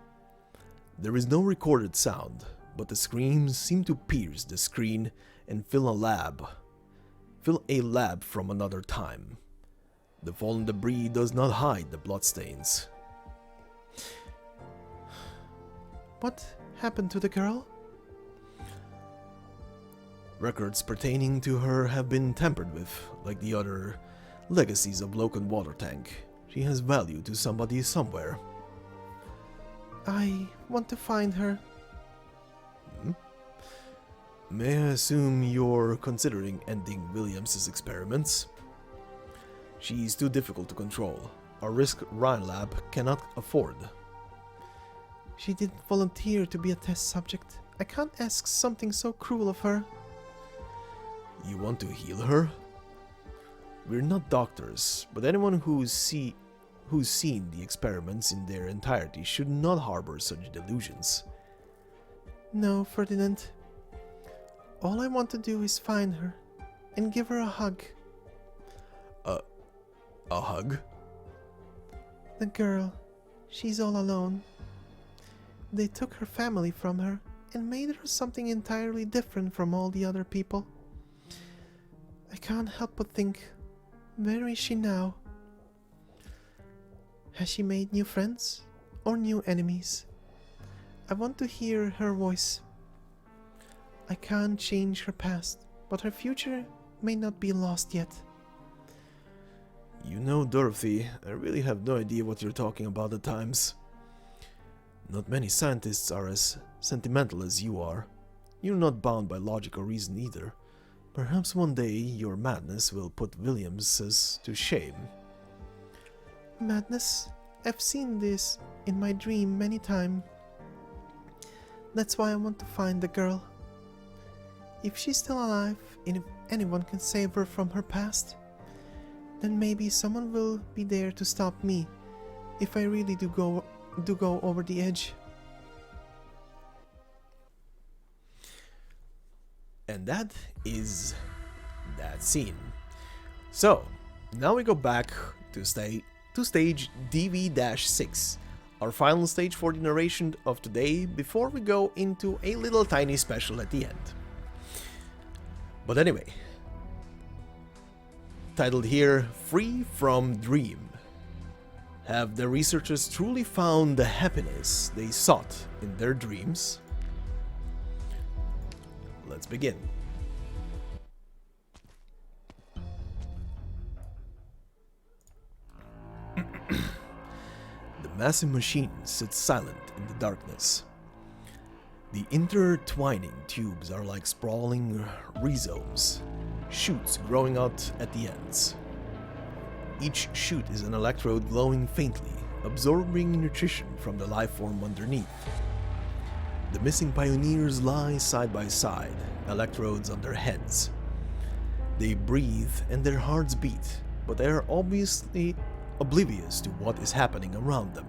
There is no recorded sound, but the screams seem to pierce the screen and fill a lab from another time. The fallen debris does not hide the bloodstains.
What happened to the girl?
Records pertaining to her have been tampered with, like the other legacies of Loken water tank. She has value to somebody somewhere.
I want to find her.
May I assume you're considering ending Williams's experiments? She's too difficult to control, a risk Rhine Lab cannot afford.
She didn't volunteer to be a test subject. I can't ask something so cruel of her.
You want to heal her? We're not doctors, but anyone who's seen the experiments in their entirety should not harbor such delusions.
No, Ferdinand. All I want to do is find her and give her a hug.
A hug?
The girl. She's all alone. They took her family from her and made her something entirely different from all the other people. I can't help but think, where is she now? Has she made new friends or new enemies? I want to hear her voice. I can't change her past, but her future may not be lost yet.
You know, Dorothy, I really have no idea what you're talking about at times. Not many scientists are as sentimental as you are. You're not bound by logic or reason either. Perhaps one day your madness will put Williams's to shame.
Madness? I've seen this in my dream many times. That's why I want to find the girl. If she's still alive, and if anyone can save her from her past, then maybe someone will be there to stop me if I really do go over the edge.
And that is that scene. So, now we go back to stage DV-6, our final stage for the narration of today, before we go into a little tiny special at the end. But anyway, titled here, Free from Dream. Have the researchers truly found the happiness they sought in their dreams? Let's begin. The massive machine sits silent in the darkness. The intertwining tubes are like sprawling rhizomes, shoots growing out at the ends. Each shoot is an electrode glowing faintly, absorbing nutrition from the life form underneath. The missing pioneers lie side by side, electrodes on their heads. They breathe and their hearts beat, but they are obviously oblivious to what is happening around them.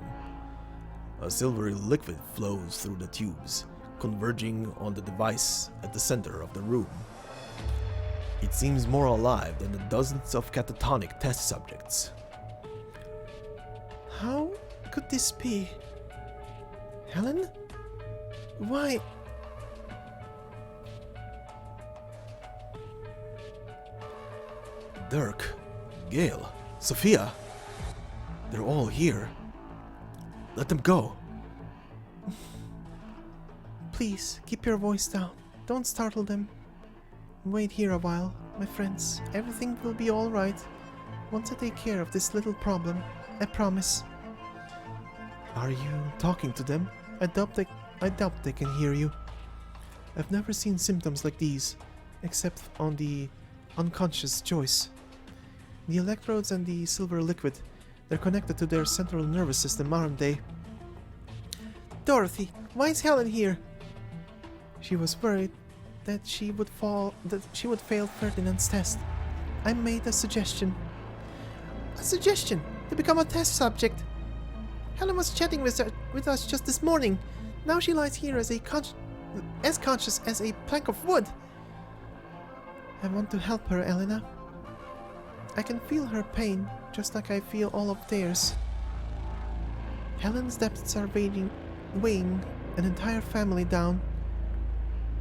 A silvery liquid flows through the tubes, converging on the device at the center of the room. It seems more alive than the dozens of catatonic test subjects.
How could this be? Helen? Why?
Dirk, Gale, Sophia. They're all here. Let them go.
Please, keep your voice down. Don't startle them. Wait here a while, my friends. Everything will be alright once I take care of this little problem. I promise.
Are you talking to them?
I doubt they can hear you. I've never seen symptoms like these, except on the unconscious Joyce. The electrodes and the silver liquid, they're connected to their central nervous system, aren't they? Dorothy, why is Helen here? She was worried that she would fail Ferdinand's test. I made a suggestion. A suggestion? To become a test subject? Helen was chatting with us just this morning. Now she lies here as conscious as a plank of wood. I want to help her, Elena. I can feel her pain, just like I feel all of theirs. Helen's depths are weighing an entire family down.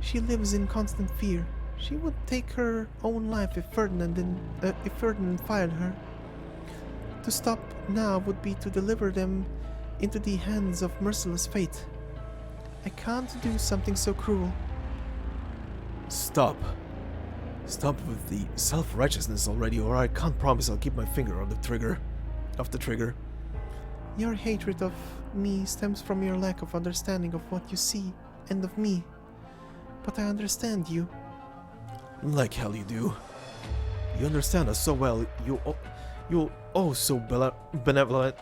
She lives in constant fear. She would take her own life if Ferdinand fired her. To stop now would be to deliver them into the hands of merciless fate. I can't do something so cruel.
Stop. Stop with the self-righteousness already, or I can't promise I'll keep my finger on the trigger.
Your hatred of me stems from your lack of understanding of what you see and of me. But I understand you.
Like hell you do. You understand us so well, you'll oh so benevolent.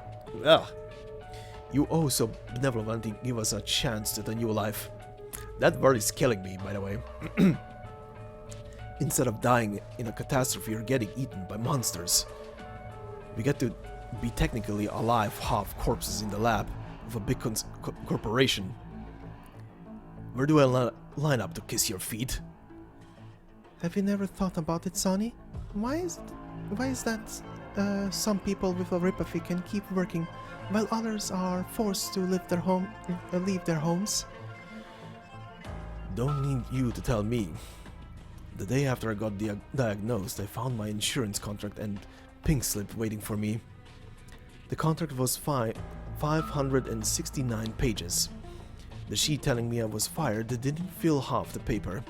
You oh so benevolently give us a chance at a new life. That word is killing me, by the way. Instead of dying in a catastrophe or getting eaten by monsters, we get to be technically alive half corpses in the lab of a big corporation. Where do I line up to kiss your feet?
Have you never thought about it, Sonny? Why is that some people with neuropathy can keep working while others are forced to leave their homes?
Don't need you to tell me. The day after I got diagnosed, I found my insurance contract and pink slip waiting for me. The contract was 569 pages. The sheet telling me I was fired didn't fill half the paper.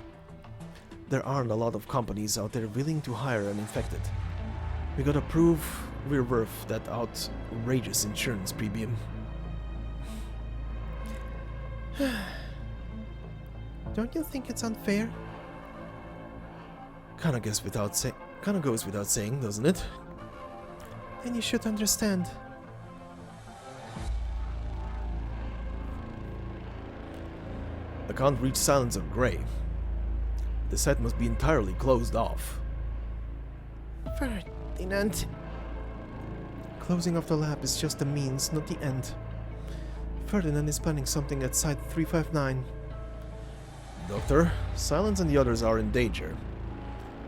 There aren't a lot of companies out there willing to hire an infected. We gotta prove we're worth that outrageous insurance premium.
Don't you think it's unfair?
Kinda goes without saying, doesn't it?
Then you should understand.
I can't reach Silence or Grey. The site must be entirely closed off.
Ferdinand. Closing off the lab is just the means, not the end. Ferdinand is planning something at Site 359.
Doctor, Silence and the others are in danger.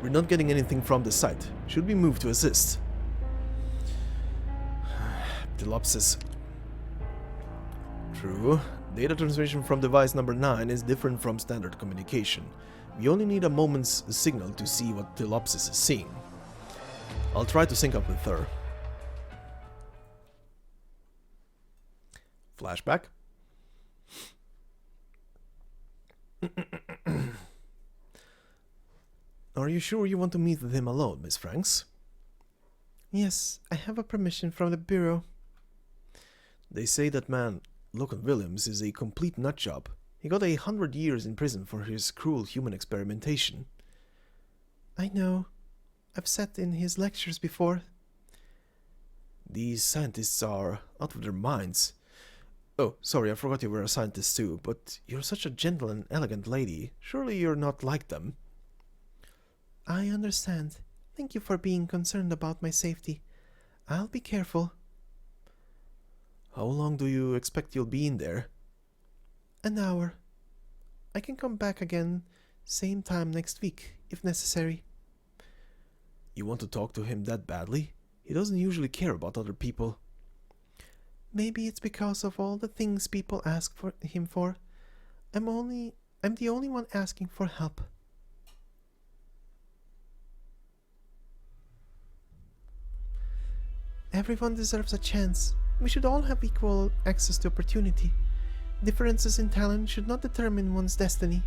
We're not getting anything from the site. Should we move to assist? Telopsis. True. Data transmission from device number 9 is different from standard communication. We only need a moment's signal to see what Telopsis is seeing. I'll try to sync up with her. Flashback. Are you sure you want to meet with him alone, Miss Franks?
Yes, I have a permission from the Bureau.
They say that man, Logan Williams, is a complete nutjob. He got 100 years in prison for his cruel human experimentation.
I know. I've sat in his lectures before.
These scientists are out of their minds. Oh, sorry, I forgot you were a scientist too, but you're such a gentle and elegant lady. Surely you're not like them.
I understand. Thank you for being concerned about my safety. I'll be careful.
How long do you expect you'll be in there?
An hour. I can come back again same time next week, if necessary.
You want to talk to him that badly? He doesn't usually care about other people.
Maybe it's because of all the things people ask for him for. I'm the only one asking for help. Everyone deserves a chance. We should all have equal access to opportunity. Differences in talent should not determine one's destiny.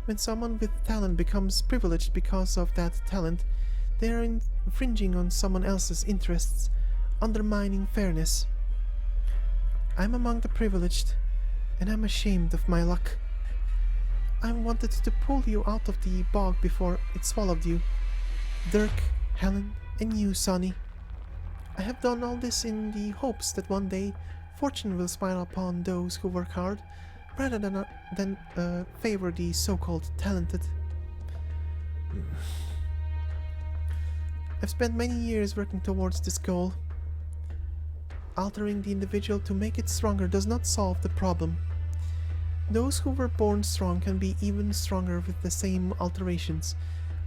When someone with talent becomes privileged because of that talent, they are infringing on someone else's interests, undermining fairness. I'm among the privileged, and I'm ashamed of my luck. I wanted to pull you out of the bog before it swallowed you. Dirk, Helen, and you, Sonny. I have done all this in the hopes that one day fortune will smile upon those who work hard, rather than favor the so-called talented. I've spent many years working towards this goal. Altering the individual to make it stronger does not solve the problem. Those who were born strong can be even stronger with the same alterations,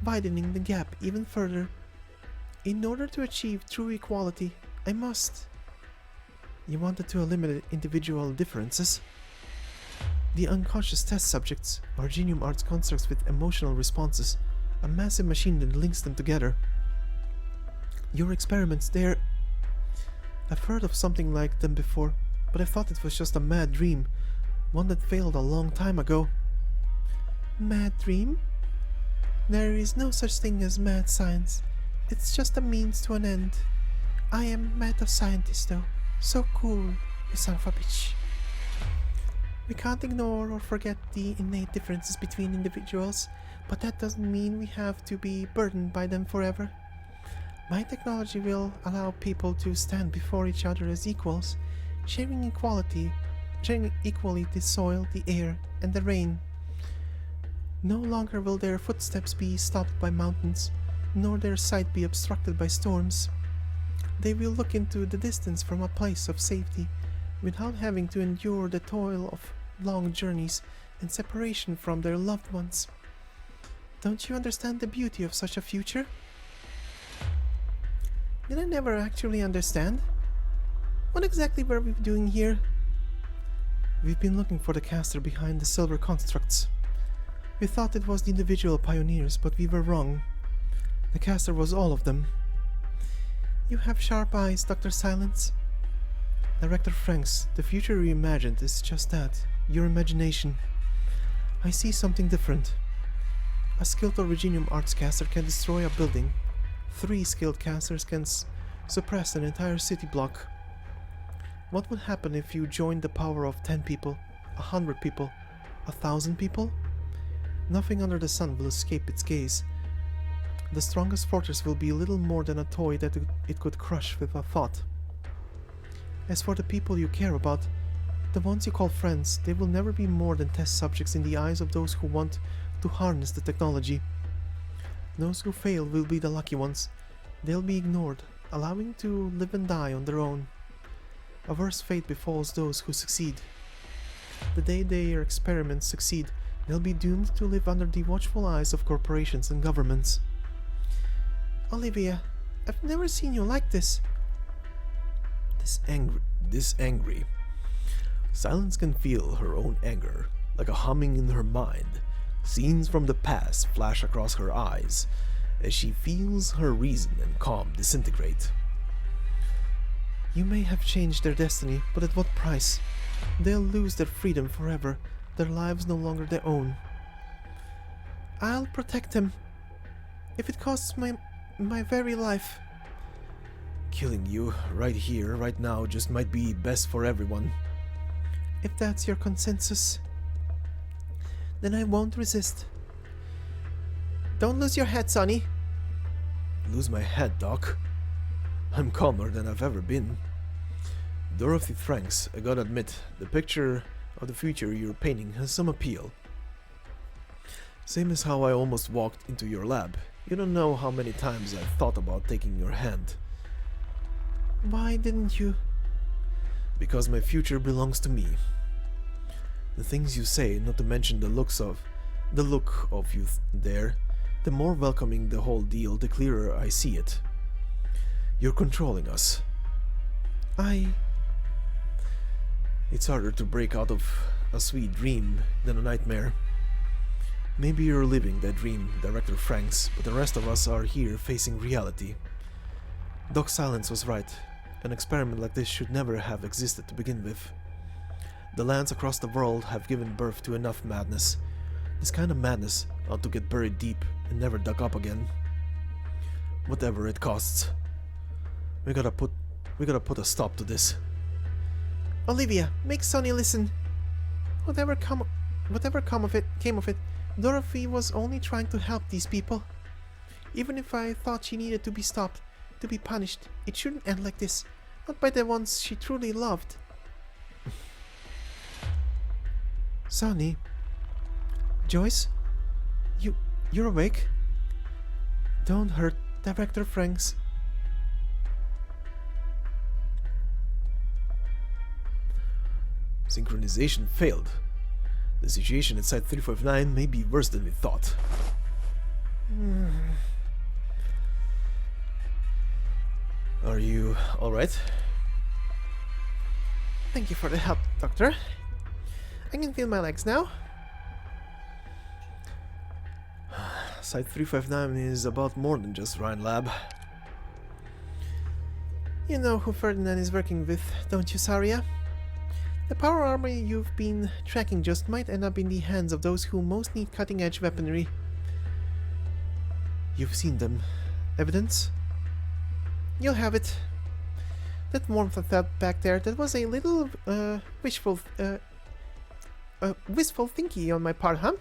widening the gap even further. In order to achieve true equality, I must. You wanted to eliminate individual differences? The unconscious test subjects are Genium Arts constructs with emotional responses, a massive machine that links them together. Your experiments, I've heard of something like them before, but I thought it was just a mad dream, one that failed a long time ago. Mad dream? There is no such thing as mad science. It's just a means to an end. I am mad of scientist though. So cool, you son of a bitch. We can't ignore or forget the innate differences between individuals, but that doesn't mean we have to be burdened by them forever. My technology will allow people to stand before each other as equals, sharing equally the soil, the air, and the rain. No longer will their footsteps be stopped by mountains, nor their sight be obstructed by storms. They will look into the distance from a place of safety, without having to endure the toil of long journeys and separation from their loved ones. Don't you understand the beauty of such a future? Did I never actually understand? What exactly were we doing here? We've been looking for the caster behind the silver constructs. We thought it was the individual pioneers, but we were wrong. The caster was all of them. You have sharp eyes, Dr. Silence. Director Franks, the future you imagined is just that, your imagination. I see something different. A skilled Originium Arts caster can destroy a building. 3 skilled casters can suppress an entire city block. What would happen if you joined the power of 10 people, 100 people, 1,000 people? Nothing under the sun will escape its gaze. The strongest fortress will be little more than a toy that it could crush with a thought. As for the people you care about, The ones you call friends, they will never be more than test subjects in the eyes of those who want to harness the technology. Those who fail will be the lucky ones. They'll be ignored, allowing to live and die on their own. A worse fate befalls those who succeed. The day their experiments succeed, they'll be doomed to live under the watchful eyes of corporations and governments. Olivia, I've never seen you like this.
This angry. Silence can feel her own anger, like a humming in her mind. Scenes from the past flash across her eyes as she feels her reason and calm disintegrate.
You may have changed their destiny, but at what price? They'll lose their freedom forever, their lives no longer their own. I'll protect them, if it costs my very life.
Killing you right here, right now, just might be best for everyone.
If that's your consensus, then I won't resist. Don't lose your head, Sonny.
Lose my head, Doc? I'm calmer than I've ever been. Dorothy Franks, I gotta admit, the picture of the future you're painting has some appeal. Same as how I almost walked into your lab. You don't know how many times I've thought about taking your hand.
Why didn't you?
Because my future belongs to me. The things you say, not to mention the look of you there, the more welcoming the whole deal, the clearer I see it. You're controlling us. It's harder to break out of a sweet dream than a nightmare. Maybe you're living that dream, Director Franks, but the rest of us are here facing reality. Doc Silence was right. An experiment like this should never have existed to begin with. The lands across the world have given birth to enough madness. This kind of madness ought to get buried deep and never dug up again. Whatever it costs. We gotta put a stop to this.
Olivia, make Sonny listen. Whatever came of it, Dorothy was only trying to help these people. Even if I thought she needed to be stopped, to be punished, it shouldn't end like this. Not by the ones she truly loved. Sonny. Joyce? You're awake? Don't hurt Director Franks.
Synchronization failed. The situation at Site 359 may be worse than we thought. Are you alright?
Thank you for the help, Doctor. I can feel my legs now.
Site 359 is about more than just Rhine Lab.
You know who Ferdinand is working with, don't you, Saria? The power armor you've been tracking just might end up in the hands of those who most need cutting-edge weaponry.
You've seen them. Evidence?
You'll have it. That warmth I felt back there, that was a little, wishful thinky on my part, huh?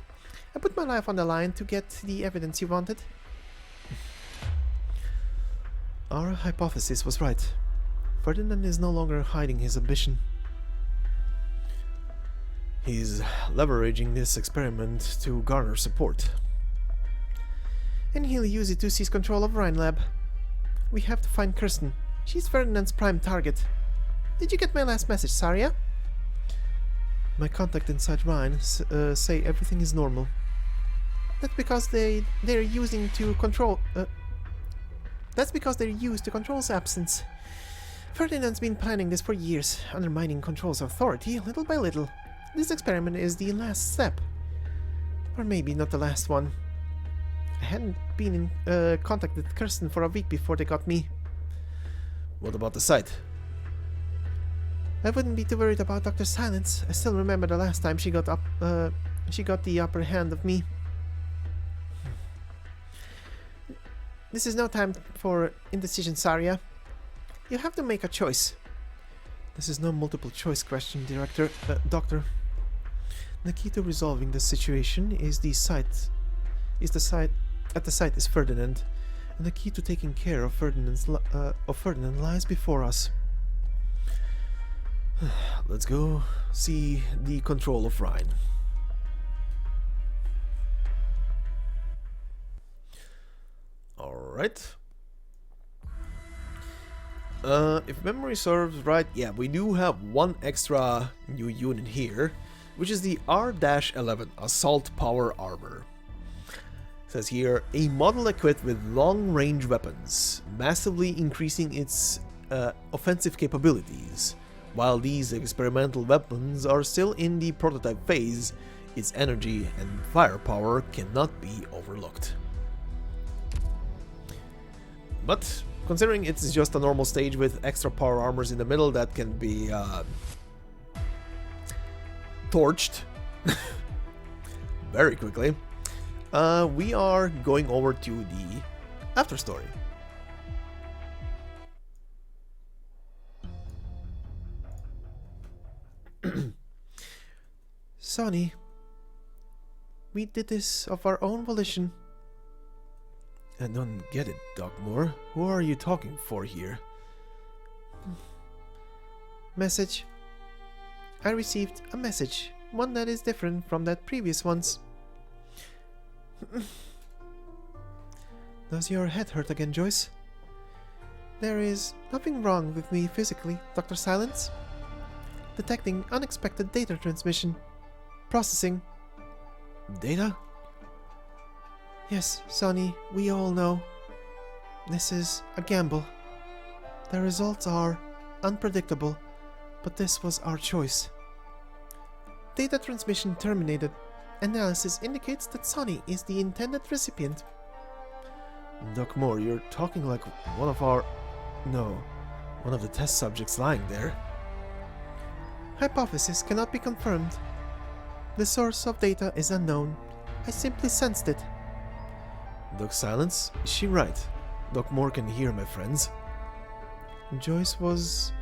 I put my life on the line to get the evidence you wanted.
Our hypothesis was right. Ferdinand is no longer hiding his ambition. He's leveraging this experiment to garner support.
And he'll use it to seize control of Rhine Lab. We have to find Kirsten. She's Ferdinand's prime target. Did you get my last message, Saria?
My contact inside Rhine say everything is normal.
That's because they're using to control. That's because they're used to Control's absence. Ferdinand's been planning this for years, undermining Control's authority little by little. This experiment is the last step. Or maybe not the last one. I hadn't been in contact with Kirsten for a week before they got me.
What about the site?
I wouldn't be too worried about Dr. Silence. I still remember the last time she got the upper hand of me. This is no time for indecision, Saria. You have to make a choice.
This is no multiple choice question, Doctor. The key to resolving the situation is the site is Ferdinand, and the key to taking care of Ferdinand lies before us. Let's go see the control of Rhine. Alright. If memory serves right, yeah, we do have one extra new unit here, which is the R-11 Assault Power Armor. It says here, a model equipped with long-range weapons, massively increasing its offensive capabilities. While these experimental weapons are still in the prototype phase, its energy and firepower cannot be overlooked. But considering it's just a normal stage with extra power armors in the middle that can be torched very quickly, we are going over to the after story.
Sonny, we did this of our own volition.
I don't get it, Doc Moore. Who are you talking for here?
Message. I received a message, one that is different from that previous one's. Does your head hurt again, Joyce? There is nothing wrong with me physically, Dr. Silence. Detecting unexpected data transmission. Processing.
Data?
Yes, Sonny, we all know. This is a gamble. The results are unpredictable, but this was our choice. Data transmission terminated. Analysis indicates that Sonny is the intended recipient.
Doc Moore, you're talking like one of our... No, one of the test subjects lying there.
Hypothesis cannot be confirmed. The source of data is unknown. I simply sensed it.
Doc Silence, is she right? Doc Moore can hear, my friends.
Joyce, was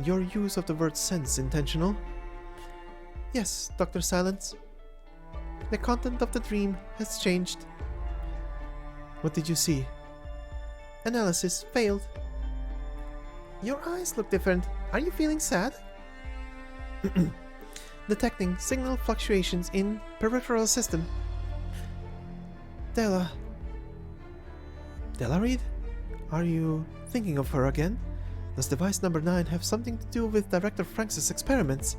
your use of the word sense intentional? Yes, Dr. Silence. The content of the dream has changed.
What did you see?
Analysis failed. Your eyes look different. Are you feeling sad? Detecting signal fluctuations in peripheral system. Della Reed? Are you thinking of her again? Does device number 9 have something to do with Director Franks' experiments?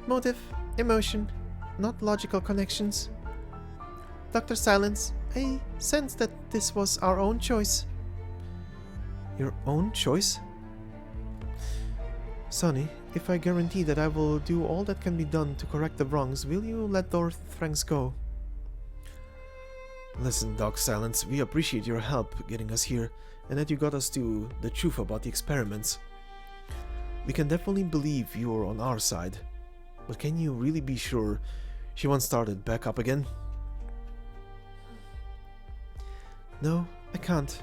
Motive, emotion, not logical connections. Dr. Silence, I sense that this was our own choice.
Your own choice?
Sonny, if I guarantee that I will do all that can be done to correct the wrongs, will you let Dorothy Franks go?
Listen, Doc Silence, we appreciate your help getting us here, and that you got us to the truth about the experiments. We can definitely believe you're on our side, but can you really be sure she won't start it back up again?
No, I can't.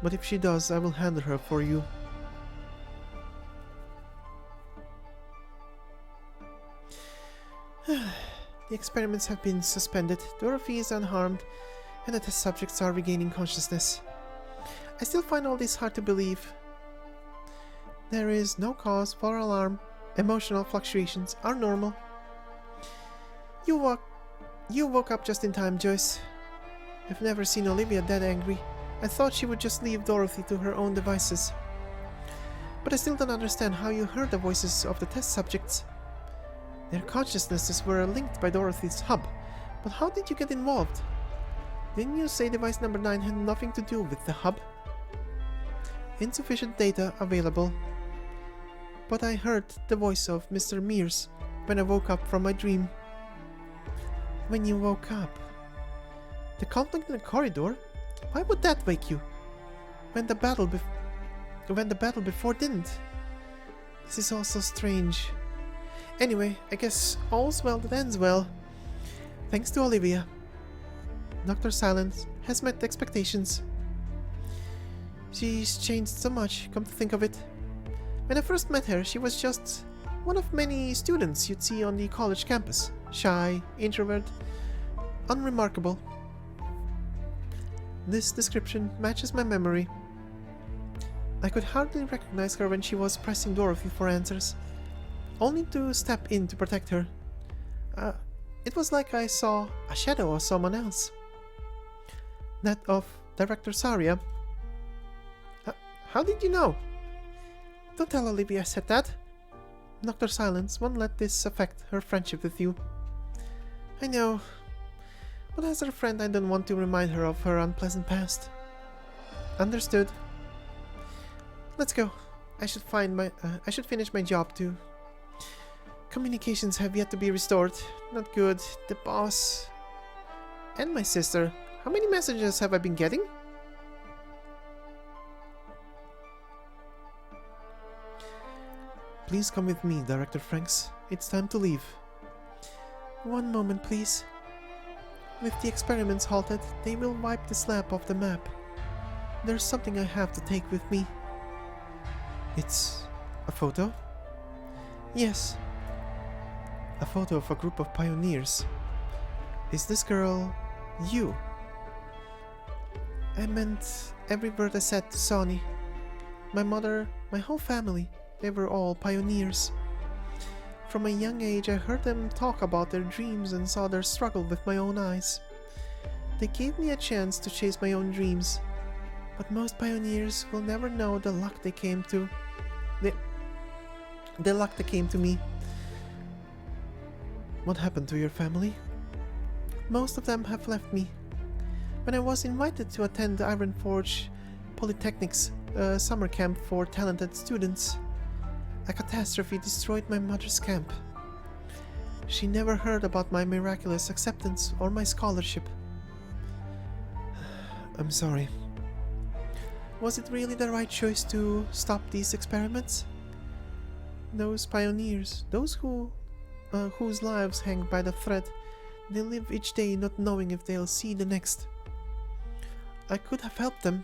But if she does, I will handle her for you. The experiments have been suspended, Dorothy is unharmed, and the test subjects are regaining consciousness. I still find all this hard to believe. There is no cause for alarm. Emotional fluctuations are normal. You woke up just in time, Joyce. I've never seen Olivia that angry. I thought she would just leave Dorothy to her own devices. But I still don't understand how you heard the voices of the test subjects. Their consciousnesses were linked by Dorothy's hub, but how did you get involved? Didn't you say device number 9 had nothing to do with the hub? Insufficient data available. But I heard the voice of Mr. Mears when I woke up from my dream. When you woke up? The conflict in the corridor? Why would that wake you? When the battle before didn't? This is all so strange. Anyway, I guess all's well that ends well. Thanks to Olivia. Dr. Silence has met expectations. She's changed so much, come to think of it. When I first met her, she was just one of many students you'd see on the college campus. Shy, introvert, unremarkable. This description matches my memory. I could hardly recognize her when she was pressing Dorothy for answers, only to step in to protect her. It was like I saw a shadow of someone else. That of Director Saria. How did you know? Don't tell Olivia I said that. Dr. Silence won't let this affect her friendship with you. I know, but as her friend I don't want to remind her of her unpleasant past. Understood. Let's go. I should finish my job too. Communications have yet to be restored. Not good. The boss and my sister. How many messages have I been getting? Please come with me, Director Franks. It's time to leave. One moment, please. With the experiments halted, they will wipe this lab off the map. There's something I have to take with me. It's a photo? Yes. A photo of a group of pioneers. Is this girl you? I meant every word I said to Sonny. My mother, my whole family, they were all pioneers. From a young age I heard them talk about their dreams and saw their struggle with my own eyes. They gave me a chance to chase my own dreams. But most pioneers will never know the luck they came to. The luck that came to me. What happened to your family? Most of them have left me. When I was invited to attend the Ironforge Polytechnic's summer camp for talented students, a catastrophe destroyed my mother's camp. She never heard about my miraculous acceptance or my scholarship. I'm sorry. Was it really the right choice to stop these experiments? Those pioneers, those whose lives hang by the thread, they live each day not knowing if they'll see the next. I could have helped them.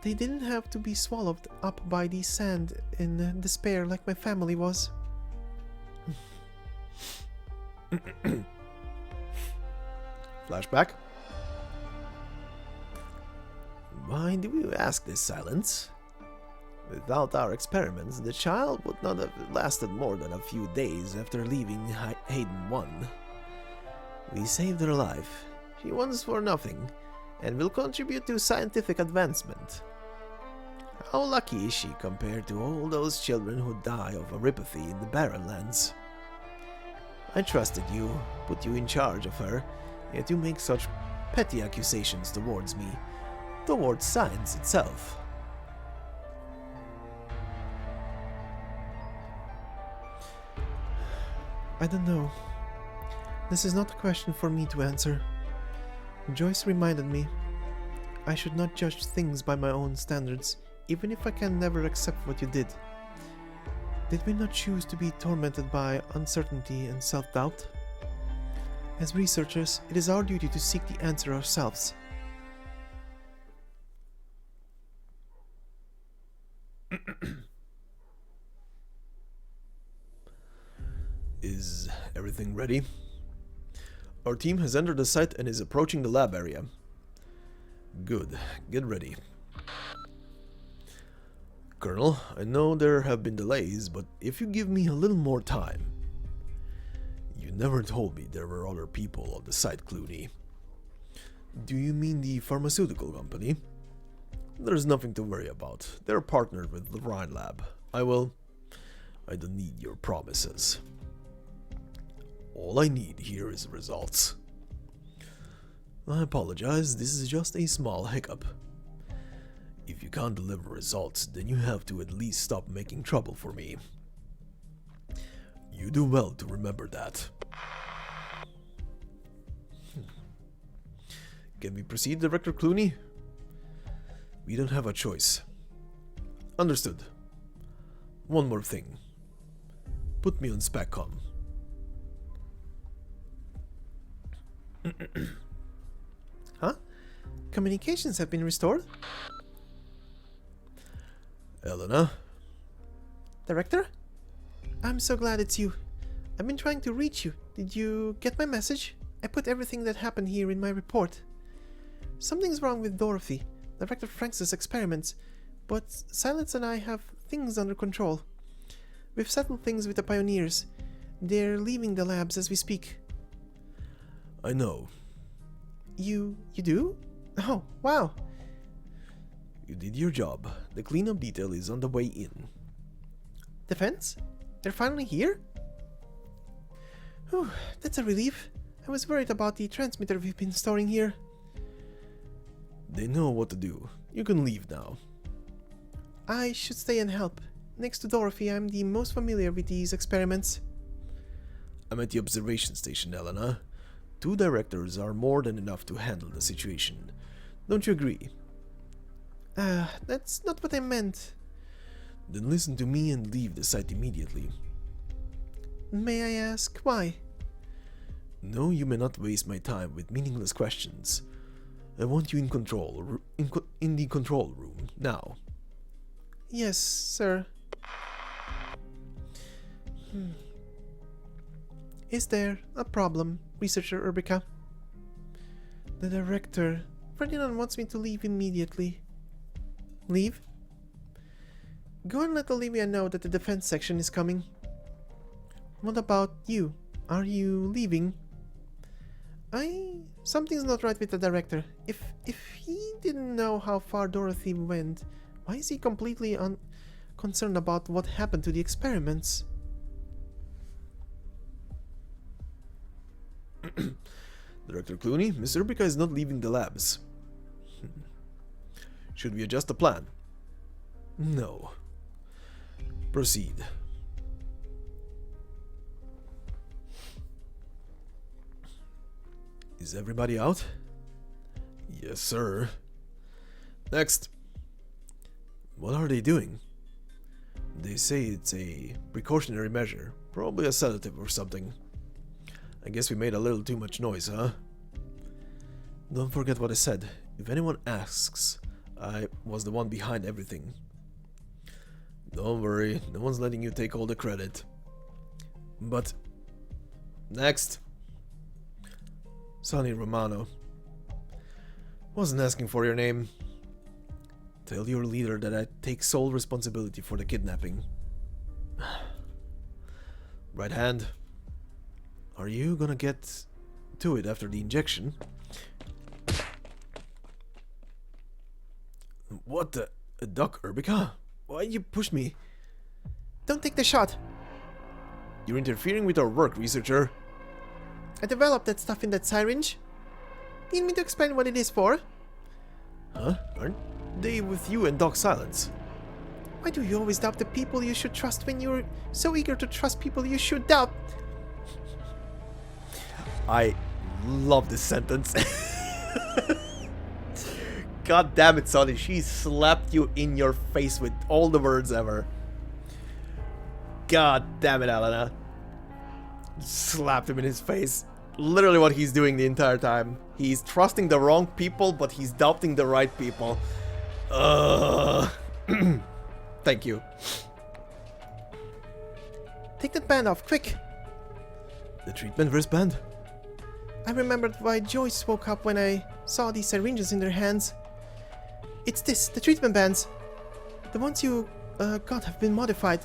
They didn't have to be swallowed up by the sand in despair like my family was.
Flashback. Why do you ask this, Silence? Without our experiments, the child would not have lasted more than a few days after leaving Hayden 1. We saved her life. She wants for nothing, and will contribute to scientific advancement. How lucky is she compared to all those children who die of arypathy in the Barren Lands? I trusted you, put you in charge of her, yet you make such petty accusations towards me, towards science itself.
I don't know. This is not a question for me to answer. Joyce reminded me I should not judge things by my own standards, even if I can never accept what you did. Did we not choose to be tormented by uncertainty and self-doubt? As researchers, it is our duty to seek the answer ourselves.
Is everything ready? Our team has entered the site and is approaching the lab area. Good. Get ready. Colonel, I know there have been delays, but if you give me a little more time... You never told me there were other people on the site, Clooney. Do you mean the pharmaceutical company? There's nothing to worry about. They're partnered with the Rhine Lab. I don't need your promises. All I need here is results. I apologize, this is just a small hiccup. If you can't deliver results, then you have to at least stop making trouble for me. You do well to remember that. Can we proceed, Director Clooney? We don't have a choice. Understood. One more thing. Put me on SpecCom.
Huh? Communications have been restored?
Elena?
Director? I'm so glad it's you. I've been trying to reach you. Did you get my message? I put everything that happened here in my report. Something's wrong with Dorothy. Director Franks' experiments. But Silence and I have things under control. We've settled things with the pioneers. They're leaving the labs as we speak.
I know.
You do? Oh, wow.
You did your job. The cleanup detail is on the way in.
Defense? They're finally here? Whew, that's a relief. I was worried about the transmitter we've been storing here.
They know what to do. You can leave now.
I should stay and help. Next to Dorothy, I'm the most familiar with these experiments.
I'm at the observation station, Elena. 2 directors are more than enough to handle the situation. Don't you agree?
That's not what I meant.
Then listen to me and leave the site immediately.
May I ask why?
No, you may not waste my time with meaningless questions. I want you in control, in the control room, now.
Yes, sir. Is there a problem, Researcher Urbica? The director. Ferdinand wants me to leave immediately. Leave? Go and let Olivia know that the defense section is coming. What about you? Are you leaving? Something's not right with the director. If he didn't know how far Dorothy went, why is he completely concerned about what happened to the experiments?
Director Clooney, Miss Urbica is not leaving the labs. Should we adjust the plan? No. Proceed. Is everybody out? Yes, sir. Next. What are they doing? They say it's a precautionary measure, probably a sedative or something. I guess we made a little too much noise, huh? Don't forget what I said. If anyone asks, I was the one behind everything. Don't worry, no one's letting you take all the credit. But... Next. Sonny Romano. Wasn't asking for your name. Tell your leader that I take sole responsibility for the kidnapping. Right hand. Are you gonna get to it after the injection? What the... Doc Urbica? Why you push me?
Don't take the shot.
You're interfering with our work, researcher.
I developed that stuff in that syringe. Need me to explain what it is for?
Huh? Aren't they with you and Doc Silence?
Why do you always doubt the people you should trust when you're so eager to trust people you should doubt?
I love this sentence. God damn it, Sonny. She slapped you in your face with all the words ever. God damn it, Elena. Slapped him in his face. Literally what he's doing the entire time. He's trusting the wrong people, but he's doubting the right people. Thank you.
Take that band off, quick!
The treatment wristband?
I remembered why Joyce woke up when I saw these syringes in their hands. It's this, the treatment bands. The ones you got have been modified.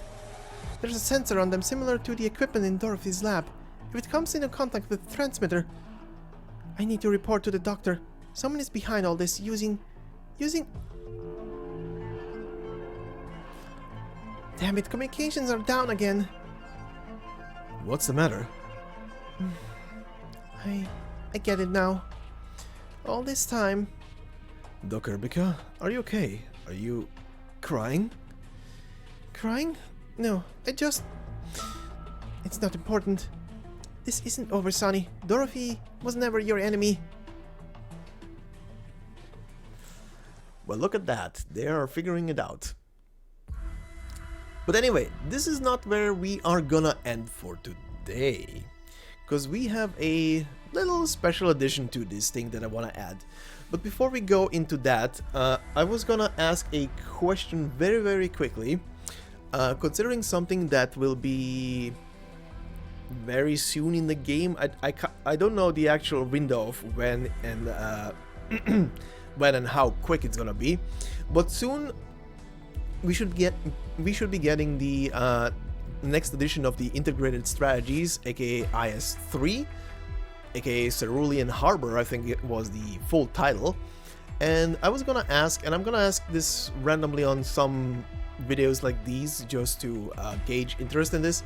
There's a sensor on them similar to the equipment in Dorothy's lab. If it comes into contact with the transmitter, I need to report to the doctor. Someone is behind all this using... Damn it, communications are down again.
What's the matter?
I get it now. All this time...
Doc Urbica, are you okay? Are you crying?
Crying? No, it's not important. This isn't over, Sonny. Dorothy was never your enemy.
Well, look at that. They are figuring it out. But anyway, this is not where we are gonna end for today. Because we have a little special addition to this thing that I want to add. But before we go into that, I was gonna ask a question very, very quickly. Considering something that will be very soon in the game. I don't know the actual window of when and when and how quick it's gonna be, but soon we should be getting the next edition of the Integrated Strategies, aka IS-3, aka Cerulean Harbor, I think it was the full title. And I was gonna ask, and I'm gonna ask this randomly on some videos like these just to gauge interest in this.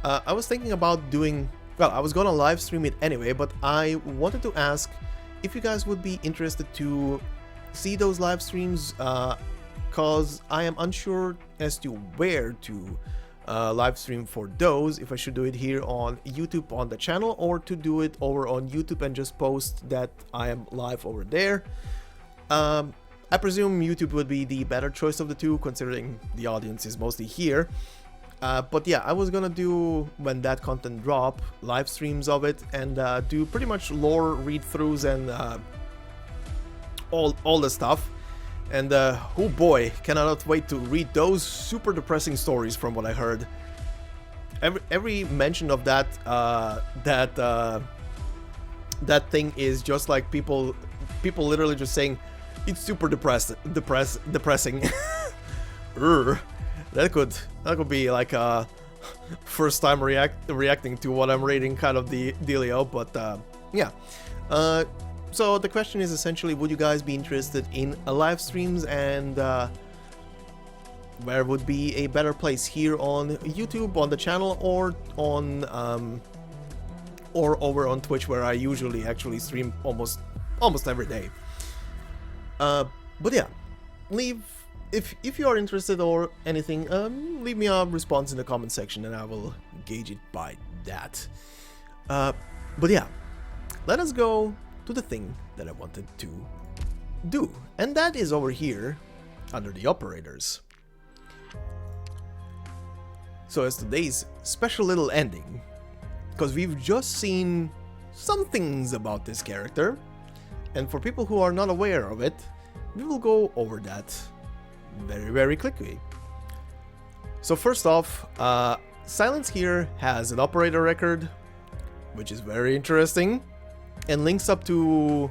I was thinking about doing, well, I was gonna live stream it anyway, but I wanted to ask if you guys would be interested to see those live streams, cause I am unsure as to where to live stream for those, if I should do it here on YouTube on the channel, or to do it over on YouTube and just post that I am live over there. I presume YouTube would be the better choice of the two, considering the audience is mostly here. But yeah, I was gonna do, when that content drop, live streams of it, and do pretty much lore read-throughs and all the stuff. And oh boy, cannot wait to read those super depressing stories from what I heard. Every mention of that that thing is just like people literally just saying it's super depressing. That could be like a first time reacting to what I'm reading kind of the dealio, but yeah. So the question is essentially, would you guys be interested in live streams, and where would be a better place, here on YouTube on the channel, or on or over on Twitch, where I usually actually stream almost every day. But yeah, leave if you are interested or anything, leave me a response in the comment section and I will gauge it by that. But yeah, let us go to the thing that I wanted to do, and that is over here under the operators. So as today's special little ending, because we've just seen some things about this character, and for people who are not aware of it, we will go over that very quickly. So first off, Silence here has an operator record, which is very interesting, and links up to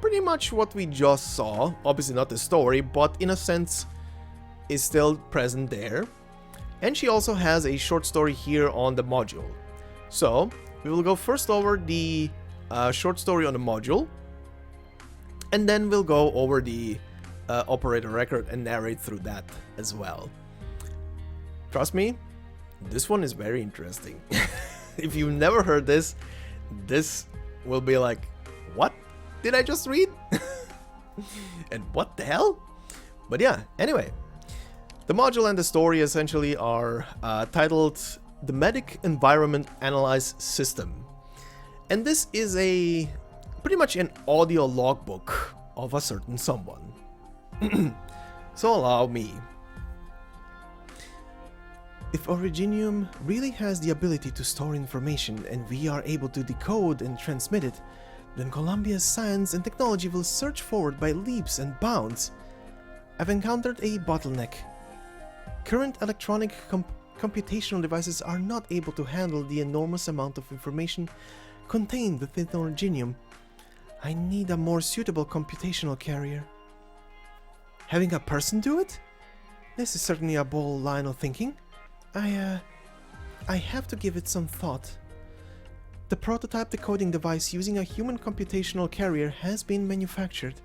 pretty much what we just saw. Obviously not the story, but in a sense is still present there. And she also has a short story here on the module. So we will go first over the short story on the module, and then we'll go over the operator record and narrate through that as well. Trust me, this one is very interesting. If you've never heard this will be like, what did I just read? And what the hell? But yeah, anyway, the module and the story essentially are titled The Medic Environment Analyze System. And this is pretty much an audio logbook of a certain someone. So allow me. If Originium really has the ability to store information and we are able to decode and transmit it, then Columbia's science and technology will surge forward by leaps and bounds. I've encountered a bottleneck. Current electronic computational devices are not able to handle the enormous amount of information contained within Originium. I need a more suitable computational carrier. Having a person do it? This is certainly a bold line of thinking. I have to give it some thought. The prototype decoding device using a human computational carrier has been manufactured.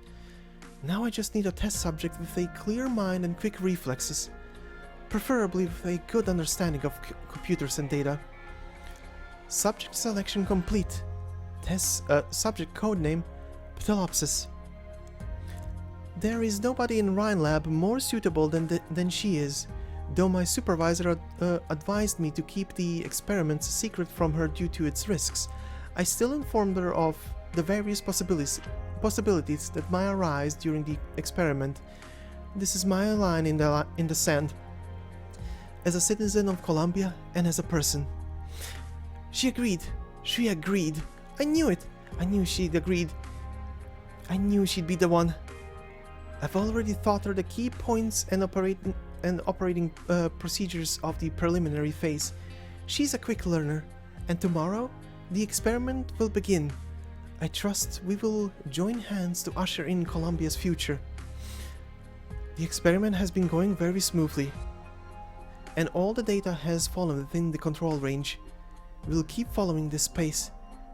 Now I just need a test subject with a clear mind and quick reflexes, preferably with a good understanding of computers and data. Subject selection complete. Test subject codename Ptilopsis. There is nobody in Rhine Lab more suitable than she is, though my supervisor advised me to keep the experiments secret from her due to its risks. I still informed her of the various possibilities that might arise during the experiment. This is my line in the sand, as a citizen of Columbia and as a person. She agreed. She agreed. I knew it. I knew she'd agreed. I knew she'd be the one. I've already taught her the key points and operating procedures of the preliminary phase. She's a quick learner, and tomorrow the experiment will begin. I trust we will join hands to usher in Columbia's future.
The experiment has been going very smoothly, and all the data has fallen within the control range. We'll keep following this pace,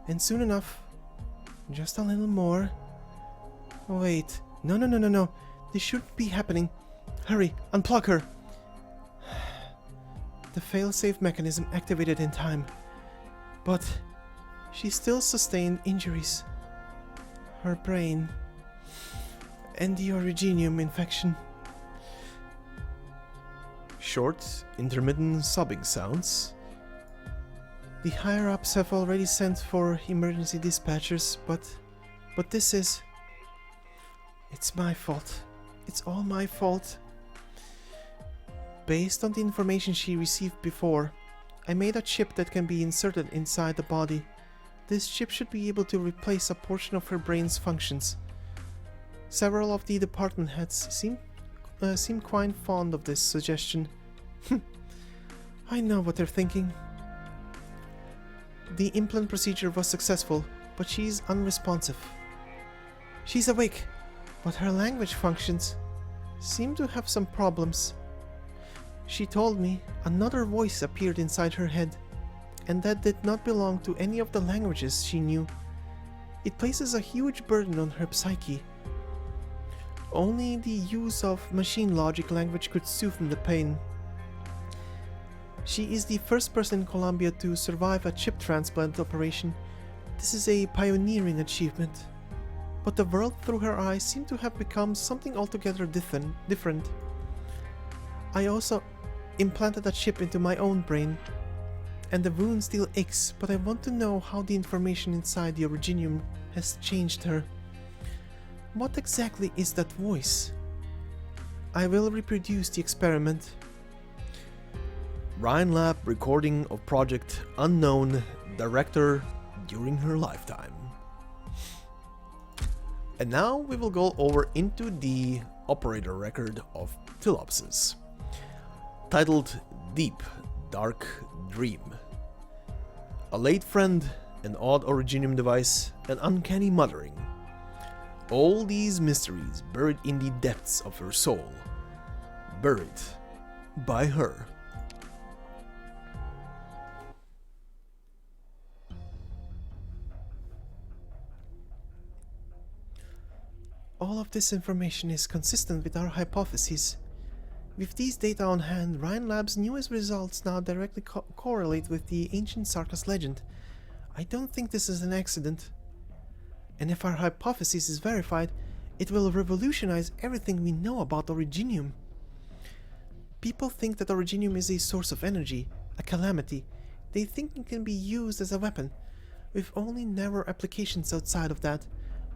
and soon enough, just a little more. Wait, no. This shouldn't be happening. Hurry, unplug her. The failsafe mechanism activated in time, but she still sustained injuries. Her brain and the originium infection.
Short, intermittent sobbing sounds.
The higher-ups have already sent for emergency dispatchers, but this is... It's my fault. It's all my fault. Based on the information she received before, I made a chip that can be inserted inside the body. This chip should be able to replace a portion of her brain's functions. Several of the department heads seem quite fond of this suggestion. I know what they're thinking. The implant procedure was successful, but she's unresponsive. She's awake, but her language functions seem to have some problems. She told me another voice appeared inside her head, and that did not belong to any of the languages she knew. It places a huge burden on her psyche. Only the use of machine logic language could soothe the pain. She is the first person in Colombia to survive a chip transplant operation. This is a pioneering achievement. But the world through her eyes seemed to have become something altogether different. I also implanted a chip into my own brain, and the wound still aches, but I want to know how the information inside the originium has changed her. What exactly is that voice? I will reproduce the experiment.
Rhine Lab recording of Project Unknown, director during her lifetime. And now we will go over into the operator record of Philopsis, titled Deep Dark Dream. A late friend, an odd originium device, an uncanny muttering. All these mysteries buried in the depths of her soul. Buried by her.
All of this information is consistent with our hypotheses. With these data on hand, Rhine Lab's newest results now directly correlate with the ancient Sarkas legend. I don't think this is an accident. And if our hypothesis is verified, it will revolutionize everything we know about originium. People think that originium is a source of energy, a calamity. They think it can be used as a weapon, with only narrow applications outside of that.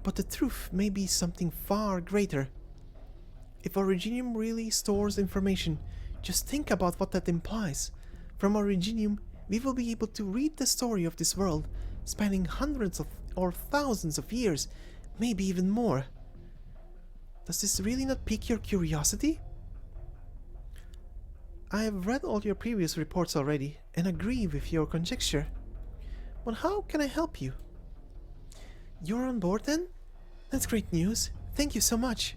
But the truth may be something far greater. If originium really stores information, just think about what that implies. From originium, we will be able to read the story of this world, spanning hundreds of or thousands of years, maybe even more. Does this really not pique your curiosity? I have read all your previous reports already and agree with your conjecture. But how can I help you? You're on board then? That's great news. Thank you so much.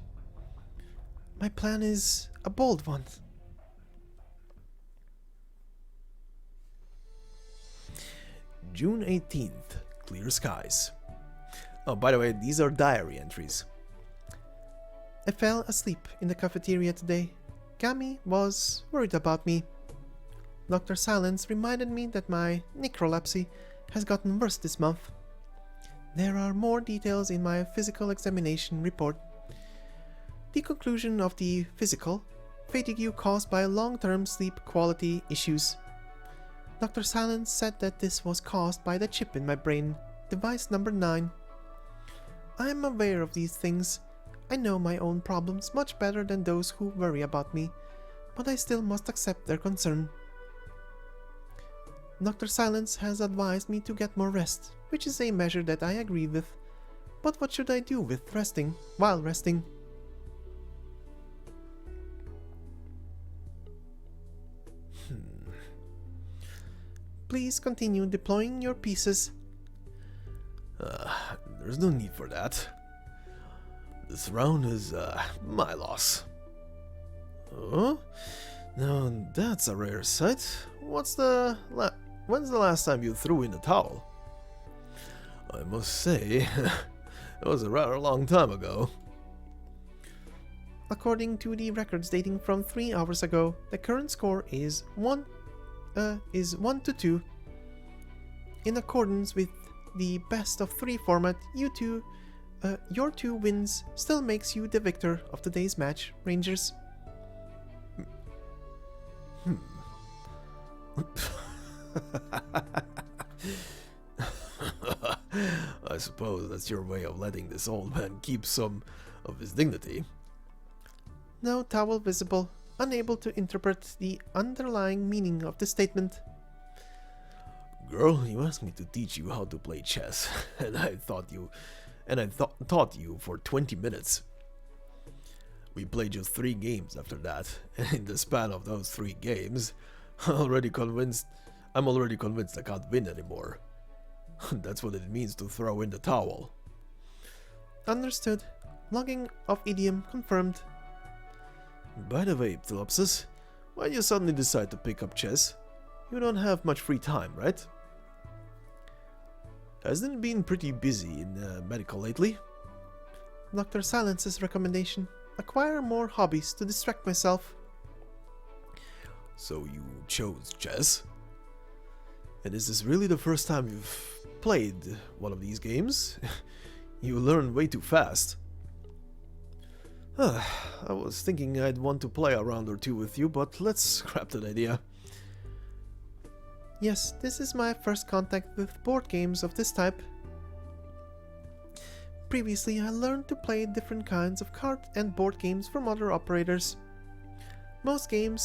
My plan is a bold one.
June 18th. Clear skies. Oh, by the way, these are diary entries.
I fell asleep in the cafeteria today. Gami was worried about me. Dr. Silence reminded me that my necrolepsy has gotten worse this month. There are more details in my physical examination report. The conclusion of the physical: fatigue caused by long-term sleep quality issues. Dr. Silence said that this was caused by the chip in my brain, device number 9. I am aware of these things. I know my own problems much better than those who worry about me, but I still must accept their concern. Dr. Silence has advised me to get more rest, which is a measure that I agree with. But what should I do with resting while resting? Please continue deploying your pieces.
There's no need for that. This round is my loss. Huh? Now that's a rare sight. When's the last time you threw in the towel? I must say, it was a rather long time ago.
According to the records dating from 3 hours ago, the current score is 1 to 2. In accordance with the best of 3 format, your 2 wins still makes you the victor of today's match, Rangers.
I suppose that's your way of letting this old man keep some of his dignity.
No towel visible, unable to interpret the underlying meaning of the statement.
Girl, you asked me to teach you how to play chess, and I taught you for 20 minutes. We played just 3 games after that, and in the span of those 3 games, I'm already convinced I can't win anymore. That's what it means to throw in the towel.
Understood. Logging of idiom confirmed.
By the way, Ptilopsis, why'd you suddenly decide to pick up chess? You don't have much free time, right? Hasn't it been pretty busy in medical lately?
Dr. Silence's recommendation. Acquire more hobbies to distract myself.
So you chose chess? And is this really the first time you've played one of these games? You learn way too fast. I was thinking I'd want to play a round or 2 with you, but let's scrap that idea.
Yes, this is my first contact with board games of this type. Previously, I learned to play different kinds of card and board games from other operators. Most game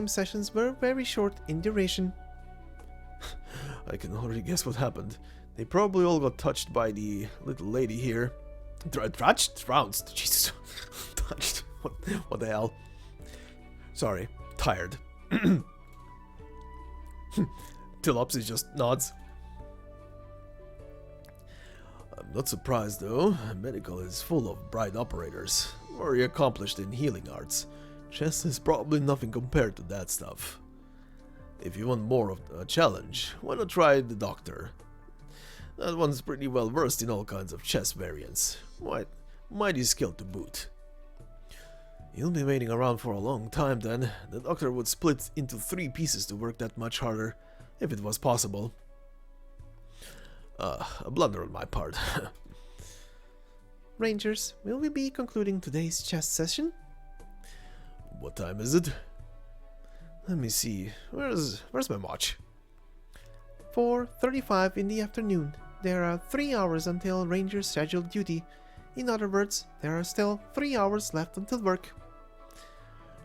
sessions were very short in duration.
I can already guess what happened. They probably all got touched by the little lady here. Touched? Trounced. Jesus. Touched. What the hell? Sorry. Tired. Tilopsis just nods. I'm not surprised though. Medical is full of bright operators, very accomplished in healing arts. Chess is probably nothing compared to that stuff. If you want more of a challenge, why not try the doctor? That one's pretty well versed in all kinds of chess variants. Mighty skilled to boot. You'll be waiting around for a long time then. The doctor would split into 3 pieces to work that much harder, if it was possible. A blunder on my part.
Rangers, will we be concluding today's chess session?
What time is it? Let me see. Where's my watch?
4:35 in the afternoon. There are 3 hours until Rangers' scheduled duty. In other words, there are still 3 hours left until work.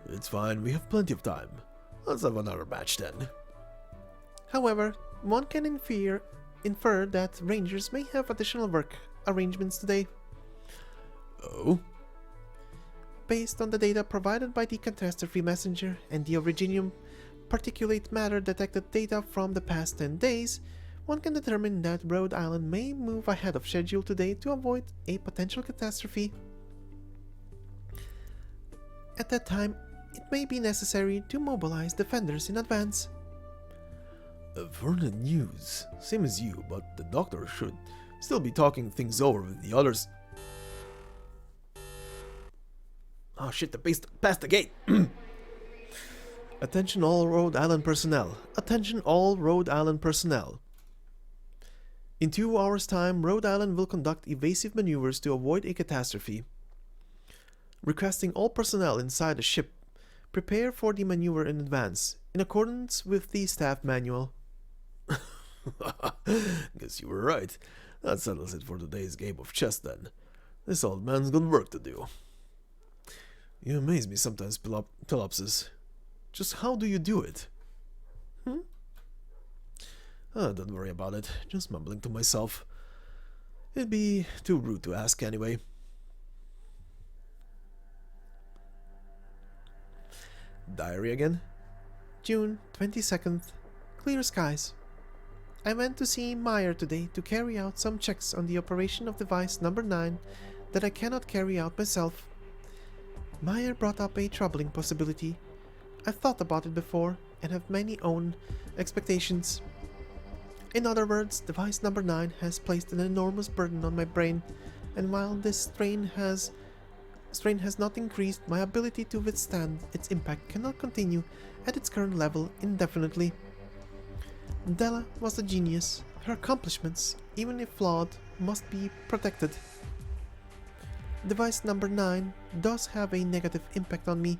It's fine, we have plenty of time. Let's have another match then.
However, one can infer that Rangers may have additional work arrangements today.
Oh?
Based on the data provided by the catastrophe messenger and the Originium particulate matter detected data from the past 10 days, one can determine that Rhode Island may move ahead of schedule today to avoid a potential catastrophe. At that time, it may be necessary to mobilize defenders in advance.
Vernon news. Same as you, but the doctor should still be talking things over with the others. Oh shit, past the gate! Attention all Rhode Island personnel. Attention all Rhode Island personnel. In 2 hours' time, Rhode Island will conduct evasive maneuvers to avoid a catastrophe. Requesting all personnel inside the ship prepare for the maneuver in advance, in accordance with the staff manual. Guess you were right. That settles it for today's game of chess then. This old man's got work to do. You amaze me sometimes, Pelopsis. Just how do you do it? Don't worry about it. Just mumbling to myself. It'd be too rude to ask anyway. Diary again?
June 22nd. Clear skies. I went to see Meyer today to carry out some checks on the operation of device number 9 that I cannot carry out myself. Meyer brought up a troubling possibility. I've thought about it before and have many own expectations. In other words, device number 9 has placed an enormous burden on my brain, and while this strain has not increased, my ability to withstand its impact cannot continue at its current level indefinitely. Della was a genius. Her accomplishments, even if flawed, must be protected. Device number 9 does have a negative impact on me,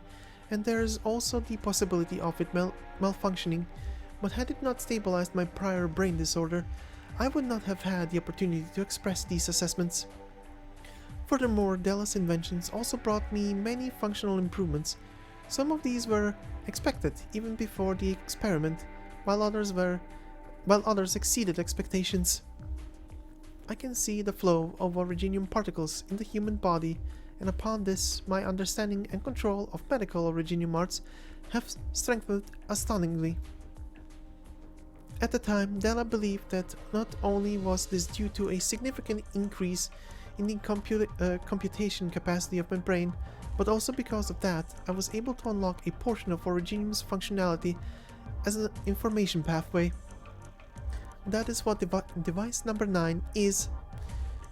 and there is also the possibility of it malfunctioning, but had it not stabilized my prior brain disorder, I would not have had the opportunity to express these assessments. Furthermore, Della's inventions also brought me many functional improvements. Some of these were expected even before the experiment, while others exceeded expectations. I can see the flow of originium particles in the human body, and upon this, my understanding and control of medical originium arts have strengthened astonishingly. At the time, Della believed that not only was this due to a significant increase in the computation capacity of my brain, but also because of that, I was able to unlock a portion of originium's functionality as an information pathway. That is what device number 9 is.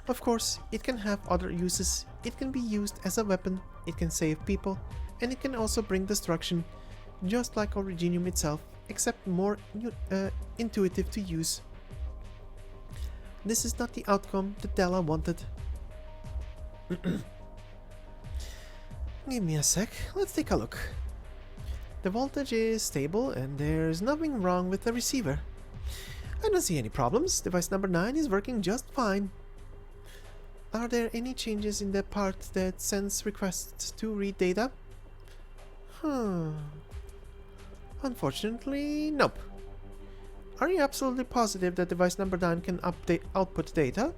Of course, it can have other uses. It can be used as a weapon, it can save people, and it can also bring destruction, just like originium itself, except more intuitive to use. This is not the outcome that Della wanted. Give me a sec, let's take a look. The voltage is stable and there's nothing wrong with the receiver. I don't see any problems. Device number 9 is working just fine. Are there any changes in the part that sends requests to read data? Unfortunately, nope. Are you absolutely positive that device number 9 can output data?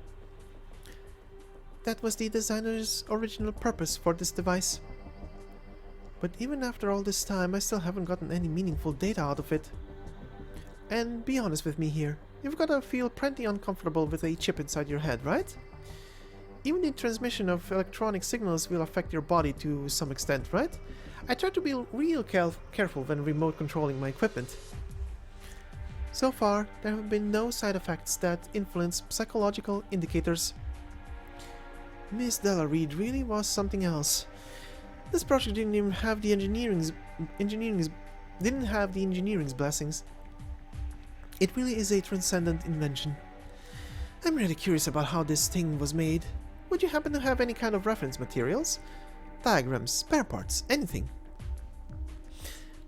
That was the designer's original purpose for this device. But even after all this time, I still haven't gotten any meaningful data out of it. And be honest with me here, you've gotta feel plenty uncomfortable with a chip inside your head, right? Even the transmission of electronic signals will affect your body to some extent, right? I try to be real careful when remote controlling my equipment. So far, there have been no side effects that influence psychological indicators. Miss Della Reed really was something else. This project didn't even have the engineering's blessings. It really is a transcendent invention. I'm really curious about how this thing was made. Would you happen to have any kind of reference materials? Diagrams, spare parts, anything?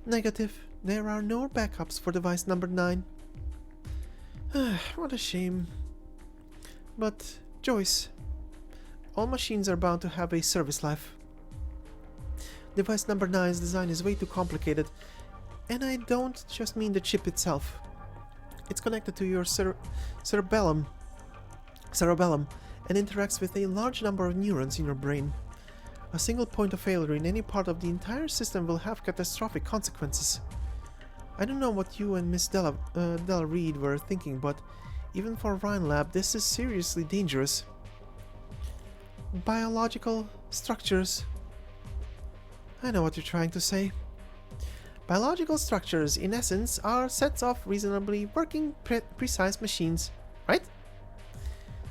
Negative. There are no backups for device number 9. What a shame. But, Joyce, all machines are bound to have a service life. Device number 9's design is way too complicated, and I don't just mean the chip itself. It's connected to your cerebellum, and interacts with a large number of neurons in your brain. A single point of failure in any part of the entire system will have catastrophic consequences. I don't know what you and Miss Della Reed were thinking, but even for Rhine Lab, this is seriously dangerous. Biological structures. I know what you're trying to say. Biological structures, in essence, are sets of reasonably working, precise machines, right?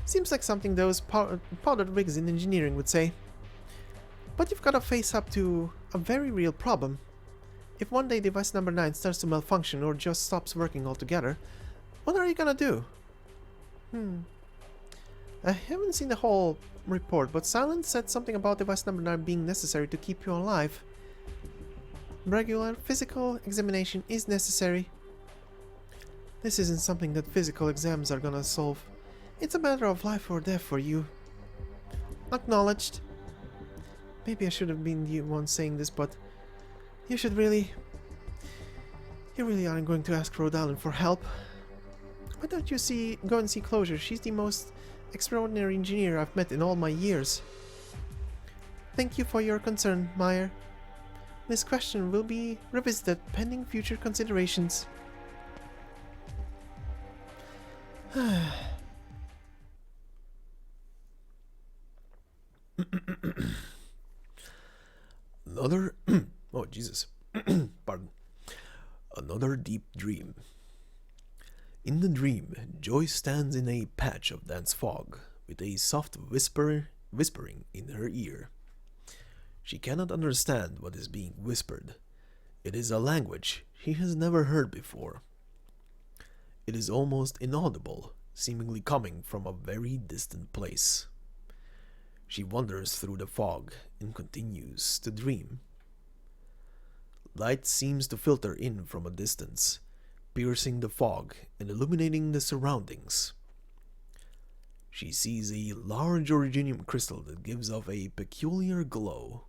Seems like something those powdered wigs in engineering would say. But you've got to face up to a very real problem. If one day device number 9 starts to malfunction or just stops working altogether, what are you gonna do? I haven't seen the whole report, but Silence said something about device number 9 being necessary to keep you alive. Regular physical examination is necessary. This isn't something that physical exams are gonna solve. It's a matter of life or death for you. Acknowledged. Maybe I should have been the one saying this, but you really aren't going to ask Rhode Island for help. Why don't you go and see Closure? She's the most extraordinary engineer I've met in all my years. Thank you for your concern, Meyer. This question will be revisited pending future considerations.
Another... oh, Jesus. Pardon. Another deep dream. In the dream, Joy stands in a patch of dense fog, with a soft whispering in her ear. She cannot understand what is being whispered. It is a language she has never heard before. It is almost inaudible, seemingly coming from a very distant place. She wanders through the fog and continues to dream. Light seems to filter in from a distance, piercing the fog and illuminating the surroundings. She sees a large originium crystal that gives off a peculiar glow.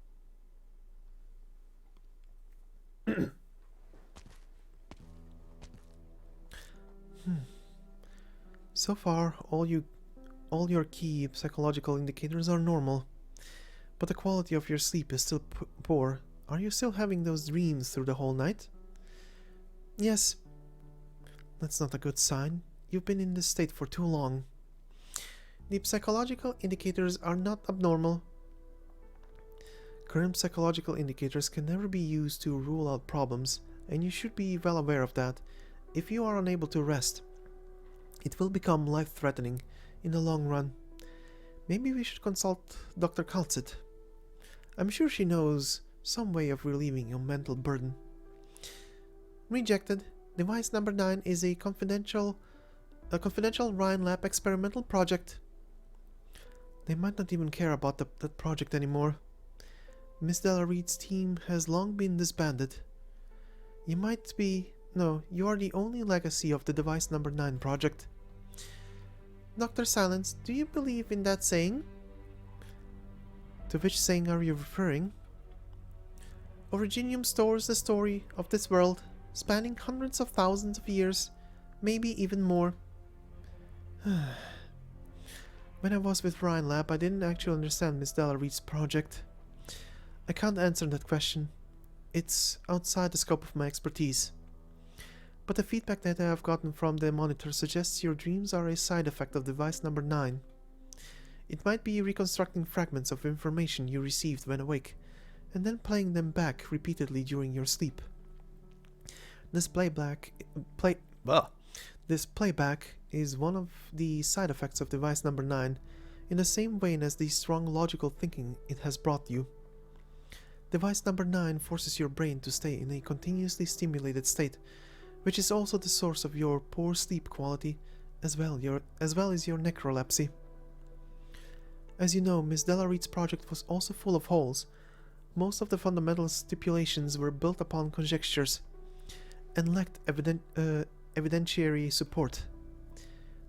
So far, all your key psychological indicators are normal, but the quality of your sleep is still poor. Are you still having those dreams through the whole night? Yes. That's not a good sign. You've been in this state for too long. The psychological indicators are not abnormal. Current psychological indicators can never be used to rule out problems, and you should be well aware of that. If you are unable to rest, it will become life-threatening in the long run. Maybe we should consult Dr. Kaltzit. I'm sure she knows some way of relieving your mental burden. Rejected. Device number 9 is a confidential Rhine Lab experimental project. They might not even care about that project anymore. Miss Della Reed's team has long been disbanded. You are the only legacy of the Device number 9 project. Dr. Silence, do you believe in that saying? To which saying are you referring? Originium stores the story of this world, spanning hundreds of thousands of years, maybe even more. When I was with Rhine Lab, I didn't actually understand Miss Della Reed's project. I can't answer that question. It's outside the scope of my expertise. But the feedback that I have gotten from the monitor suggests your dreams are a side effect of device number 9. It might be reconstructing fragments of information you received when awake, and then playing them back repeatedly during your sleep. This playback is one of the side effects of device number 9, in the same vein as the strong logical thinking it has brought you. Device number 9 forces your brain to stay in a continuously stimulated state, which is also the source of your poor sleep quality, as well as your necrolepsy. As you know, Miss Della Reed's project was also full of holes. Most of the fundamental stipulations were built upon conjectures and lacked evidentiary support.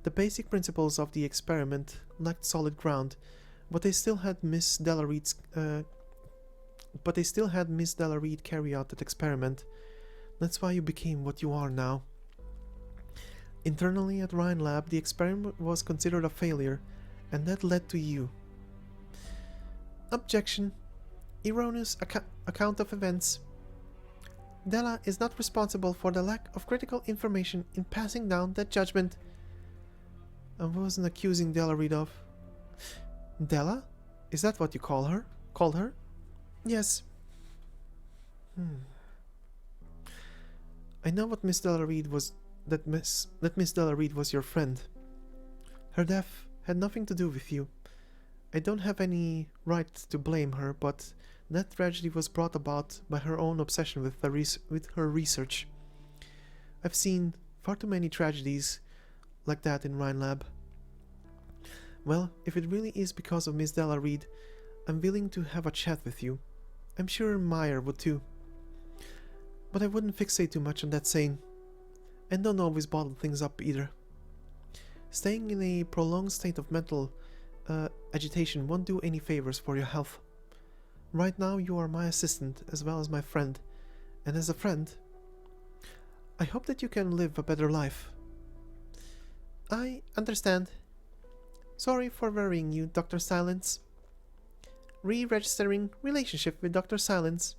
The basic principles of the experiment lacked solid ground, but they still had Miss Della Reed carry out that experiment. That's why you became what you are now. Internally at Rhine Lab, the experiment was considered a failure, and that led to you. Objection. Erroneous account of events. Della is not responsible for the lack of critical information in passing down that judgment. I wasn't accusing Della Reed of... Della? Is that what you called her? Yes. I know what Miss Della Reed was... that Miss Della Reed was your friend. Her death had nothing to do with you. I don't have any right to blame her, but that tragedy was brought about by her own obsession with her research. I've seen far too many tragedies like that in Rhine Lab. Well, if it really is because of Miss Della Reed, I'm willing to have a chat with you. I'm sure Meyer would too. But I wouldn't fixate too much on that saying. And don't always bottle things up either. Staying in a prolonged state of mental agitation won't do any favors for your health. Right now you are my assistant as well as my friend, and as a friend, I hope that you can live a better life. I understand. Sorry for worrying you, Dr. Silence. Re-registering relationship with Dr. Silence.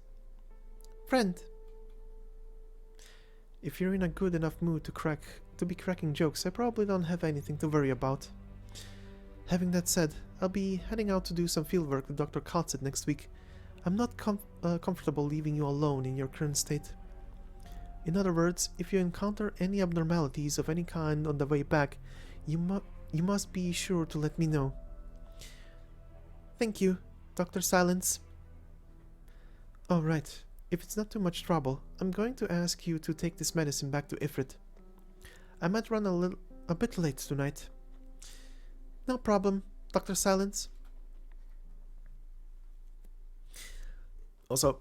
Friend. If you're in a good enough mood to be cracking jokes, I probably don't have anything to worry about. Having that said, I'll be heading out to do some fieldwork with Dr. Kaltzit next week. I'm not comfortable leaving you alone in your current state. In other words, if you encounter any abnormalities of any kind on the way back, you must be sure to let me know. Thank you, Dr. Silence. Alright, if it's not too much trouble, I'm going to ask you to take this medicine back to Ifrit. I might run a bit late tonight. No problem, Dr. Silence.
Also,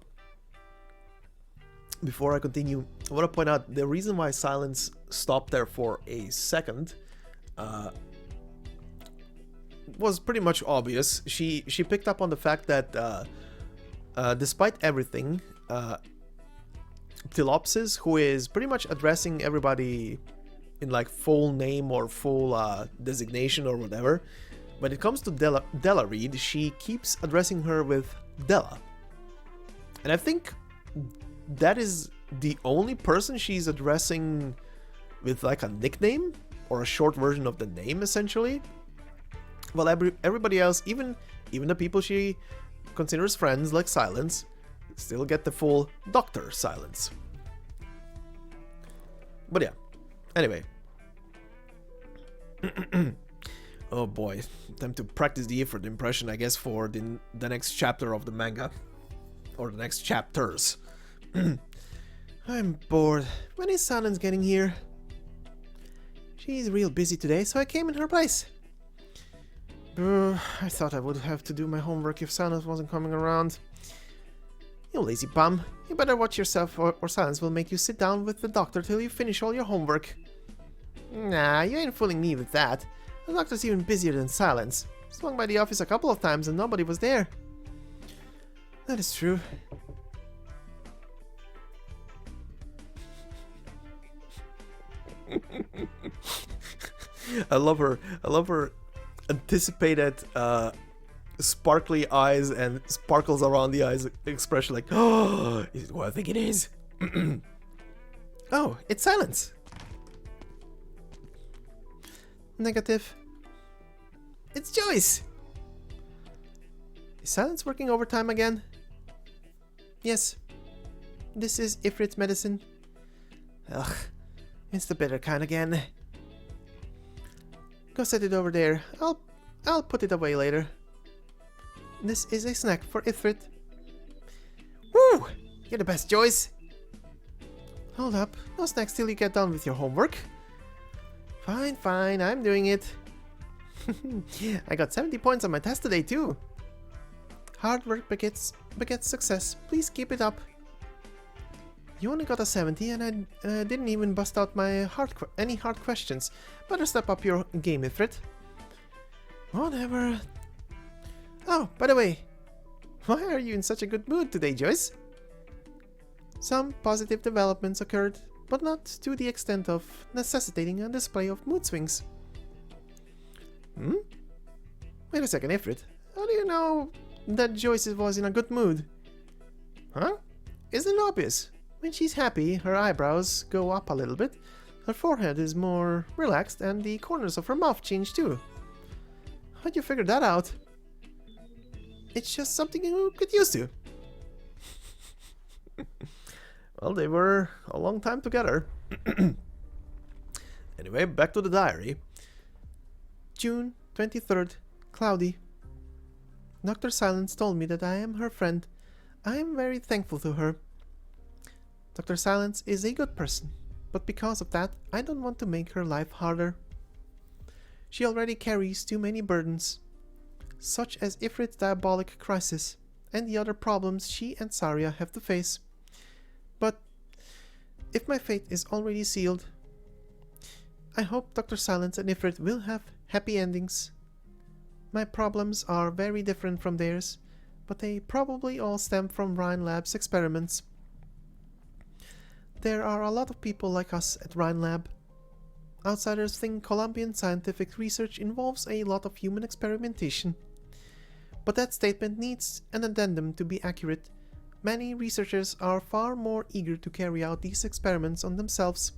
before I continue, I want to point out the reason why Silence stopped there for a second was pretty much obvious. She picked up on the fact that despite everything, Tilopsis, who is pretty much addressing everybody in like full name or full designation or whatever, when it comes to Della Reed, she keeps addressing her with Della. And I think that is the only person she's addressing with like a nickname or a short version of the name, essentially. Well, everybody else, even the people she considers friends like Silence, still get the full Dr. Silence. But yeah, anyway. Oh boy, time to practice the Ifrit impression, I guess, for the next chapter of the manga. Or the next chapters.
I'm bored. When is Silence getting here? She's real busy today, so I came in her place. I thought I would have to do my homework if Silence wasn't coming around. You lazy bum. You better watch yourself or Silence will make you sit down with the doctor till you finish all your homework. Nah, you ain't fooling me with that. The doctor's even busier than Silence. Swung by the office a couple of times and nobody was there. That is true.
I love her anticipated sparkly eyes and sparkles around the eyes expression, like, oh, is it what I think it is?
Oh, it's Silence. Negative. It's Joyce. Is Silence working overtime again? Yes. This is Ifrit's medicine. Ugh, it's the bitter kind again. Go set it over there. I'll put it away later. This is a snack for Ifrit. Woo! You're the best, Joyce. Hold up. No snacks till you get done with your homework. Fine, fine. I'm doing it. I got 70 points on my test today, too. Hard work begets success. Please keep it up. You only got a 70 and I didn't even bust out my any hard questions. Better step up your game, Ifrit. Whatever. Oh, by the way, why are you in such a good mood today, Joyce? Some positive developments occurred, but not to the extent of necessitating a display of mood swings. Wait a second, Ifrit. How do you know that Joyce was in a good mood? Huh? Isn't it obvious? When she's happy, her eyebrows go up a little bit, her forehead is more relaxed, and the corners of her mouth change too. How'd you figure that out? It's just something you get used to.
Well, they were a long time together. Anyway, back to the diary.
June 23rd, cloudy. Dr. Silence told me that I am her friend. I am very thankful to her. Dr. Silence is a good person, but because of that, I don't want to make her life harder. She already carries too many burdens, such as Ifrit's diabolic crisis and the other problems she and Saria have to face. But if my fate is already sealed, I hope Dr. Silence and Ifrit will have happy endings. My problems are very different from theirs, but they probably all stem from Rhine Lab's experiments. There are a lot of people like us at Rhine Lab. Outsiders think Colombian scientific research involves a lot of human experimentation. But that statement needs an addendum to be accurate. Many researchers are far more eager to carry out these experiments on themselves.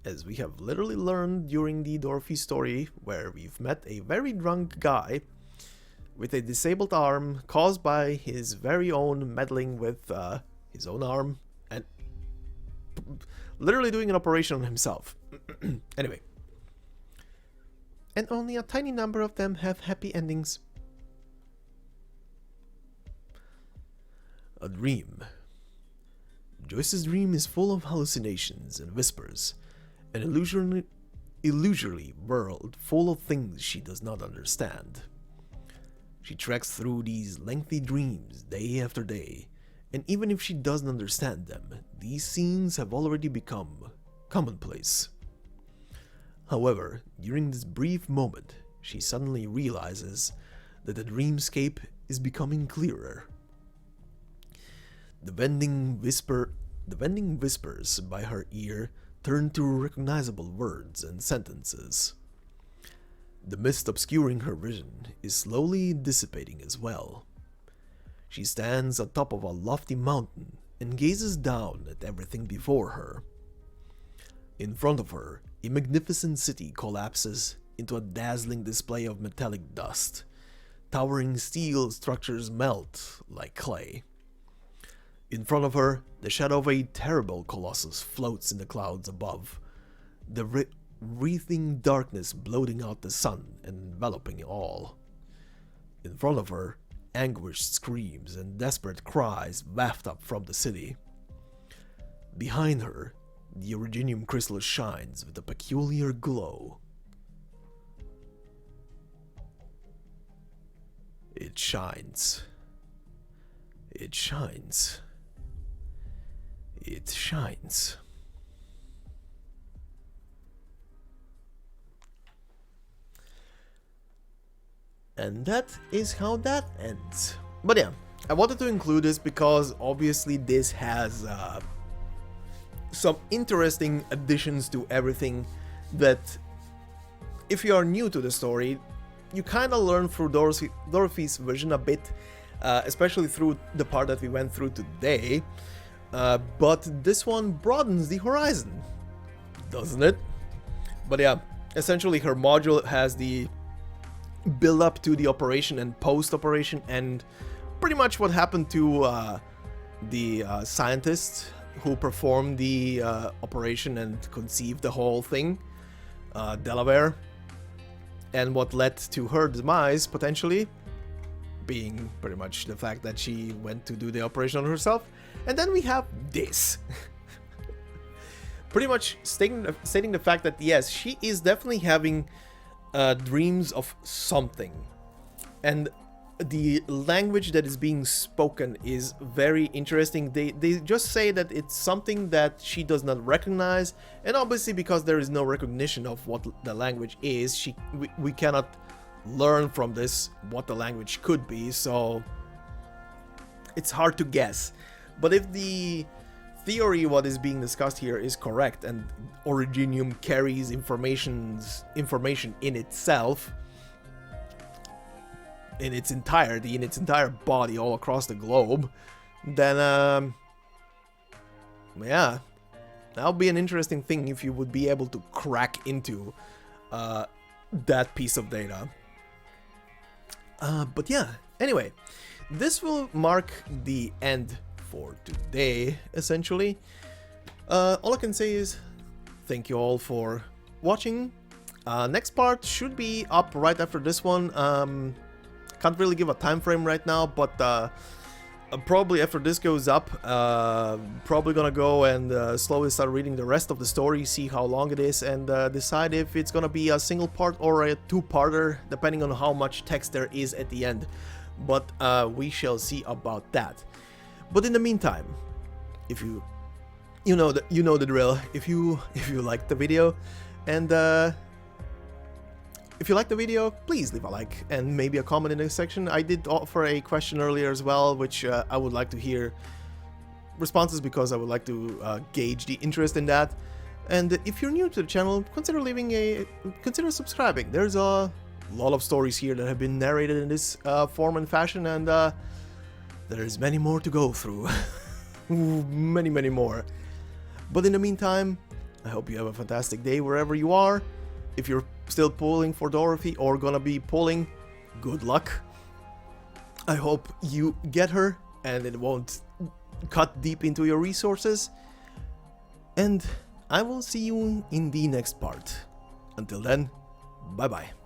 As we have literally learned during the Dorothy story, where we've met a very drunk guy with a disabled arm caused by his very own meddling with his own arm and literally doing an operation on himself. Anyway.
And only a tiny number of them have happy endings.
A dream. Joyce's dream is full of hallucinations and whispers, an illusory world full of things she does not understand. She treks through these lengthy dreams day after day, and even if she doesn't understand them, these scenes have already become commonplace. However, during this brief moment, she suddenly realizes that the dreamscape is becoming clearer. The vending whispers by her ear turn to recognizable words and sentences. The mist obscuring her vision is slowly dissipating as well. She stands atop of a lofty mountain and gazes down at everything before her. In front of her, a magnificent city collapses into a dazzling display of metallic dust. Towering steel structures melt like clay. In front of her, the shadow of a terrible colossus floats in the clouds above, the wreathing darkness blotting out the sun and enveloping it all. In front of her, anguished screams and desperate cries waft up from the city. Behind her, the originium crystal shines with a peculiar glow. It shines. It shines. It shines. And that is how that ends. But yeah, I wanted to include this because obviously this has some interesting additions to everything that, if you are new to the story, you kind of learn through Dorothy's vision a bit, especially through the part that we went through today. But this one broadens the horizon, doesn't it? But yeah, essentially her module has the build up to the operation and post-operation, and pretty much what happened to the scientist who performed the operation and conceived the whole thing, Delaware, and what led to her demise, potentially, being pretty much the fact that she went to do the operation on herself. And then we have this. Pretty much stating the fact that, yes, she is definitely having dreams of something. And the language that is being spoken is very interesting. They just say that it's something that she does not recognize. And obviously, because there is no recognition of what the language is, we cannot learn from this what the language could be. So it's hard to guess. But if the theory what is being discussed here is correct, and Originium carries information in itself, in its entirety, in its entire body, all across the globe, then yeah, that would be an interesting thing if you would be able to crack into that piece of data. But yeah, anyway, this will mark the end for today, essentially. All I can say is thank you all for watching. Next part should be up right after this one. Can't really give a time frame right now, but probably after this goes up, probably gonna go and slowly start reading the rest of the story, see how long it is, and decide if it's gonna be a single part or a two-parter, depending on how much text there is at the end. But we shall see about that. But in the meantime, if you know the drill. If you liked the video, and if you liked the video, please leave a like and maybe a comment in the section. I did offer a question earlier as well, which I would like to hear responses, because I would like to gauge the interest in that. And if you're new to the channel, consider subscribing. There's a lot of stories here that have been narrated in this form and fashion, and there's many more to go through. many more. But in the meantime, I hope you have a fantastic day wherever you are. If you're still pulling for Dorothy or gonna be pulling, good luck. I hope you get her and it won't cut deep into your resources. And I will see you in the next part. Until then, bye bye.